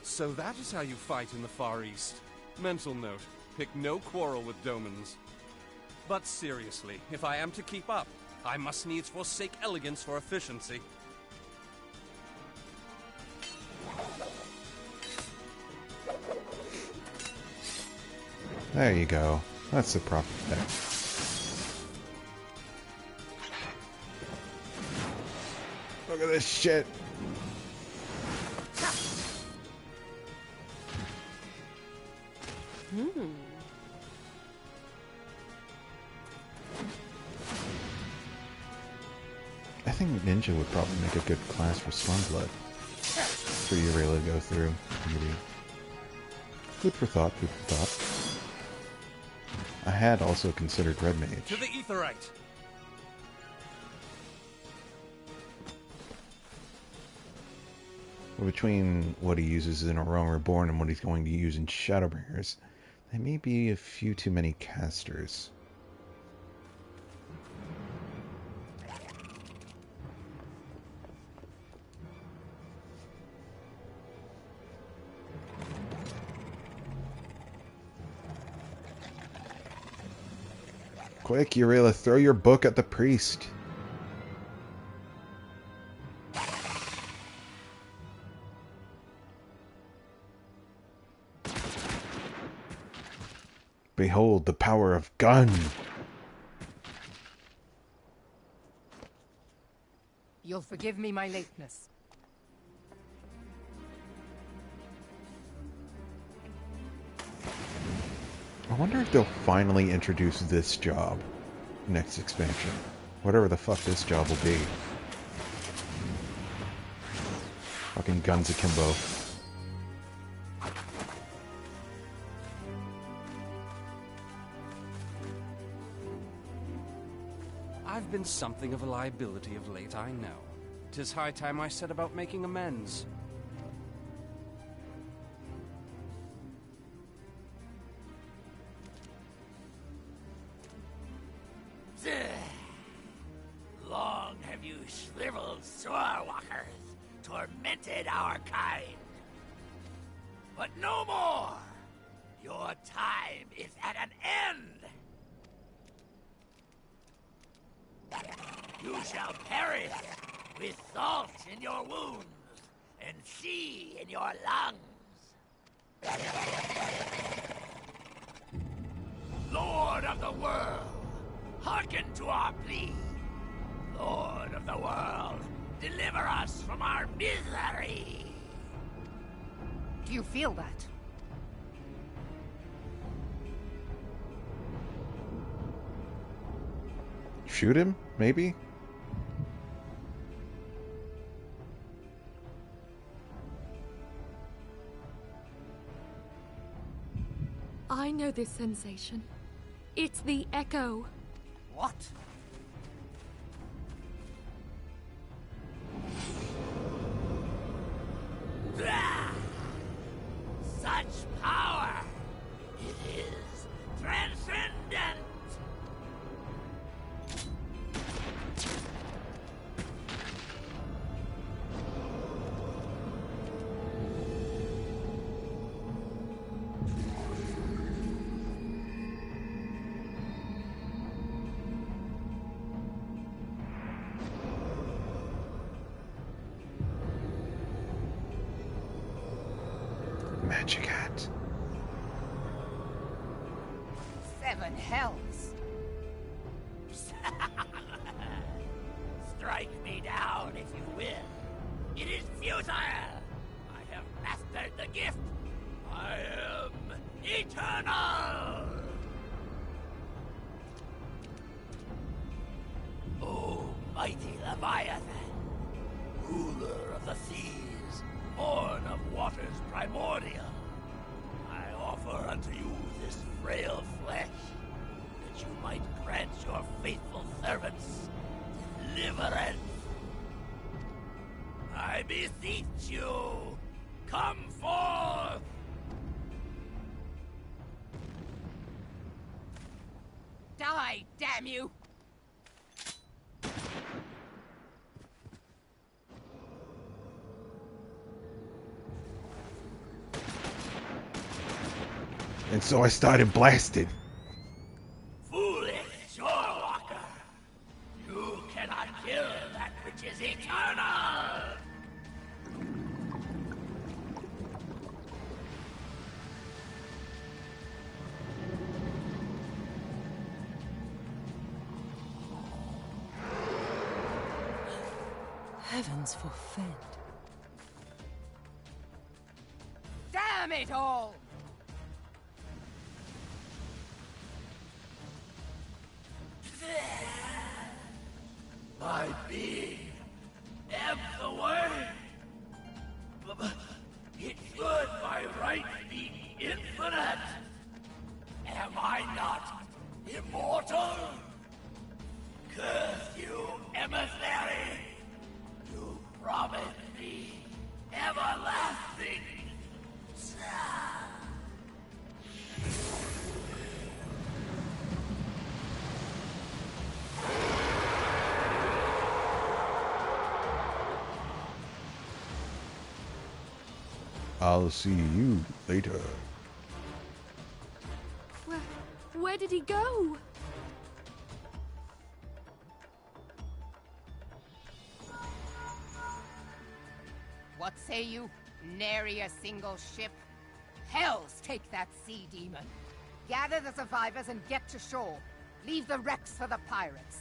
So that is how you fight in the Far East. Mental note, pick no quarrel with Domans. But seriously, if I am to keep up, I must needs forsake elegance for efficiency. There you go. That's the proper thing. Look at this shit. I think Ninja would probably make a good class for Stormblood. For Yrela to go through. Maybe. Food for thought, food for thought. I had also considered Red Mage. To the Aetheryte! Between what he uses in Reborn and what he's going to use in Shadowbringers, there may be a few too many casters. Quick, Yrela, throw your book at the priest. Behold the power of gun! You'll forgive me my lateness. I wonder if they'll finally introduce this job next expansion. Whatever the fuck this job will be. Fucking guns akimbo. I've been something of a liability of late, I know. 'Tis high time I set about making amends. Long have you shriveled Sorewalkers, tormented our kind. But no more! Your time is at an end! You shall perish with salt in your wounds and sea in your lungs. Lord of the world, hearken to our plea. Lord of the world, deliver us from our misery. Do you feel that? Shoot him? Maybe? I know this sensation. It's the echo. What? magic hat. 7 hells. Strike me down if you will. It is futile. I have mastered the gift. I am eternal. O mighty Leviathan, ruler of the seas, born of waters primordial, I offer unto you this frail flesh, that you might grant your faithful servants deliverance. I beseech you, come forth! Die, damn you! And so I started blasting. Foolish shorewalker! You cannot kill that which is eternal! Heavens forfend. Damn it all! My being ebbs away. But it should by right be infinite. Am I not immortal? Curse you, emissary! You promised me everlasting. I'll see you later. Where did he go? What say you? Nary a single ship? Hells take that sea demon. Gather the survivors and get to shore. Leave the wrecks for the pirates.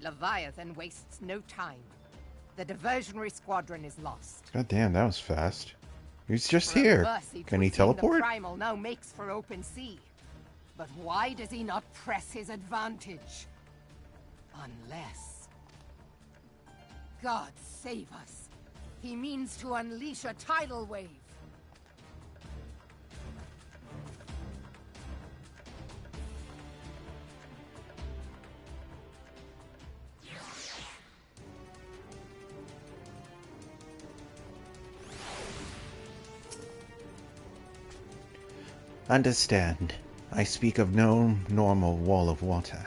Leviathan wastes no time. The diversionary squadron is lost. God damn, that was fast. He's just For a here. mercy, Can he 'twould seem teleport? The primal now makes for open sea. But why does he not press his advantage? Unless... God save us. He means to unleash a tidal wave. Understand, I speak of no normal wall of water.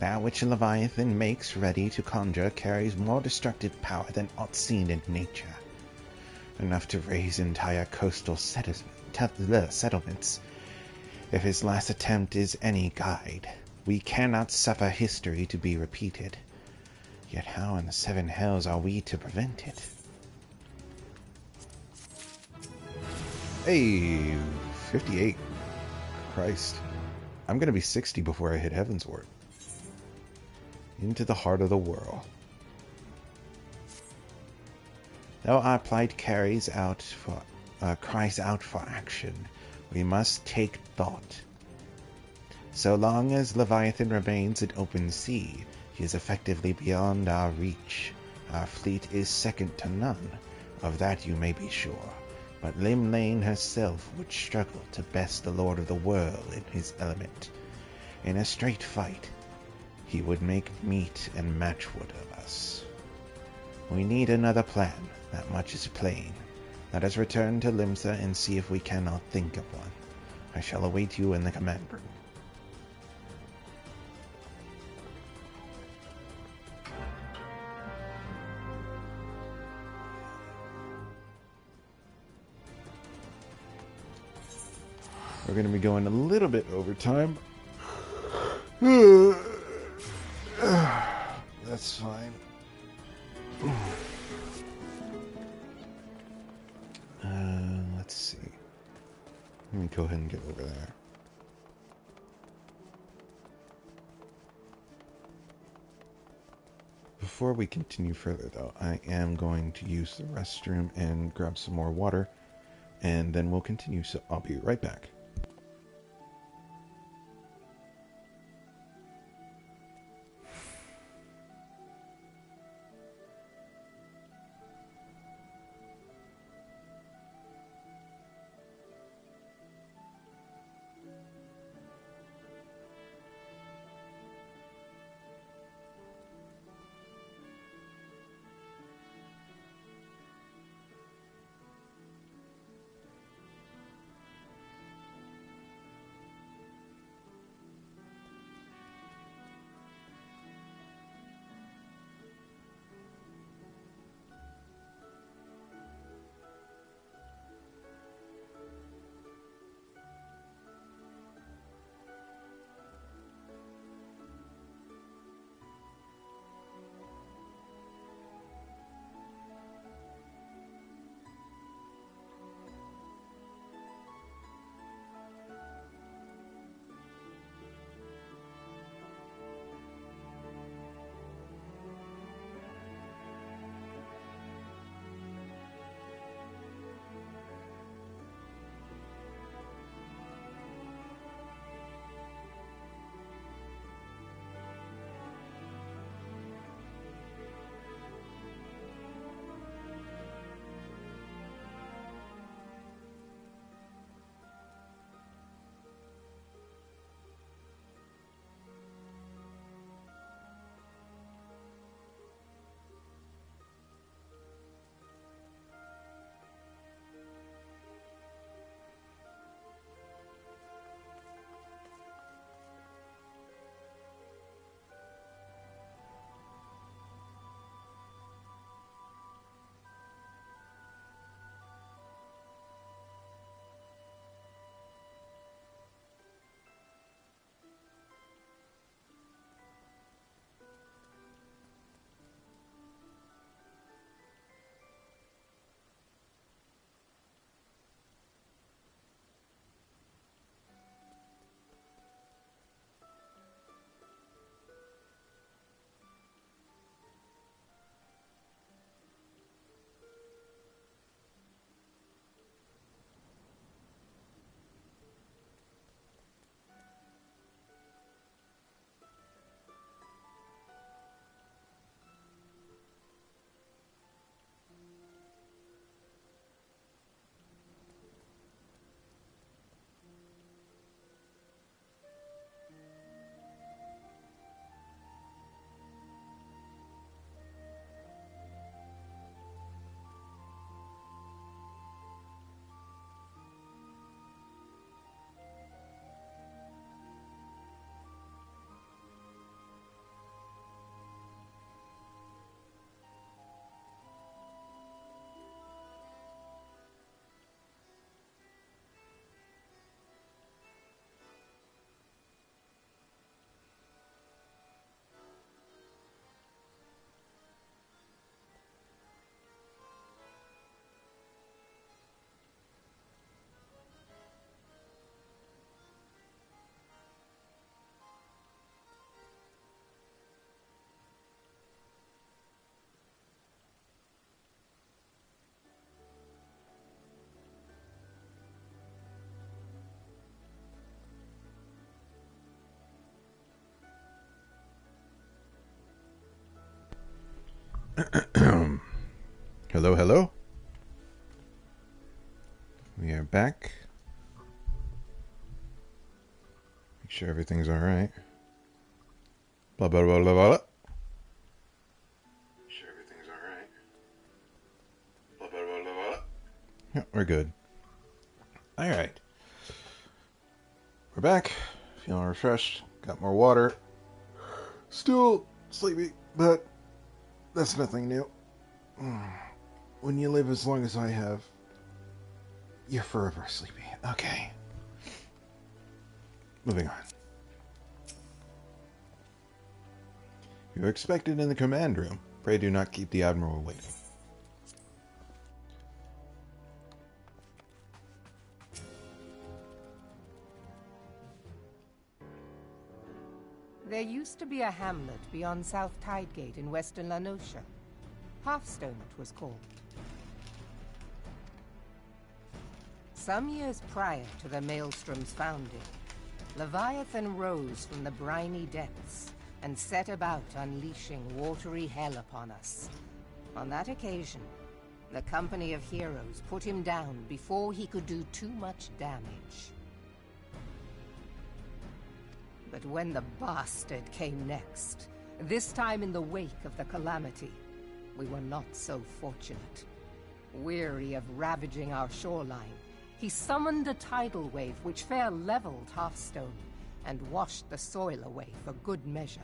That which Leviathan makes ready to conjure carries more destructive power than aught seen in nature. Enough to raise entire coastal settlements. If his last attempt is any guide, we cannot suffer history to be repeated. Yet how in the 7 hells are we to prevent it? Hey, 58. Christ. I'm gonna be 60 before I hit Heavensward. Into the heart of the world. Though our plight cries out for action, we must take thought. So long as Leviathan remains in open sea, he is effectively beyond our reach. Our fleet is second to none, of that you may be sure. But Limlane herself would struggle to best the Lord of the World in his element. In a straight fight, he would make meat and matchwood of us. We need another plan, that much is plain. Let us return to Limsa and see if we cannot think of one. I shall await you in the command room. We're gonna be going a little bit over time. That's fine. Let's see. Let me go ahead and get over there. Before we continue further, though, I am going to use the restroom and grab some more water, and then we'll continue, so I'll be right back. Hello, hello. We are back. Make sure everything's alright. Blah, blah, blah, blah, blah. Make sure everything's alright. Blah, blah, blah, blah, blah. Yeah, we're good. Alright. We're back. Feeling refreshed. Got more water. Still sleepy, but that's nothing new. When you live as long as I have, you're forever sleepy. Okay. Moving on. You're expected in the command room. Pray do not keep the Admiral waiting. There used to be a hamlet beyond South Tidegate in western La Noscia. Hearthstone it was called. Some years prior to the Maelstrom's founding, Leviathan rose from the briny depths and set about unleashing watery hell upon us. On that occasion, the Company of Heroes put him down before he could do too much damage. But when the bastard came next, this time in the wake of the calamity, we were not so fortunate. Weary of ravaging our shoreline, he summoned a tidal wave which fair leveled Hearthstone and washed the soil away for good measure.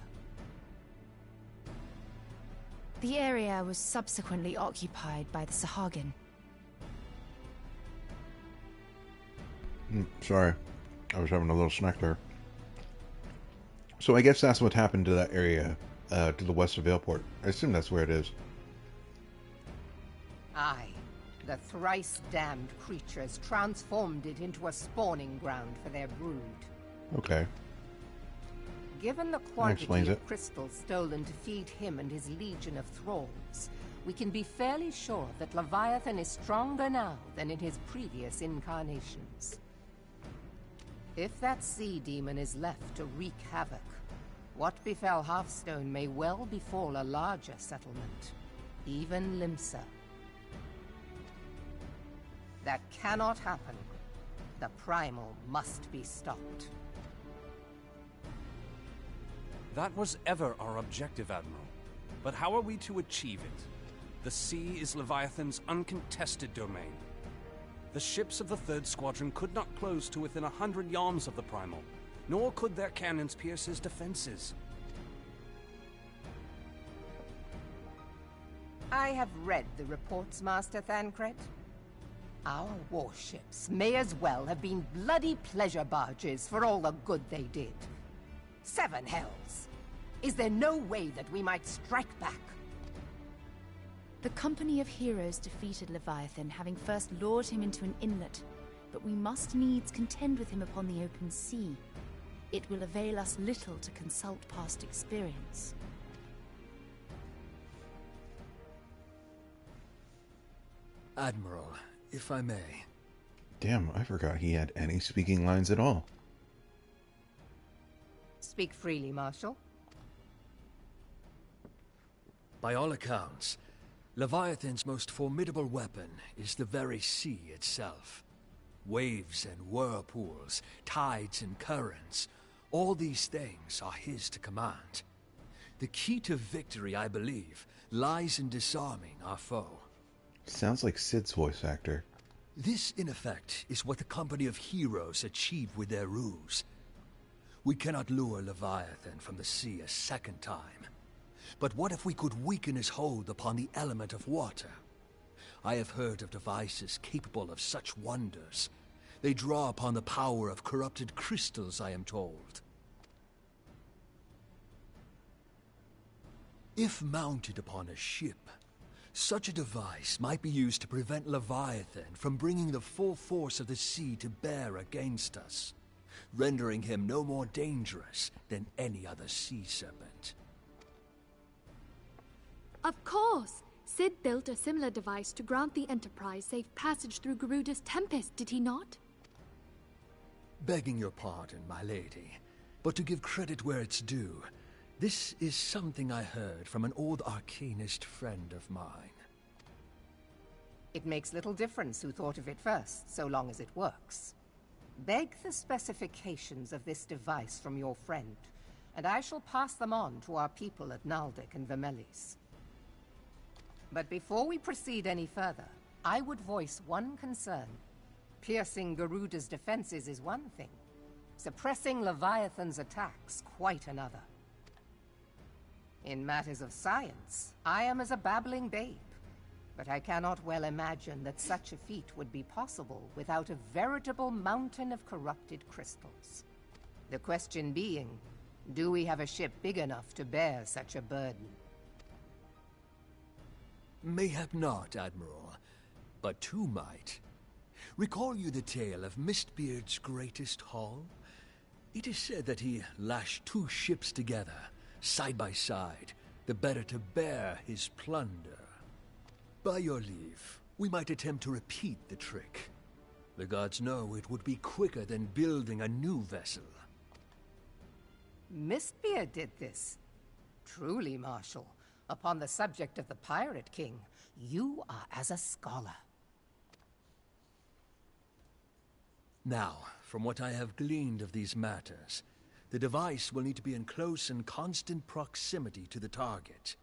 The area was subsequently occupied by the Sahagin. Sorry, I was having a little snack there. So I guess that's what happened to that area, to the west of Valeport. I assume that's where it is. Aye. The thrice-damned creatures transformed it into a spawning ground for their brood. Okay. Given the quantity of crystals stolen to feed him and his legion of thralls, we can be fairly sure that Leviathan is stronger now than in his previous incarnations. If that sea demon is left to wreak havoc, what befell Hearthstone may well befall a larger settlement, even Limsa. That cannot happen. The Primal must be stopped. That was ever our objective, Admiral. But how are we to achieve it? The sea is Leviathan's uncontested domain. The ships of the 3rd Squadron could not close to within 100 yards of the Primal, nor could their cannons pierce his defenses. I have read the reports, Master Thancred. Our warships may as well have been bloody pleasure barges for all the good they did. 7 hells! Is there no way that we might strike back? The Company of Heroes defeated Leviathan, having first lured him into an inlet, but we must needs contend with him upon the open sea. It will avail us little to consult past experience. Admiral, if I may. Damn, I forgot he had any speaking lines at all. Speak freely, Marshal. By all accounts, Leviathan's most formidable weapon is the very sea itself. Waves and whirlpools, tides and currents, all these things are his to command. The key to victory, I believe, lies in disarming our foe. Sounds like Sid's voice actor. This, in effect, is what the Company of Heroes achieved with their ruse. We cannot lure Leviathan from the sea a second time. But what if we could weaken his hold upon the element of water? I have heard of devices capable of such wonders. They draw upon the power of corrupted crystals, I am told. If mounted upon a ship, such a device might be used to prevent Leviathan from bringing the full force of the sea to bear against us, rendering him no more dangerous than any other sea serpent. Of course! Sid built a similar device to grant the Enterprise safe passage through Garuda's Tempest, did he not? Begging your pardon, my lady, but to give credit where it's due, this is something I heard from an old arcanist friend of mine. It makes little difference who thought of it first, so long as it works. Beg the specifications of this device from your friend, and I shall pass them on to our people at Naldic and Vermelis. But before we proceed any further, I would voice one concern. Piercing Garuda's defenses is one thing. Suppressing Leviathan's attacks, quite another. In matters of science, I am as a babbling babe, but I cannot well imagine that such a feat would be possible without a veritable mountain of corrupted crystals. The question being, do we have a ship big enough to bear such a burden? Mayhap not, Admiral, but two might. Recall you the tale of Mistbeard's greatest haul? It is said that he lashed two ships together, side by side, the better to bear his plunder. By your leave, we might attempt to repeat the trick. The gods know it would be quicker than building a new vessel. Mistbeard did this. Truly, Marshal, upon the subject of the Pirate King, you are as a scholar. Now, from what I have gleaned of these matters, the device will need to be in close and constant proximity to the target.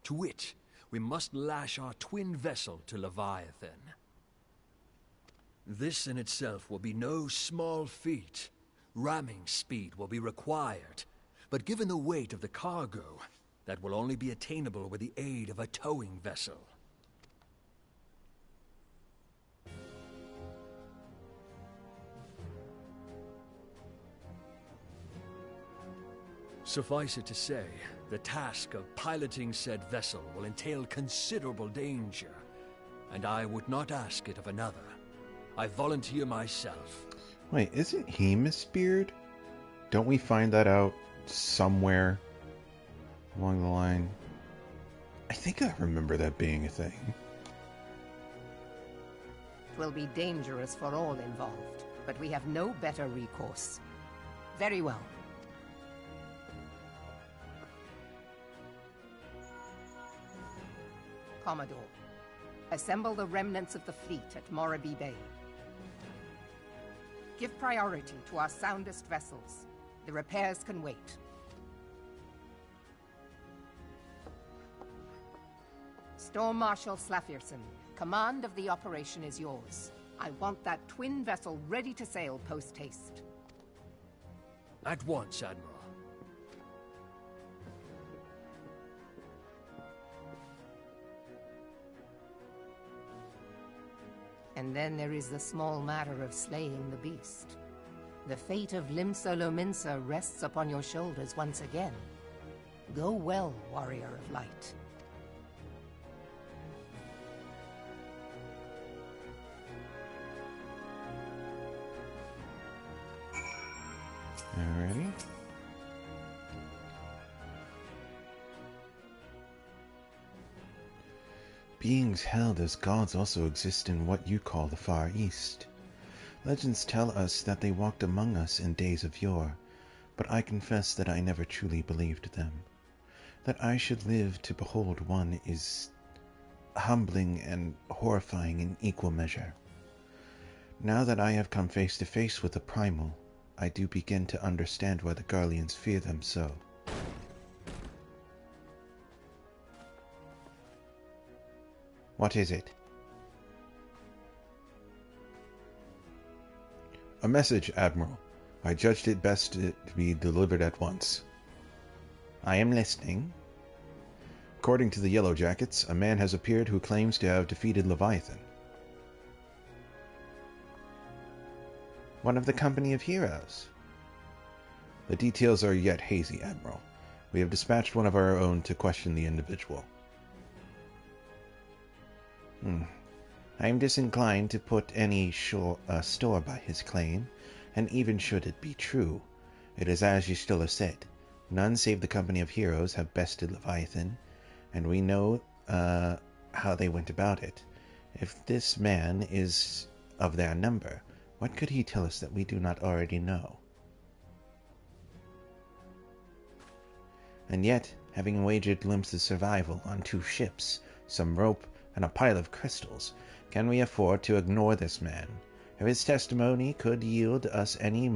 To wit, we must lash our twin vessel to Leviathan. This in itself will be no small feat. Ramming speed will be required, but given the weight of the cargo, that will only be attainable with the aid of a towing vessel. Suffice it to say, the task of piloting said vessel will entail considerable danger, and I would not ask it of another. I volunteer myself. Wait, isn't he Mistbeard? Don't we find that out somewhere along the line? I think I remember that being a thing. It will be dangerous for all involved, but we have no better recourse. Very well. Commodore, assemble the remnants of the fleet at Morabee Bay. Give priority to our soundest vessels. The repairs can wait. Storm Marshal Slafierson, command of the operation is yours. I want that twin vessel ready to sail post-haste. At once, Admiral. And then there is the small matter of slaying the beast. The fate of Limsa Lominsa rests upon your shoulders once again. Go well, warrior of light. Alrighty. Beings held as gods also exist in what you call the Far East. Legends tell us that they walked among us in days of yore, but I confess that I never truly believed them. That I should live to behold one is humbling and horrifying in equal measure. Now that I have come face to face with the primal, I do begin to understand why the Garleans fear them so. What is it? A message, Admiral. I judged it best to be delivered at once. I am listening. According to the Yellow Jackets, a man has appeared who claims to have defeated Leviathan. One of the company of heroes. The details are yet hazy, Admiral. We have dispatched one of our own to question the individual. I am disinclined to put any store by his claim, and even should it be true, it is as Y'stella said. None save the company of heroes have bested Leviathan, and we know how they went about it. If this man is of their number, what could he tell us that we do not already know? And yet, having wagered Limsa's survival on 2 ships, some rope, and a pile of crystals, can we afford to ignore this man? If his testimony could yield us any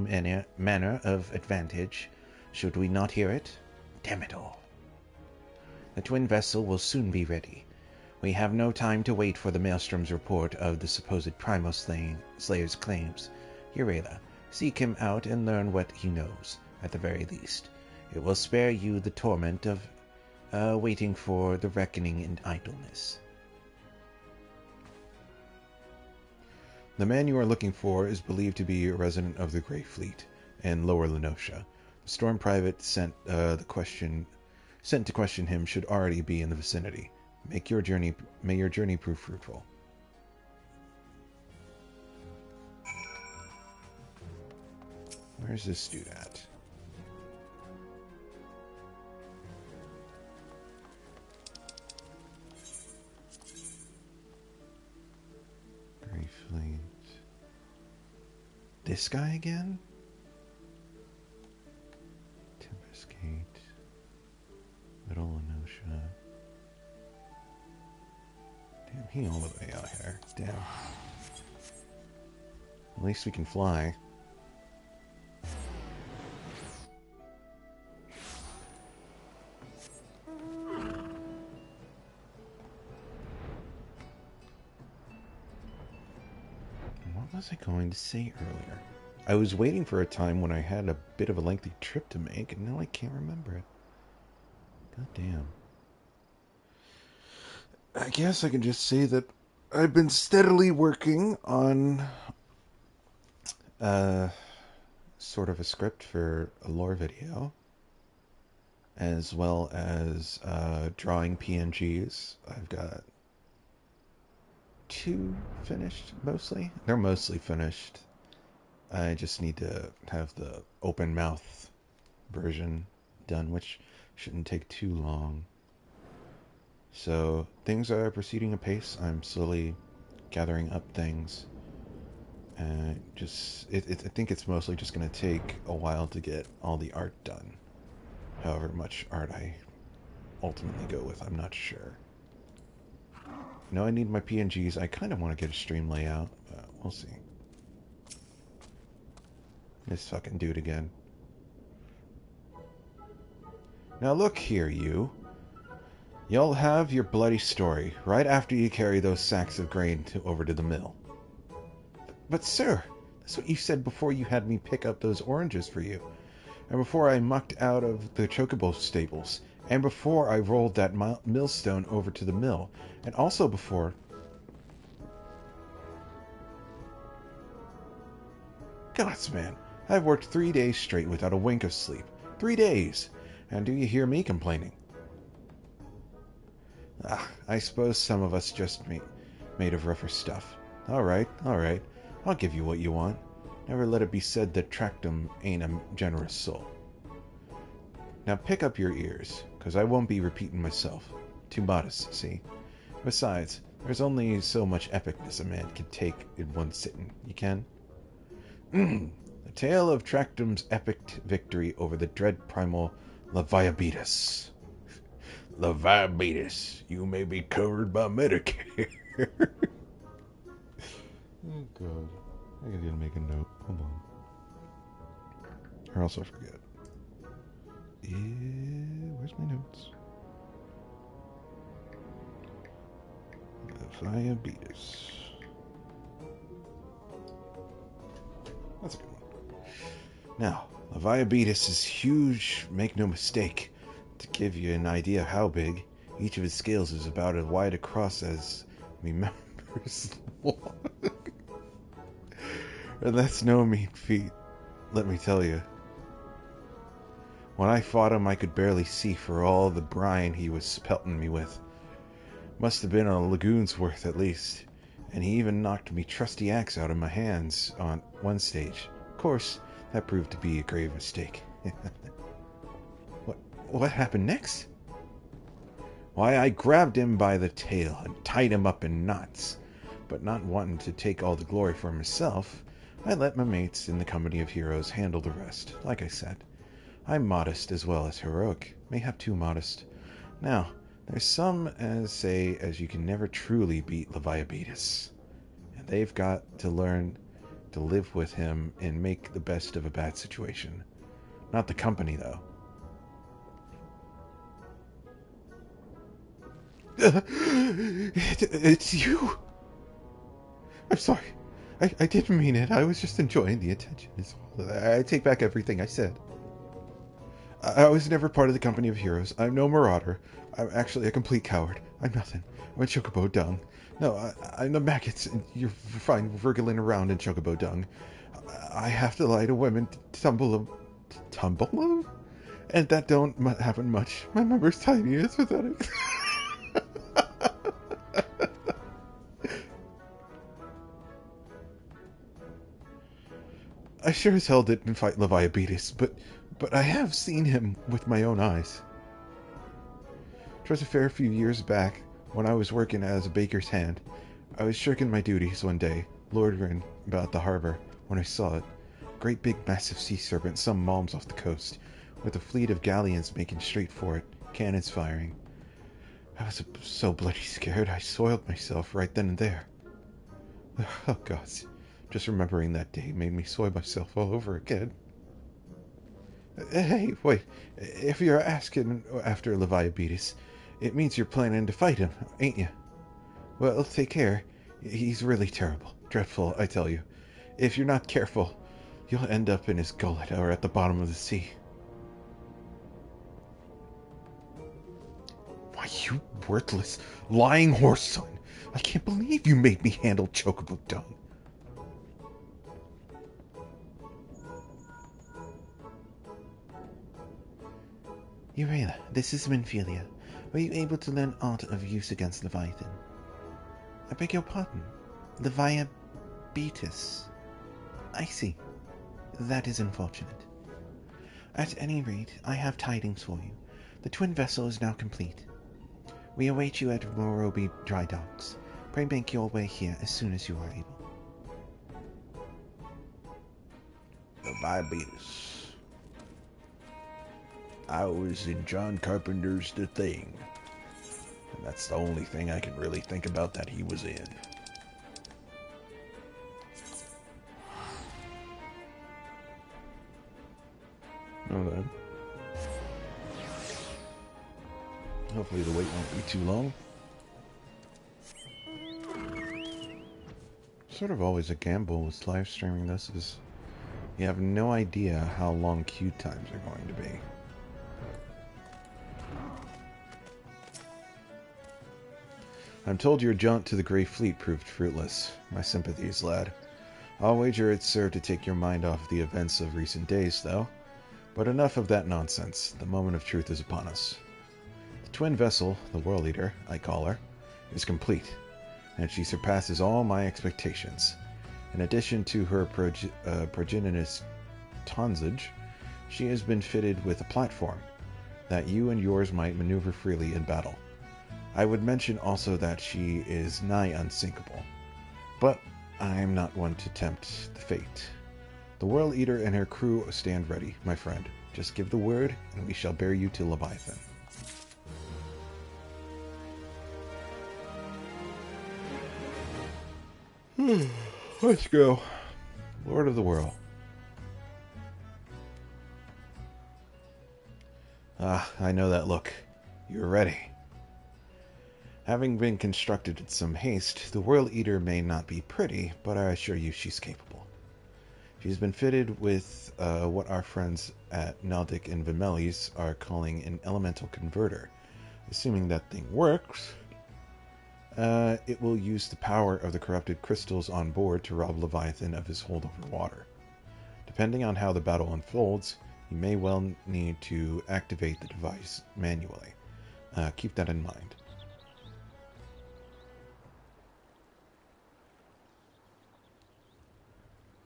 manner of advantage, should we not hear it? Damn it all. The twin vessel will soon be ready. We have no time to wait for the Maelstrom's report of the supposed Primal Slayer's claims. Urela, seek him out and learn what he knows, at the very least. It will spare you the torment of waiting for the reckoning in idleness. The man you are looking for is believed to be a resident of the Grey Fleet in Lower Lenosha. The Storm Private sent to question him should already be in the vicinity. May your journey prove fruitful. Where's this dude at? Gray Fleet. This guy again? Tempest Gate. Middle Lenosha. Damn, he all the way out here. Damn. At least we can fly. What was I going to say earlier? I was waiting for a time when I had a bit of a lengthy trip to make, and now I can't remember it. God damn. I guess I can just say that I've been steadily working on sort of a script for a lore video, as well as drawing PNGs. I've got 2 finished, mostly. They're mostly finished. I just need to have the open mouth version done, which shouldn't take too long. So things are proceeding apace. I'm slowly gathering up things. And I think it's mostly just going to take a while to get all the art done. However much art I ultimately go with, I'm not sure. No, I need my PNGs. I kind of want to get a stream layout, but we'll see. This fucking dude again. Now look here, you. You'll have your bloody story right after you carry those sacks of grain over to the mill. But sir, that's what you said before you had me pick up those oranges for you. And before I mucked out of the chocobo stables. And before I rolled that millstone over to the mill. And also before... Gods, man. I've worked 3 days straight without a wink of sleep. 3 days. And do you hear me complaining? I suppose some of us just made of rougher stuff. Alright. I'll give you what you want. Never let it be said that Tractum ain't a generous soul. Now pick up your ears, 'cause I won't be repeating myself. Too modest, see? Besides, there's only so much epicness a man can take in one sitting. You can? The tale of Tractum's epic victory over the dread primal Leviabetus. Leviabetus, you may be covered by Medicare. Oh god. I gotta make a note. Hold on. Or else I'll forget. Where's my notes? Leviabetus. That's a good one. Now, Leviabetus is huge, make no mistake. To give you an idea of how big, each of his scales is about as wide across as me members long. And that's no mean feat, let me tell you. When I fought him, I could barely see for all the brine he was pelting me with. Must have been a lagoon's worth at least. And he even knocked me trusty axe out of my hands on one stage. Of course, that proved to be a grave mistake. What happened next? Why, I grabbed him by the tail and tied him up in knots. But not wanting to take all the glory for myself, I let my mates in the company of heroes handle the rest. Like I said, I'm modest as well as heroic. Mayhap too modest. Now, there's some as say as you can never truly beat Leviabetus. And they've got to learn to live with him and make the best of a bad situation. Not the company, though. It's you! I'm sorry. I didn't mean it. I was just enjoying the attention. I take back everything I said. I was never part of the company of heroes. I'm no marauder. I'm actually a complete coward. I'm nothing. I'm a chocobo dung. No, I'm the maggots, and you're fine wriggling around in chocobo dung. I have to lie to women to tumble them? And that don't happen much. My member's tiny. It's pathetic. sure as hell didn't fight Leviabetus, but I have seen him with my own eyes. 'Twas a fair few years back, when I was working as a baker's hand. I was shirking my duties one day, loitering about the harbor, when I saw it. Great big massive sea serpent some miles off the coast, with a fleet of galleons making straight for it, cannons firing. I was so bloody scared I soiled myself right then and there. Oh gods, just remembering that day made me soil myself all over again. Hey, wait, if you're asking after Leviabetus, it means you're planning to fight him, ain't you? Well, take care. He's really terrible. Dreadful, I tell you. If you're not careful, you'll end up in his gullet or at the bottom of the sea. Why, you worthless, lying horse son! I can't believe you made me handle chocobo dung. Urela, this is Minfilia. Were you able to learn aught of use against Leviathan? I beg your pardon. Leviabetus. I see. That is unfortunate. At any rate, I have tidings for you. The twin vessel is now complete. We await you at Morobi Dry Docks. Pray make your way here as soon as you are able. Leviabetus. I was in John Carpenter's The Thing. And that's the only thing I can really think about that he was in. Oh, then. Hopefully the wait won't be too long. Sort of always a gamble with live streaming this is you have no idea how long queue times are going to be. I'm told your jaunt to the Grey Fleet proved fruitless. My sympathies, lad. I'll wager it served to take your mind off the events of recent days, though. But enough of that nonsense. The moment of truth is upon us. The twin vessel, the World Eater, I call her, is complete, and she surpasses all my expectations. In addition to her progenitus tonsage, she has been fitted with a platform that you and yours might maneuver freely in battle. I would mention also that she is nigh unsinkable, but I am not one to tempt the fate. The World Eater and her crew stand ready, my friend. Just give the word, and we shall bear you to Leviathan. Let's go. Lord of the World. Ah, I know that look. You're ready. Having been constructed in some haste, the World Eater may not be pretty, but I assure you she's capable. She's been fitted with what our friends at Naldic and Vimelis are calling an elemental converter. Assuming that thing works, it will use the power of the corrupted crystals on board to rob Leviathan of his hold over water. Depending on how the battle unfolds, you may well need to activate the device manually. Keep that in mind.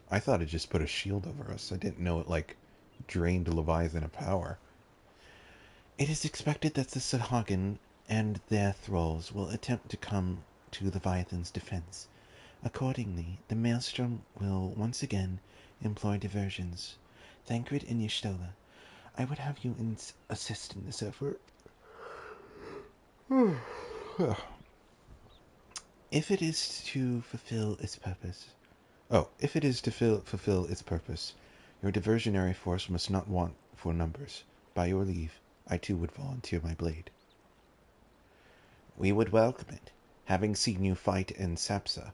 I thought it just put a shield over us. I didn't know it, drained Leviathan of power. It is expected that the Sahagin and their thralls will attempt to come to Leviathan's defense. Accordingly, the Maelstrom will once again employ diversions. Thancred and Y'shtola, I would have you assist in this effort. If it is to fulfill its purpose, your diversionary force must not want for numbers. By your leave, I too would volunteer my blade. We would welcome it. Having seen you fight in Sapsa,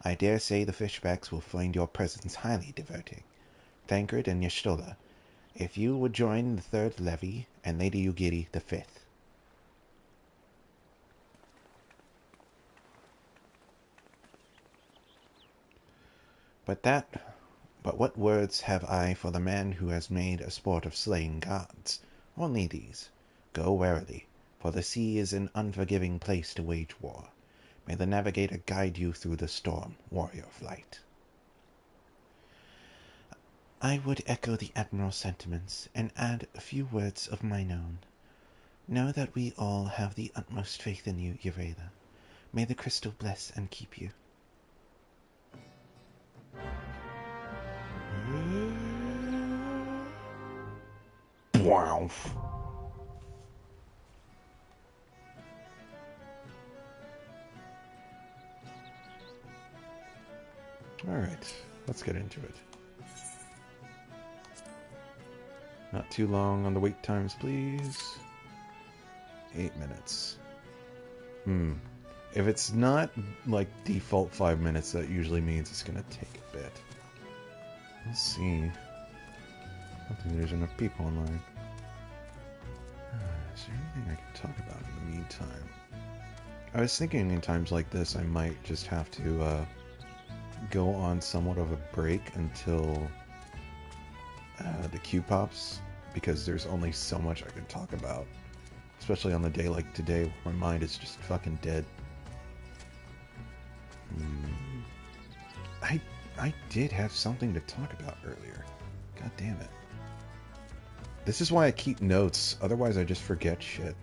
I dare say the fishbacks will find your presence highly diverting. Thancred and Y'shtola, if you would join the third levy, and Lady Ugiri the fifth. But what words have I for the man who has made a sport of slaying gods? Only these. Go warily, for the sea is an unforgiving place to wage war. May the navigator guide you through the storm, warrior of light. I would echo the Admiral's sentiments and add a few words of mine own. Know that we all have the utmost faith in you, Eureka. May the crystal bless and keep you. Wow. Alright, let's get into it. Not too long on the wait times, please. 8 minutes. If it's not like default 5 minutes, that usually means it's gonna take a bit. Let's see. I don't think there's enough people online. Is there anything I can talk about in the meantime? I was thinking in times like this I might just have to go on somewhat of a break until the queue pops, because there's only so much I can talk about. Especially on the day like today where my mind is just fucking dead. I did have something to talk about earlier. God damn it. This is why I keep notes, otherwise I just forget shit.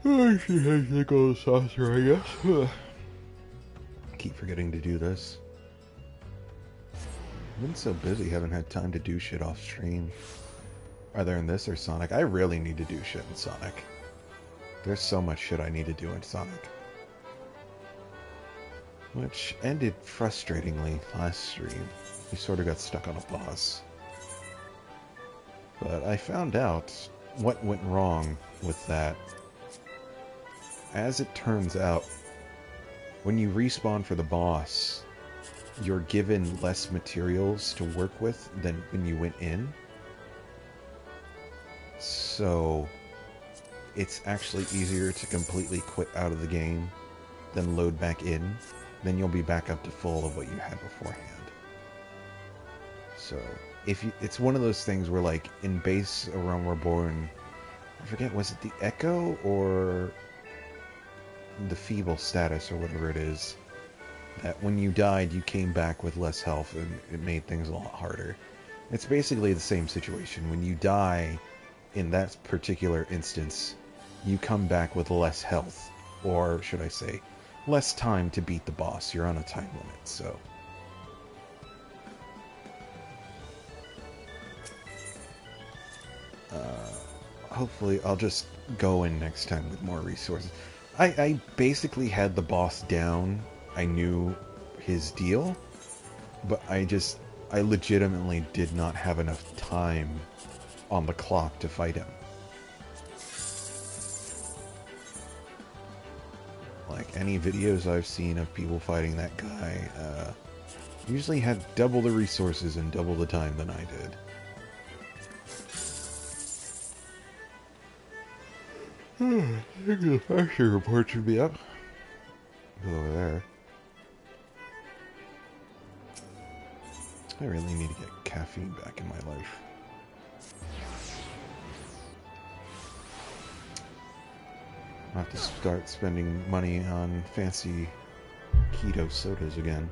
She has to go saucer, I guess. Keep forgetting to do this. I've been so busy, haven't had time to do shit off stream. Either in this or Sonic. I really need to do shit in Sonic. There's so much shit I need to do in Sonic. Which ended frustratingly last stream. We sort of got stuck on a boss. But I found out what went wrong with that. As it turns out, when you respawn for the boss, you're given less materials to work with than when you went in. So it's actually easier to completely quit out of the game than load back in. Then you'll be back up to full of what you had beforehand. So it's one of those things where, like, in base around Reborn, I forget, was it the Echo or the feeble status or whatever it is, that when you died you came back with less health and it made things a lot harder. It's basically the same situation. When you die in that particular instance, you come back with less health, or should I say less time to beat the boss. You're on a time limit, so hopefully I'll just go in next time with more resources. I basically had the boss down. I knew his deal, but I legitimately did not have enough time on the clock to fight him. Like, any videos I've seen of people fighting that guy usually had double the resources and double the time than I did. I think the factory report should be up. Go over there. I really need to get caffeine back in my life. I'll have to start spending money on fancy keto sodas again.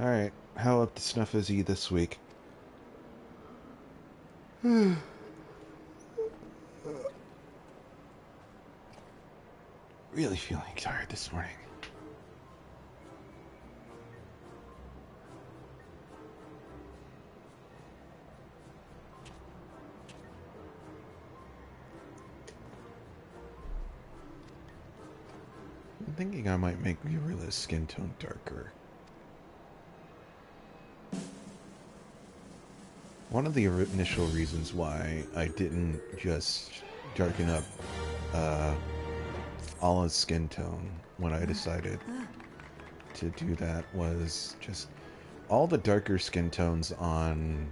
Alright, how up to snuff is he this week? Really feeling tired this morning. I'm thinking I might make Urila's skin tone darker. One of the initial reasons why I didn't just darken up Alla's skin tone when I decided to do that was just all the darker skin tones on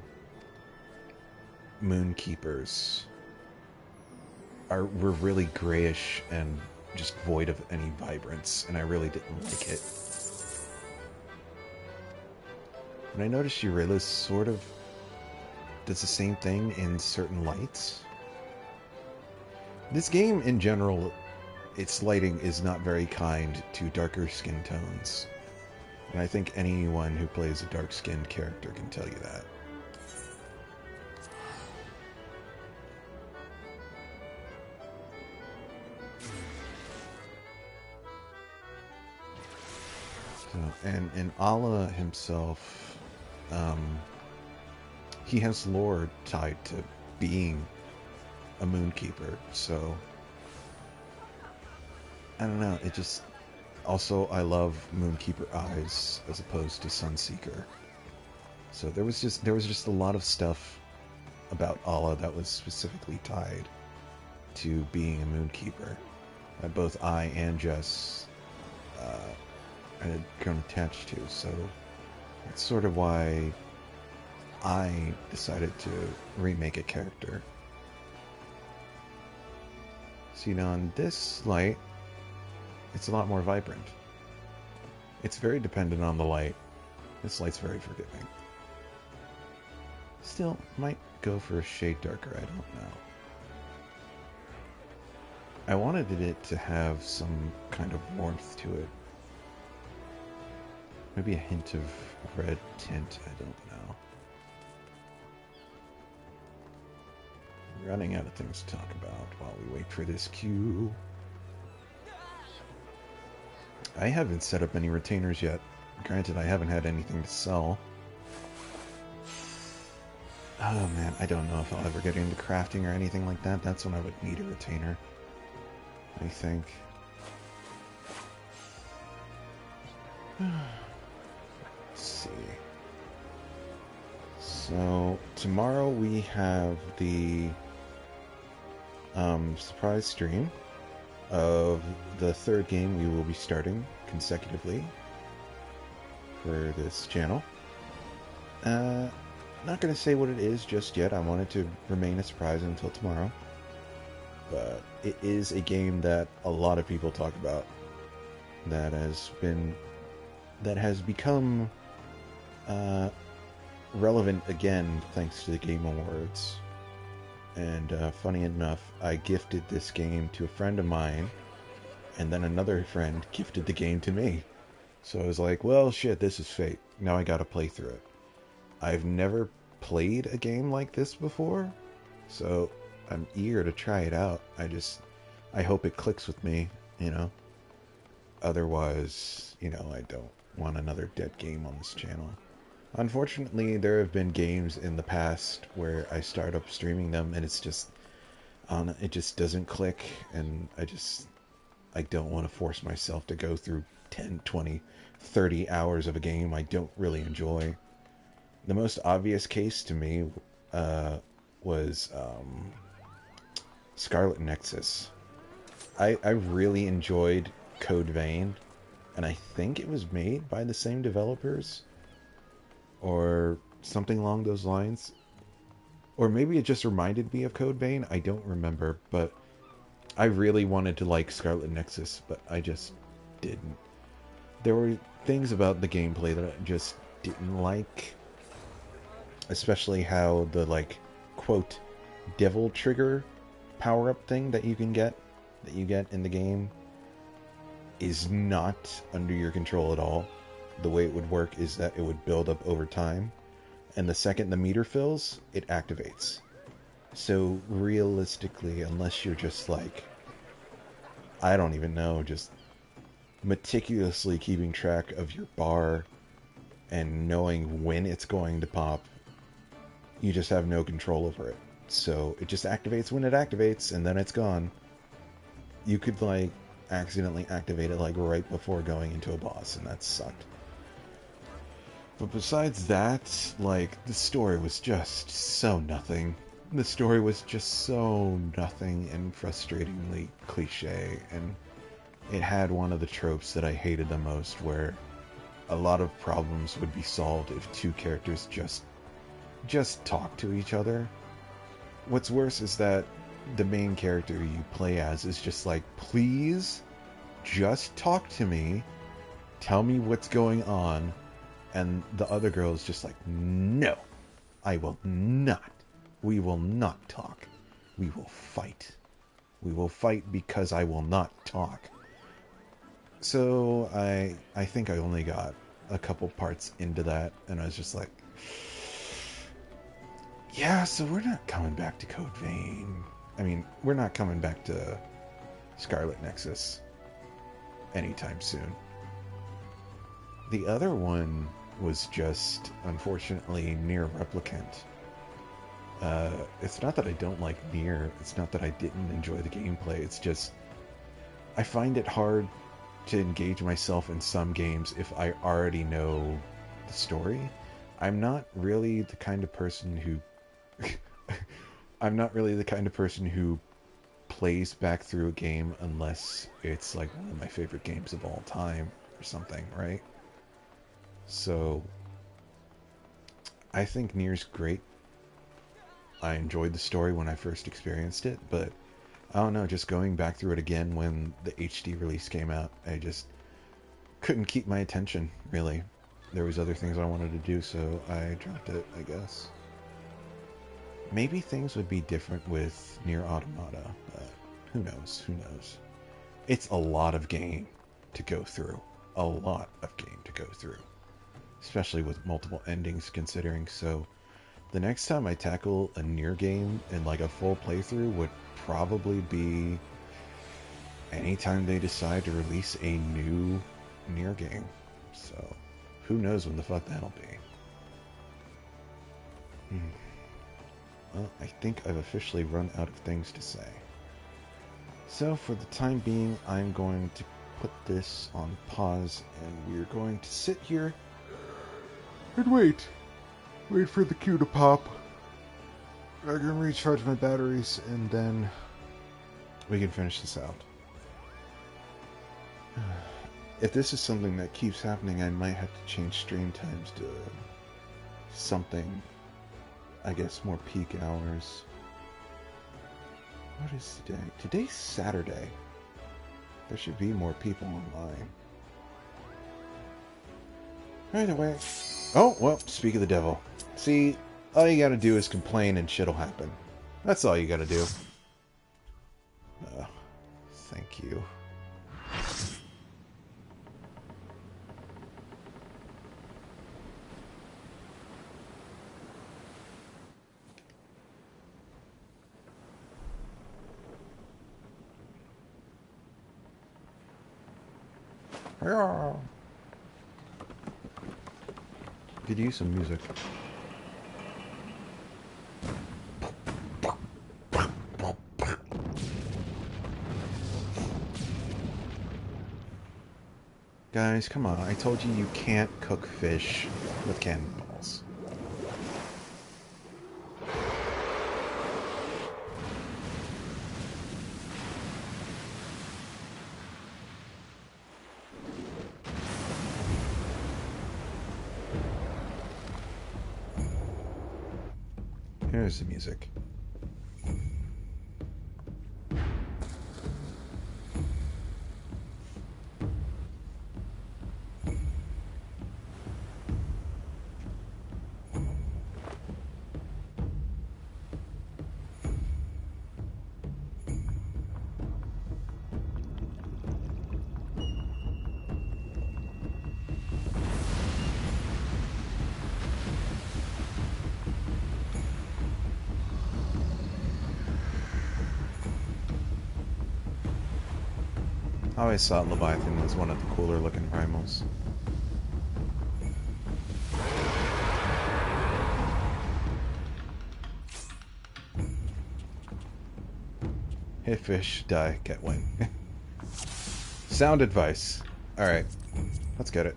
Moonkeepers were really grayish and just void of any vibrance, and I really didn't like it. And I noticed Urila's sort of does the same thing in certain lights. This game, in general, its lighting is not very kind to darker skin tones. And I think anyone who plays a dark-skinned character can tell you that. So, and Allah himself, he has lore tied to being a moonkeeper, so I don't know, it just... Also, I love Moonkeeper eyes as opposed to Sunseeker. So there was just a lot of stuff about Allah that was specifically tied to being a Moonkeeper that both I and Jess had grown attached to. So that's sort of why I decided to remake a character. See, now on this light, it's a lot more vibrant. It's very dependent on the light. This light's very forgiving. Still, might go for a shade darker, I don't know. I wanted it to have some kind of warmth to it. Maybe a hint of red tint, I don't know. Running out of things to talk about while we wait for this cue. I haven't set up any retainers yet. Granted, I haven't had anything to sell. Oh man, I don't know if I'll ever get into crafting or anything like that. That's when I would need a retainer, I think. Let's see. So, tomorrow we have the surprise stream of the third game we will be starting consecutively for this channel. Not going to say what it is just yet. I want it to remain a surprise until tomorrow. But it is a game that a lot of people talk about that has become relevant again thanks to the Game Awards. And funny enough, I gifted this game to a friend of mine, and then another friend gifted the game to me. So I was like, well, shit, this is fate. Now I gotta play through it. I've never played a game like this before, so I'm eager to try it out. I hope it clicks with me, you know. Otherwise, you know, I don't want another dead game on this channel. Unfortunately, there have been games in the past where I start up streaming them and it just doesn't click, and I don't want to force myself to go through 10, 20, 30 hours of a game I don't really enjoy. The most obvious case to me was Scarlet Nexus. I really enjoyed Code Vein, and I think it was made by the same developers, or something along those lines. Or maybe it just reminded me of Code Vein, I don't remember, but I really wanted to like Scarlet Nexus, but I just didn't. There were things about the gameplay that I just didn't like. Especially how the, like, quote, devil trigger power-up thing that you get in the game is not under your control at all. The way it would work is that it would build up over time, and the second the meter fills, it activates. So realistically, unless you're just like, I don't even know, just meticulously keeping track of your bar and knowing when it's going to pop, you just have no control over it. So it just activates when it activates, and then it's gone. You could, like, accidentally activate it, like, right before going into a boss, and that sucked. But besides that, like, the story was just so nothing. The story was just so nothing and frustratingly cliche, and it had one of the tropes that I hated the most, where a lot of problems would be solved if two characters just talk to each other. What's worse is that the main character you play as is just like, please, just talk to me, tell me what's going on, and the other girl is just like, no, I will not. We will not talk. We will fight. We will fight because I will not talk. So I think I only got a couple parts into that, and I was just like, yeah, so we're not coming back to Code Vein. I mean, we're not coming back to Scarlet Nexus anytime soon. The other one was just, unfortunately, Nier Replicant. It's not that I don't like Nier, it's not that I didn't enjoy the gameplay, it's just, I find it hard to engage myself in some games if I already know the story. I'm not really the kind of person who plays back through a game unless it's like one of my favorite games of all time or something, right? So I think Nier's great. I enjoyed the story when I first experienced it, but I don't know, just going back through it again when the HD release came out, I just couldn't keep my attention, really. There was other things I wanted to do, so I dropped it, I guess. Maybe things would be different with Nier Automata, but who knows, who knows. It's a lot of game to go through. A lot of game to go through. Especially with multiple endings considering, so the next time I tackle a Nier game in like a full playthrough would probably be anytime they decide to release a new Nier game. So, who knows when the fuck that'll be. Well, I think I've officially run out of things to say. So, for the time being, I'm going to put this on pause, and we're going to sit here and wait. Wait for the queue to pop. I can recharge my batteries, and then we can finish this out. If this is something that keeps happening, I might have to change stream times to something, I guess, more peak hours. What is today? Today's Saturday. There should be more people online. Either way. Oh, well, speak of the devil. See, all you gotta do is complain and shit'll happen. That's all you gotta do. Thank you. Could use some music. Guys, come on. I told you you can't cook fish with cannonballs. Here's the music. I always thought Leviathan was one of the cooler looking primals. Hit fish, die, get win. Sound advice. Alright, let's get it.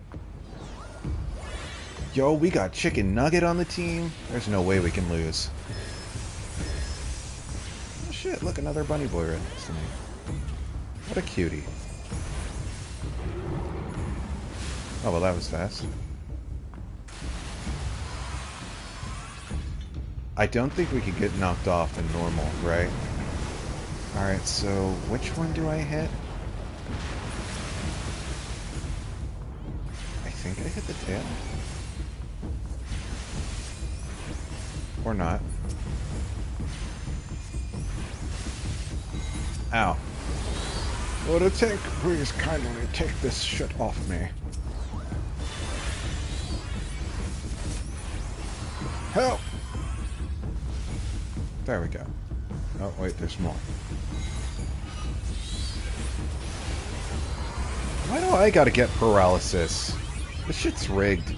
Yo, we got Chicken Nugget on the team. There's no way we can lose. Oh shit, look, another bunny boy right next to me. What a cutie. Oh, well, that was fast. I don't think we could get knocked off in normal, right? Alright, so which one do I hit? I think I hit the tail. Or not. Ow. Will the tank please kindly take this shit off me? Help! There we go. Oh, wait, there's more. Why do I gotta get paralysis? This shit's rigged.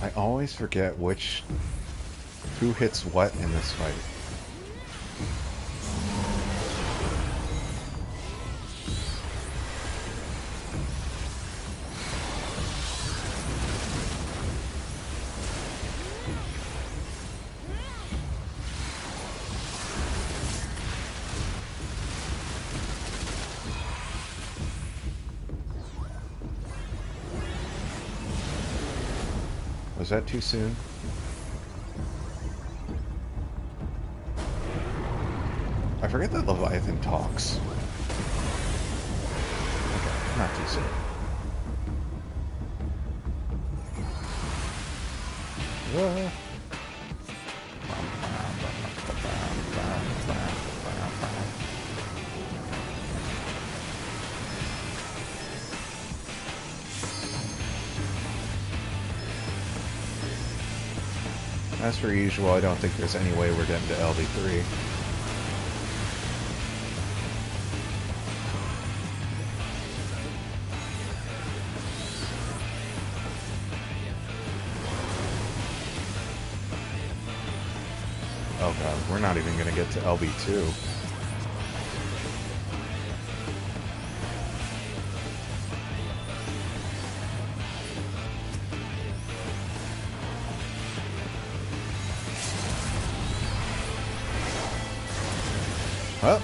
I always forget who hits what in this fight. Was that too soon? I forget that Leviathan talks. Okay, not too soon. As per usual, I don't think there's any way we're getting to LV3. Oh god, we're not even going to get to LV2. Well,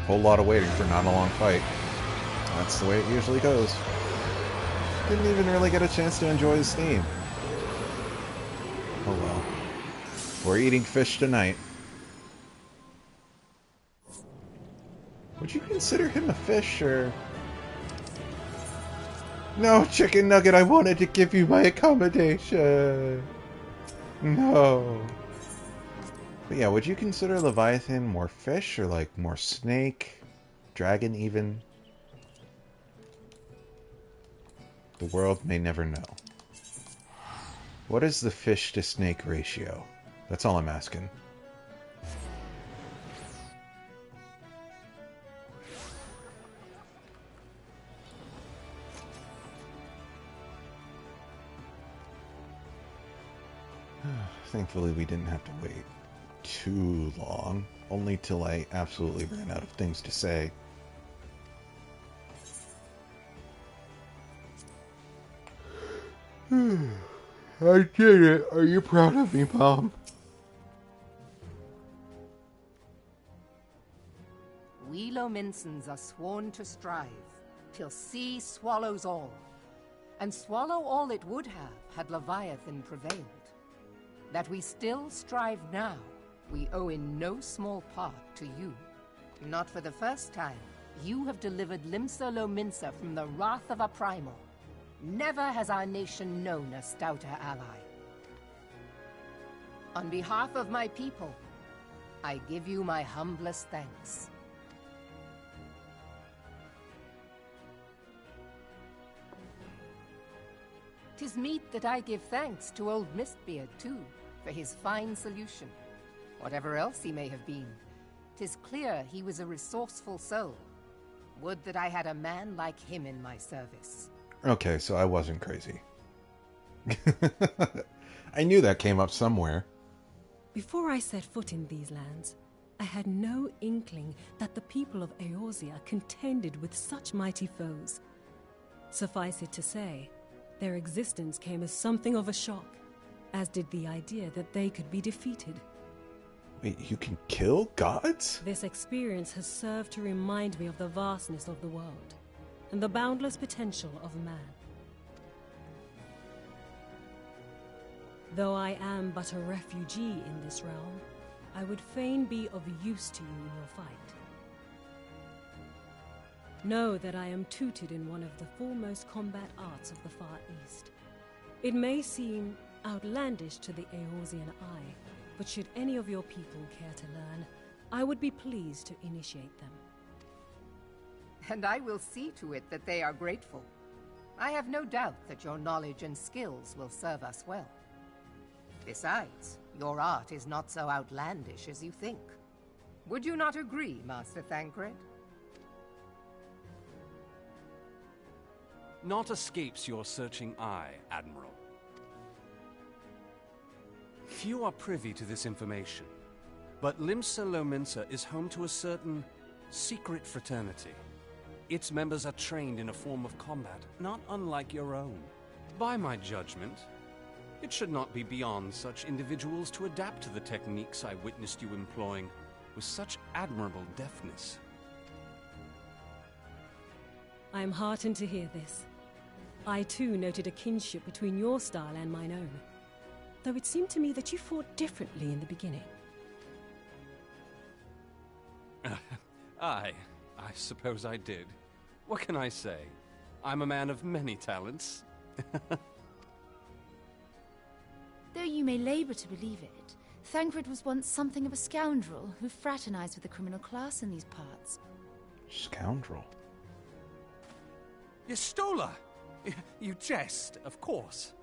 whole lot of waiting for not a long fight. That's the way it usually goes. Didn't even really get a chance to enjoy the steam. Oh well. We're eating fish tonight. Would you consider him a fish, or... No, Chicken Nugget, I wanted to give you my accommodation. No. But yeah, would you consider Leviathan more fish, or like more snake? Dragon, even? The world may never know. What is the fish to snake ratio? That's all I'm asking. Thankfully, we didn't have to wait too long. Only till I absolutely ran out of things to say. I did it. Are you proud of me, Mom? We Lominsons are sworn to strive, till sea swallows all. And swallow all it would have, had Leviathan prevailed. That we still strive now, we owe in no small part to you. Not for the first time, you have delivered Limsa Lominsa from the wrath of a primal. Never has our nation known a stouter ally. On behalf of my people, I give you my humblest thanks. 'Tis meet that I give thanks to old Mistbeard, too, for his fine solution. Whatever else he may have been, 'tis clear he was a resourceful soul. Would that I had a man like him in my service. Okay, so I wasn't crazy. I knew that came up somewhere. Before I set foot in these lands, I had no inkling that the people of Eorzea contended with such mighty foes. Suffice it to say, their existence came as something of a shock, as did the idea that they could be defeated. Wait, you can kill gods? This experience has served to remind me of the vastness of the world, and the boundless potential of man. Though I am but a refugee in this realm, I would fain be of use to you in your fight. Know that I am tutored in one of the foremost combat arts of the Far East. It may seem outlandish to the Eorzean eye, but should any of your people care to learn, I would be pleased to initiate them. And I will see to it that they are grateful. I have no doubt that your knowledge and skills will serve us well. Besides, your art is not so outlandish as you think. Would you not agree, Master Thancred? Naught escapes your searching eye, Admiral. Few are privy to this information, but Limsa Lominsa is home to a certain secret fraternity. Its members are trained in a form of combat not unlike your own. By my judgment, it should not be beyond such individuals to adapt to the techniques I witnessed you employing with such admirable deftness. I am heartened to hear this. I too noted a kinship between your style and mine own, though it seemed to me that you fought differently in the beginning. I suppose I did. What can I say? I'm a man of many talents. Though you may labor to believe it, Thancred was once something of a scoundrel who fraternized with the criminal class in these parts. Scoundrel? Yestola! You jest, of course.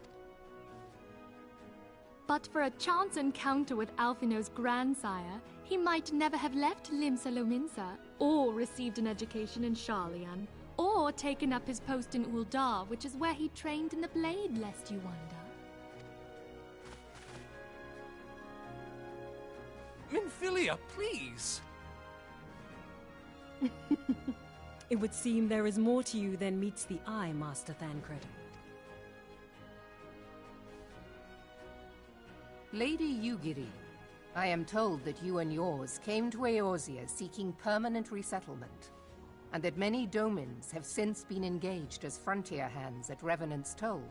But for a chance encounter with Alphino's grandsire, he might never have left Limsa Lominsa, or received an education in Sharlayan, or taken up his post in Uldar, which is where he trained in the blade, lest you wonder. Minfilia, please! It would seem there is more to you than meets the eye, Master Thancred. Lady Ugiri, I am told that you and yours came to Eorzea seeking permanent resettlement, and that many domins have since been engaged as frontier hands at Revenant's Toll.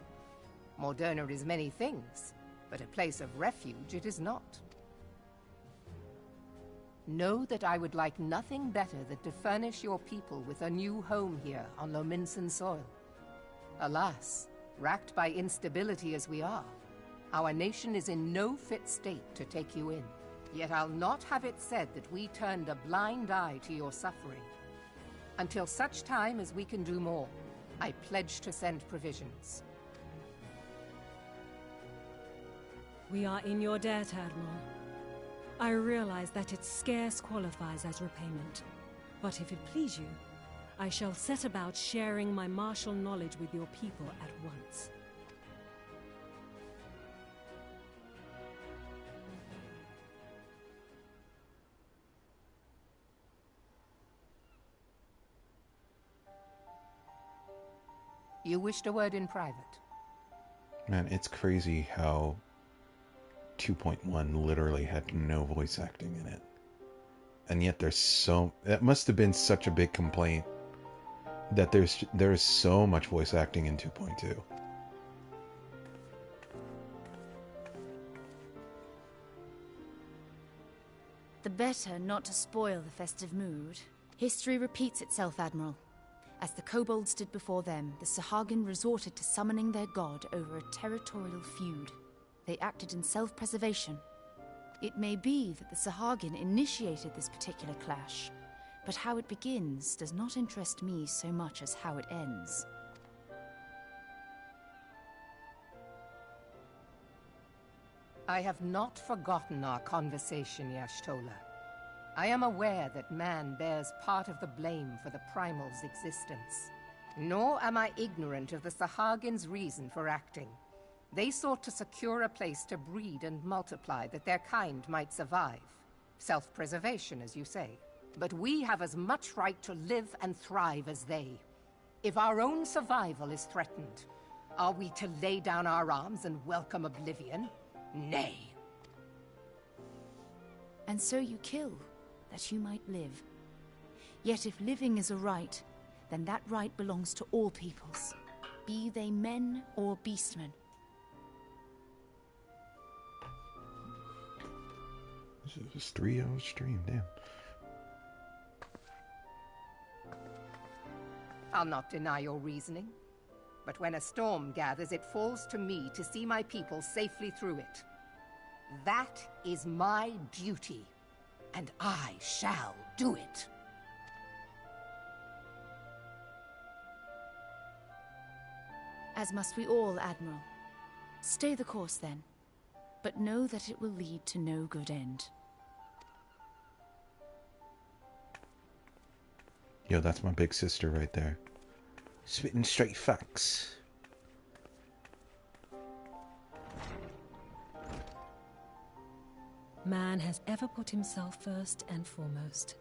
Morderna is many things, but a place of refuge it is not. Know that I would like nothing better than to furnish your people with a new home here on Lominsan soil. Alas, racked by instability as we are, our nation is in no fit state to take you in. Yet I'll not have it said that we turned a blind eye to your suffering. Until such time as we can do more, I pledge to send provisions. We are in your debt, Admiral. I realize that it scarce qualifies as repayment, but if it please you, I shall set about sharing my martial knowledge with your people at once. You wished a word in private. Man, it's crazy how 2.1 literally had no voice acting in it. And yet there's so... That must have been such a big complaint that there's so much voice acting in 2.2. The better not to spoil the festive mood. History repeats itself, Admiral. As the kobolds did before them, the Sahagin resorted to summoning their god over a territorial feud. They acted in self-preservation. It may be that the Sahagin initiated this particular clash, but how it begins does not interest me so much as how it ends. I have not forgotten our conversation, Y'shtola. I am aware that man bears part of the blame for the Primal's existence. Nor am I ignorant of the Sahagin's reason for acting. They sought to secure a place to breed and multiply that their kind might survive. Self-preservation, as you say. But we have as much right to live and thrive as they. If our own survival is threatened, are we to lay down our arms and welcome oblivion? Nay. And so you kill, that you might live. Yet if living is a right, then that right belongs to all peoples, be they men or beastmen. This is a 3-hour stream, damn. I'll not deny your reasoning. But when a storm gathers, it falls to me to see my people safely through it. That is my duty, and I shall do it. As must we all, Admiral. Stay the course, then. But know that it will lead to no good end. Yo, that's my big sister right there. Spitting straight facts. Man has ever put himself first and foremost.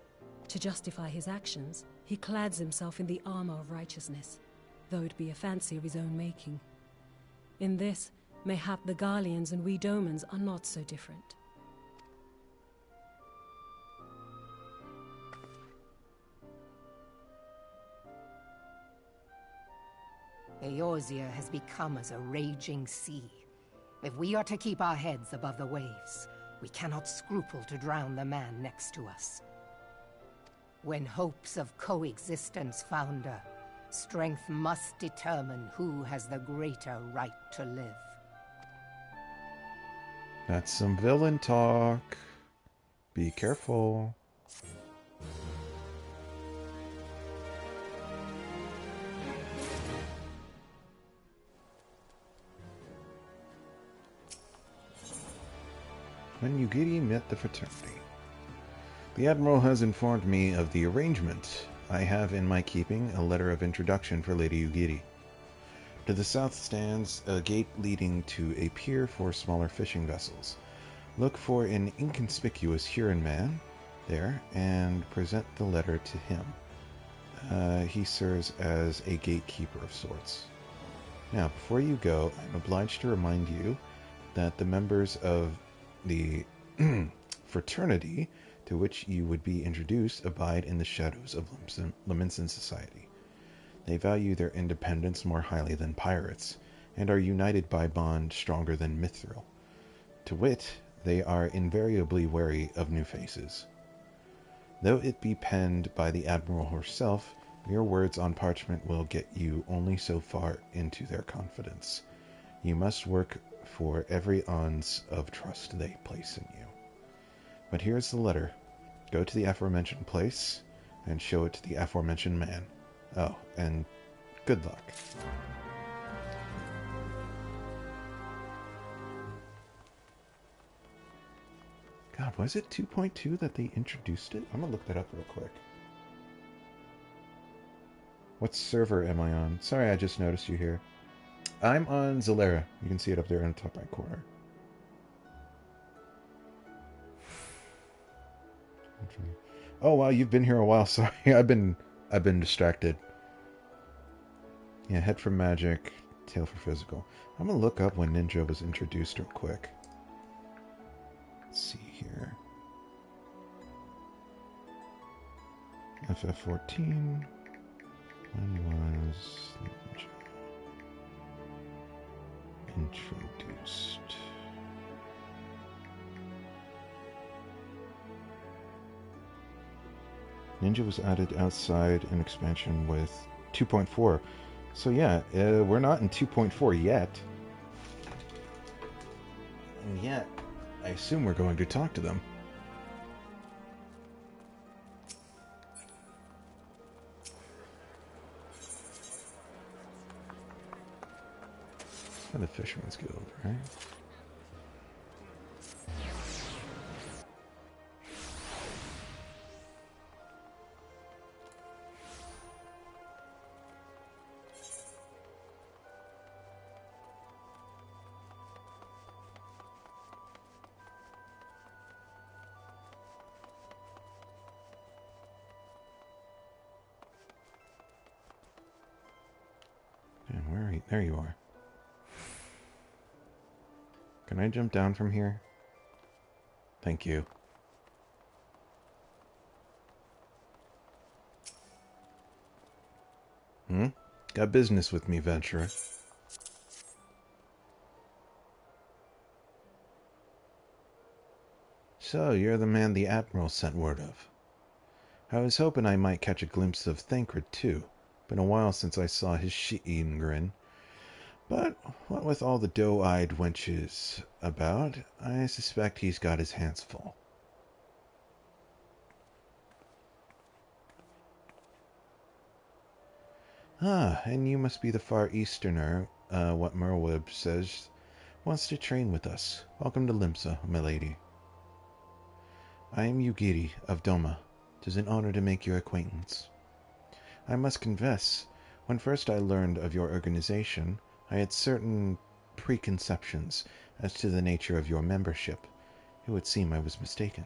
To justify his actions, he clads himself in the armor of righteousness, though it be a fancy of his own making. In this, mayhap the Garleans and we Domans are not so different. Eorzea has become as a raging sea. If we are to keep our heads above the waves, we cannot scruple to drown the man next to us. When hopes of coexistence founder, strength must determine who has the greater right to live. That's some villain talk. Be careful. When Yugiri met the fraternity. The Admiral has informed me of the arrangement. I have in my keeping a letter of introduction for Lady Yugiri. To the south stands a gate leading to a pier for smaller fishing vessels. Look for an inconspicuous Huron man there and present the letter to him. He serves as a gatekeeper of sorts. Now, before you go, I'm obliged to remind you that the members of the fraternity to which you would be introduced abide in the shadows of Leminson society. They value their independence more highly than pirates, and are united by bond stronger than mithril. To wit, they are invariably wary of new faces. Though it be penned by the Admiral herself, mere words on parchment will get you only so far into their confidence. You must work for every ounce of trust they place in you. But here's the letter. Go to the aforementioned place and show it to the aforementioned man. Oh, and good luck. God, was it 2.2 that they introduced it? I'm gonna look that up real quick. What server am I on? Sorry, I just noticed you here. I'm on Zalera. You can see it up there in the top right corner. Oh wow, you've been here a while. Sorry, I've been distracted. Yeah, head for magic, tail for physical. I'm gonna look up when Ninja was introduced real quick. Let's see here. FF14. When was Ninja introduced? Ninja was added outside an expansion with 2.4. So yeah, we're not in 2.4 yet. And yet, I assume we're going to talk to them. The Fisherman's Guild, right? And where are you? There you are. Can I jump down from here? Thank you. Got business with me, venturer. So, you're the man the Admiral sent word of. I was hoping I might catch a glimpse of Thancred, too, Been a while since I saw his shit-eating grin. But what with all the doe-eyed wenches about, I suspect he's got his hands full. Ah, and you must be the Far Easterner, what Merwib says wants to train with us. Welcome to Limsa, my lady. I am Yugiri of Doma. 'Tis an honor to make your acquaintance. I must confess, when first I learned of your organization, I had certain preconceptions as to the nature of your membership. It would seem I was mistaken.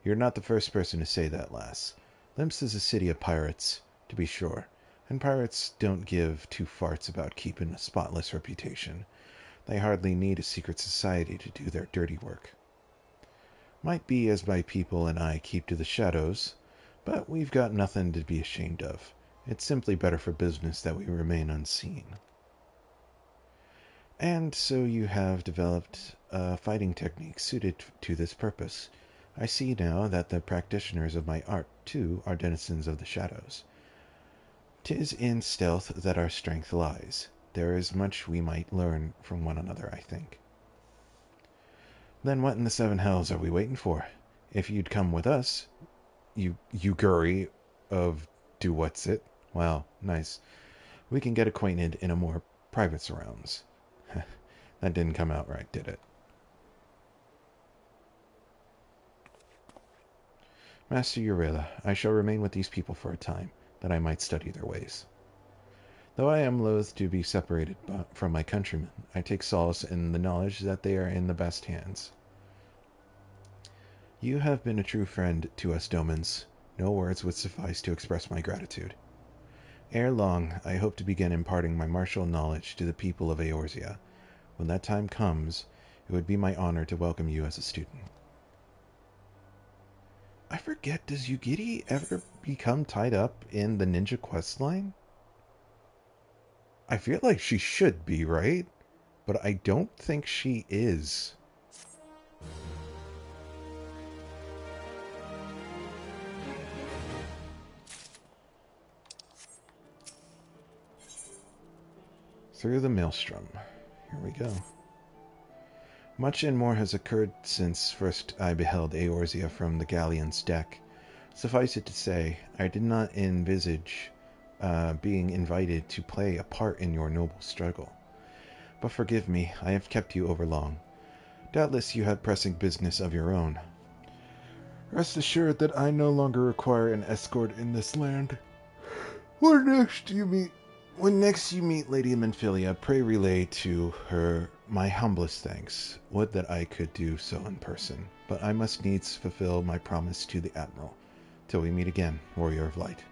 You're not the first person to say that, lass. Limsa is a city of pirates, to be sure, and pirates don't give two farts about keeping a spotless reputation. They hardly need a secret society to do their dirty work. Might be as my people and I keep to the shadows, but we've got nothing to be ashamed of. It's simply better for business that we remain unseen. And so you have developed a fighting technique suited to this purpose. I see now that the practitioners of my art, too, are denizens of the shadows. 'Tis in stealth that our strength lies. There is much we might learn from one another, I think. Then what in the seven hells are we waiting for? If you'd come with us, you Guri of Do-What's-It. Wow, nice. We can get acquainted in a more private surrounds. That didn't come out right, did it? Master Urela, I shall remain with these people for a time, that I might study their ways. Though I am loath to be separated from my countrymen, I take solace in the knowledge that they are in the best hands. You have been a true friend to us Domans. No words would suffice to express my gratitude. Ere long, I hope to begin imparting my martial knowledge to the people of Eorzea. When that time comes, it would be my honor to welcome you as a student. I forget, does Yugiri ever become tied up in the ninja quest line? I feel like she should be, right? But I don't think she is. Through the Maelstrom. Here we go. Much and more has occurred since first I beheld Eorzea from the galleon's deck. Suffice it to say, I did not envisage being invited to play a part in your noble struggle. But forgive me, I have kept you over long. Doubtless you had pressing business of your own. Rest assured that I no longer require an escort in this land. When next you meet Lady Menphilia, pray relay to her my humblest thanks. Would that I could do so in person, but I must needs fulfill my promise to the Admiral. Till we meet again, Warrior of Light.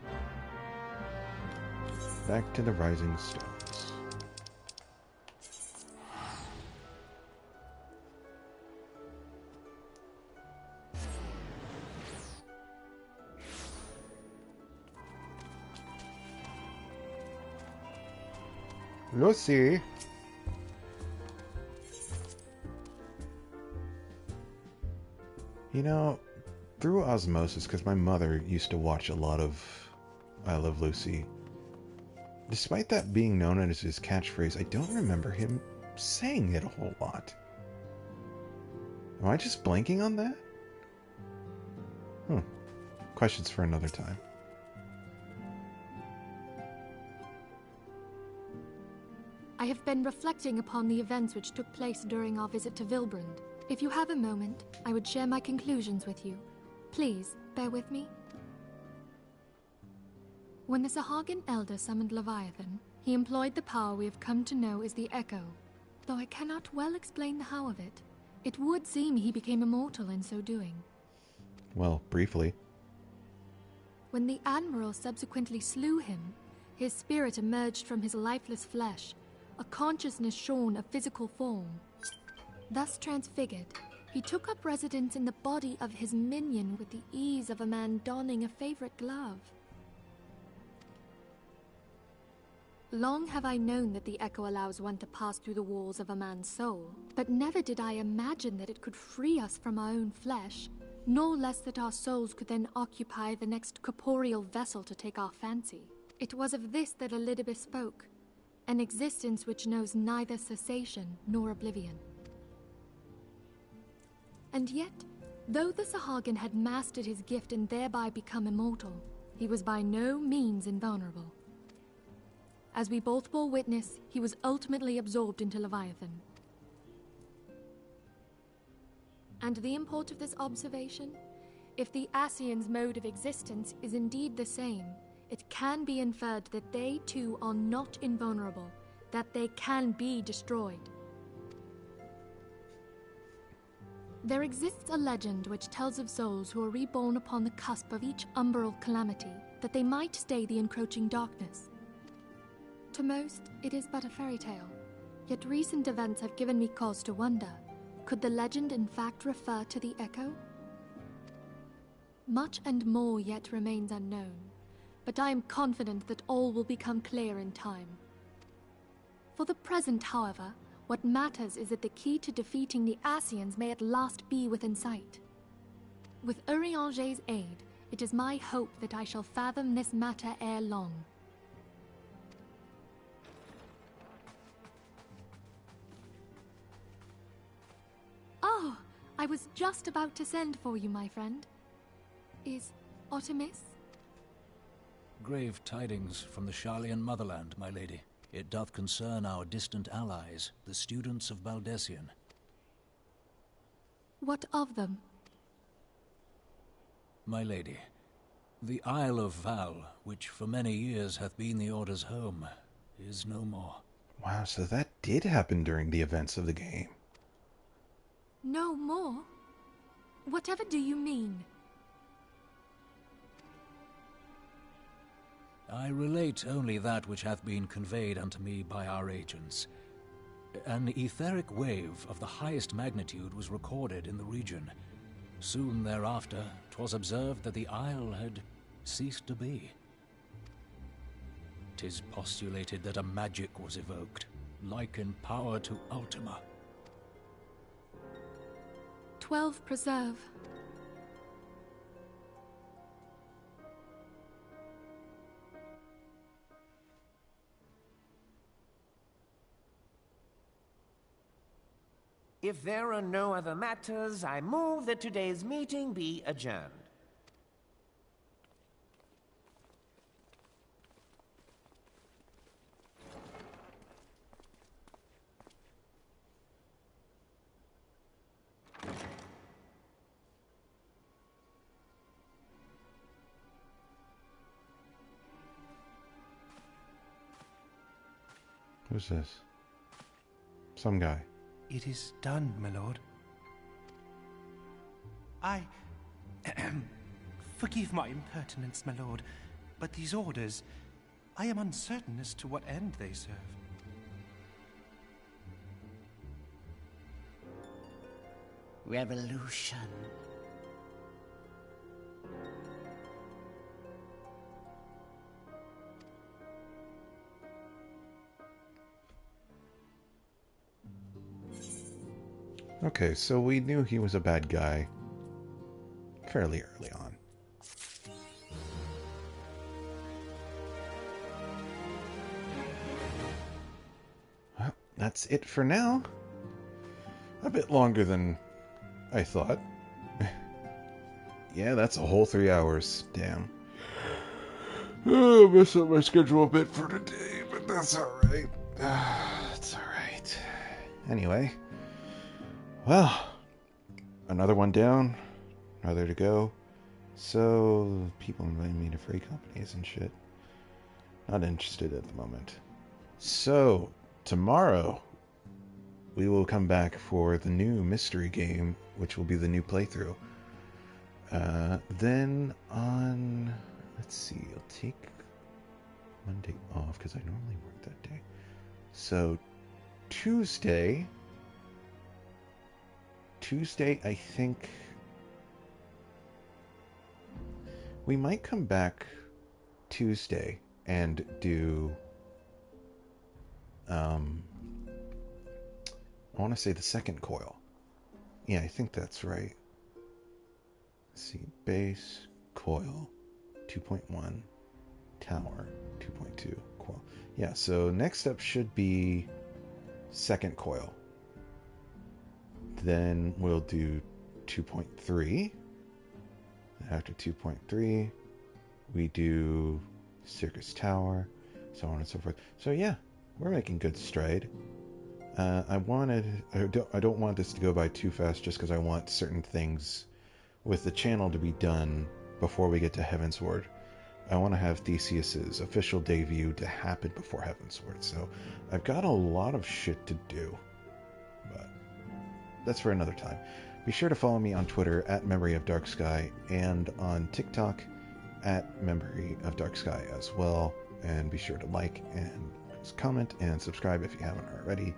Back to the Rising Stones. Lucy! You know, through osmosis, because my mother used to watch a lot of I Love Lucy, despite that being known as his catchphrase, I don't remember him saying it a whole lot. Am I just blanking on that? Questions for another time. I have been reflecting upon the events which took place during our visit to Vilbrand. If you have a moment, I would share my conclusions with you. Please, bear with me. When the Sahagin Elder summoned Leviathan, he employed the power we have come to know as the Echo. Though I cannot well explain the how of it, it would seem he became immortal in so doing. Well, briefly. When the Admiral subsequently slew him, his spirit emerged from his lifeless flesh, a consciousness shorn of physical form. Thus transfigured, he took up residence in the body of his minion with the ease of a man donning a favorite glove. Long have I known that the Echo allows one to pass through the walls of a man's soul, but never did I imagine that it could free us from our own flesh nor less that our souls could then occupy the next corporeal vessel to take our fancy. It was of this that Elidibus spoke, an existence which knows neither cessation nor oblivion. And yet, though the Sahagin had mastered his gift and thereby become immortal, he was by no means invulnerable. As we both bore witness, he was ultimately absorbed into Leviathan. And the import of this observation? If the Ascians' mode of existence is indeed the same, it can be inferred that they too are not invulnerable, that they can be destroyed. There exists a legend which tells of souls who are reborn upon the cusp of each umbral calamity, that they might stay the encroaching darkness. To most, it is but a fairy tale, yet recent events have given me cause to wonder, could the legend in fact refer to the echo? Much and more yet remains unknown, but I am confident that all will become clear in time. For the present, however, what matters is that the key to defeating the Ascians may at last be within sight. With Urianger's aid, it is my hope that I shall fathom this matter ere long. Oh, I was just about to send for you, my friend. Is Artemis? Grave tidings from the Sharlayan motherland, my lady. It doth concern our distant allies, the students of Baldessian. What of them? My lady, the Isle of Val, which for many years hath been the Order's home, is no more. Wow, so that did happen during the events of the game. No more? Whatever do you mean? I relate only that which hath been conveyed unto me by our agents. An etheric wave of the highest magnitude was recorded in the region. Soon thereafter, 'twas observed that the isle had ceased to be. 'Tis postulated that a magic was evoked, like in power to Ultima. 12 preserve. If there are no other matters, I move that today's meeting be adjourned. Who's this? Some guy. It is done, my lord. Forgive my impertinence, my lord, but these orders, I am uncertain as to what end they serve. Revolution. Okay, so we knew he was a bad guy fairly early on. Well, that's it for now. A bit longer than I thought. Yeah, that's a whole 3 hours. Damn. Oh, I messed up my schedule a bit for today, but that's alright. That's alright. Anyway. Well, another one down, another to go. So, people inviting me to free companies and shit. Not interested at the moment. So, tomorrow, we will come back for the new mystery game, which will be the new playthrough. Then on, let's see, I'll take Monday off because I normally work that day. So, Tuesday, I think we might come back Tuesday and do, I want to say the second coil. Yeah, I think that's right. Let's see, base, coil, 2.1, tower, 2.2, coil. Yeah, so next up should be second coil. Then we'll do 2.3. After 2.3, we do circus tower, so on and so forth. So yeah, we're making good stride. I don't want this to go by too fast, just because I want certain things with the channel to be done before we get to Heavensward. I want to have Theseus's official debut to happen before Heavensward, so I've got a lot of shit to do, but that's for another time. Be sure to follow me on Twitter at MemoryOfDarksky and on TikTok at MemoryOfDarksky as well. And be sure to like and comment and subscribe if you haven't already.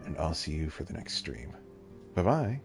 And I'll see you for the next stream. Bye-bye.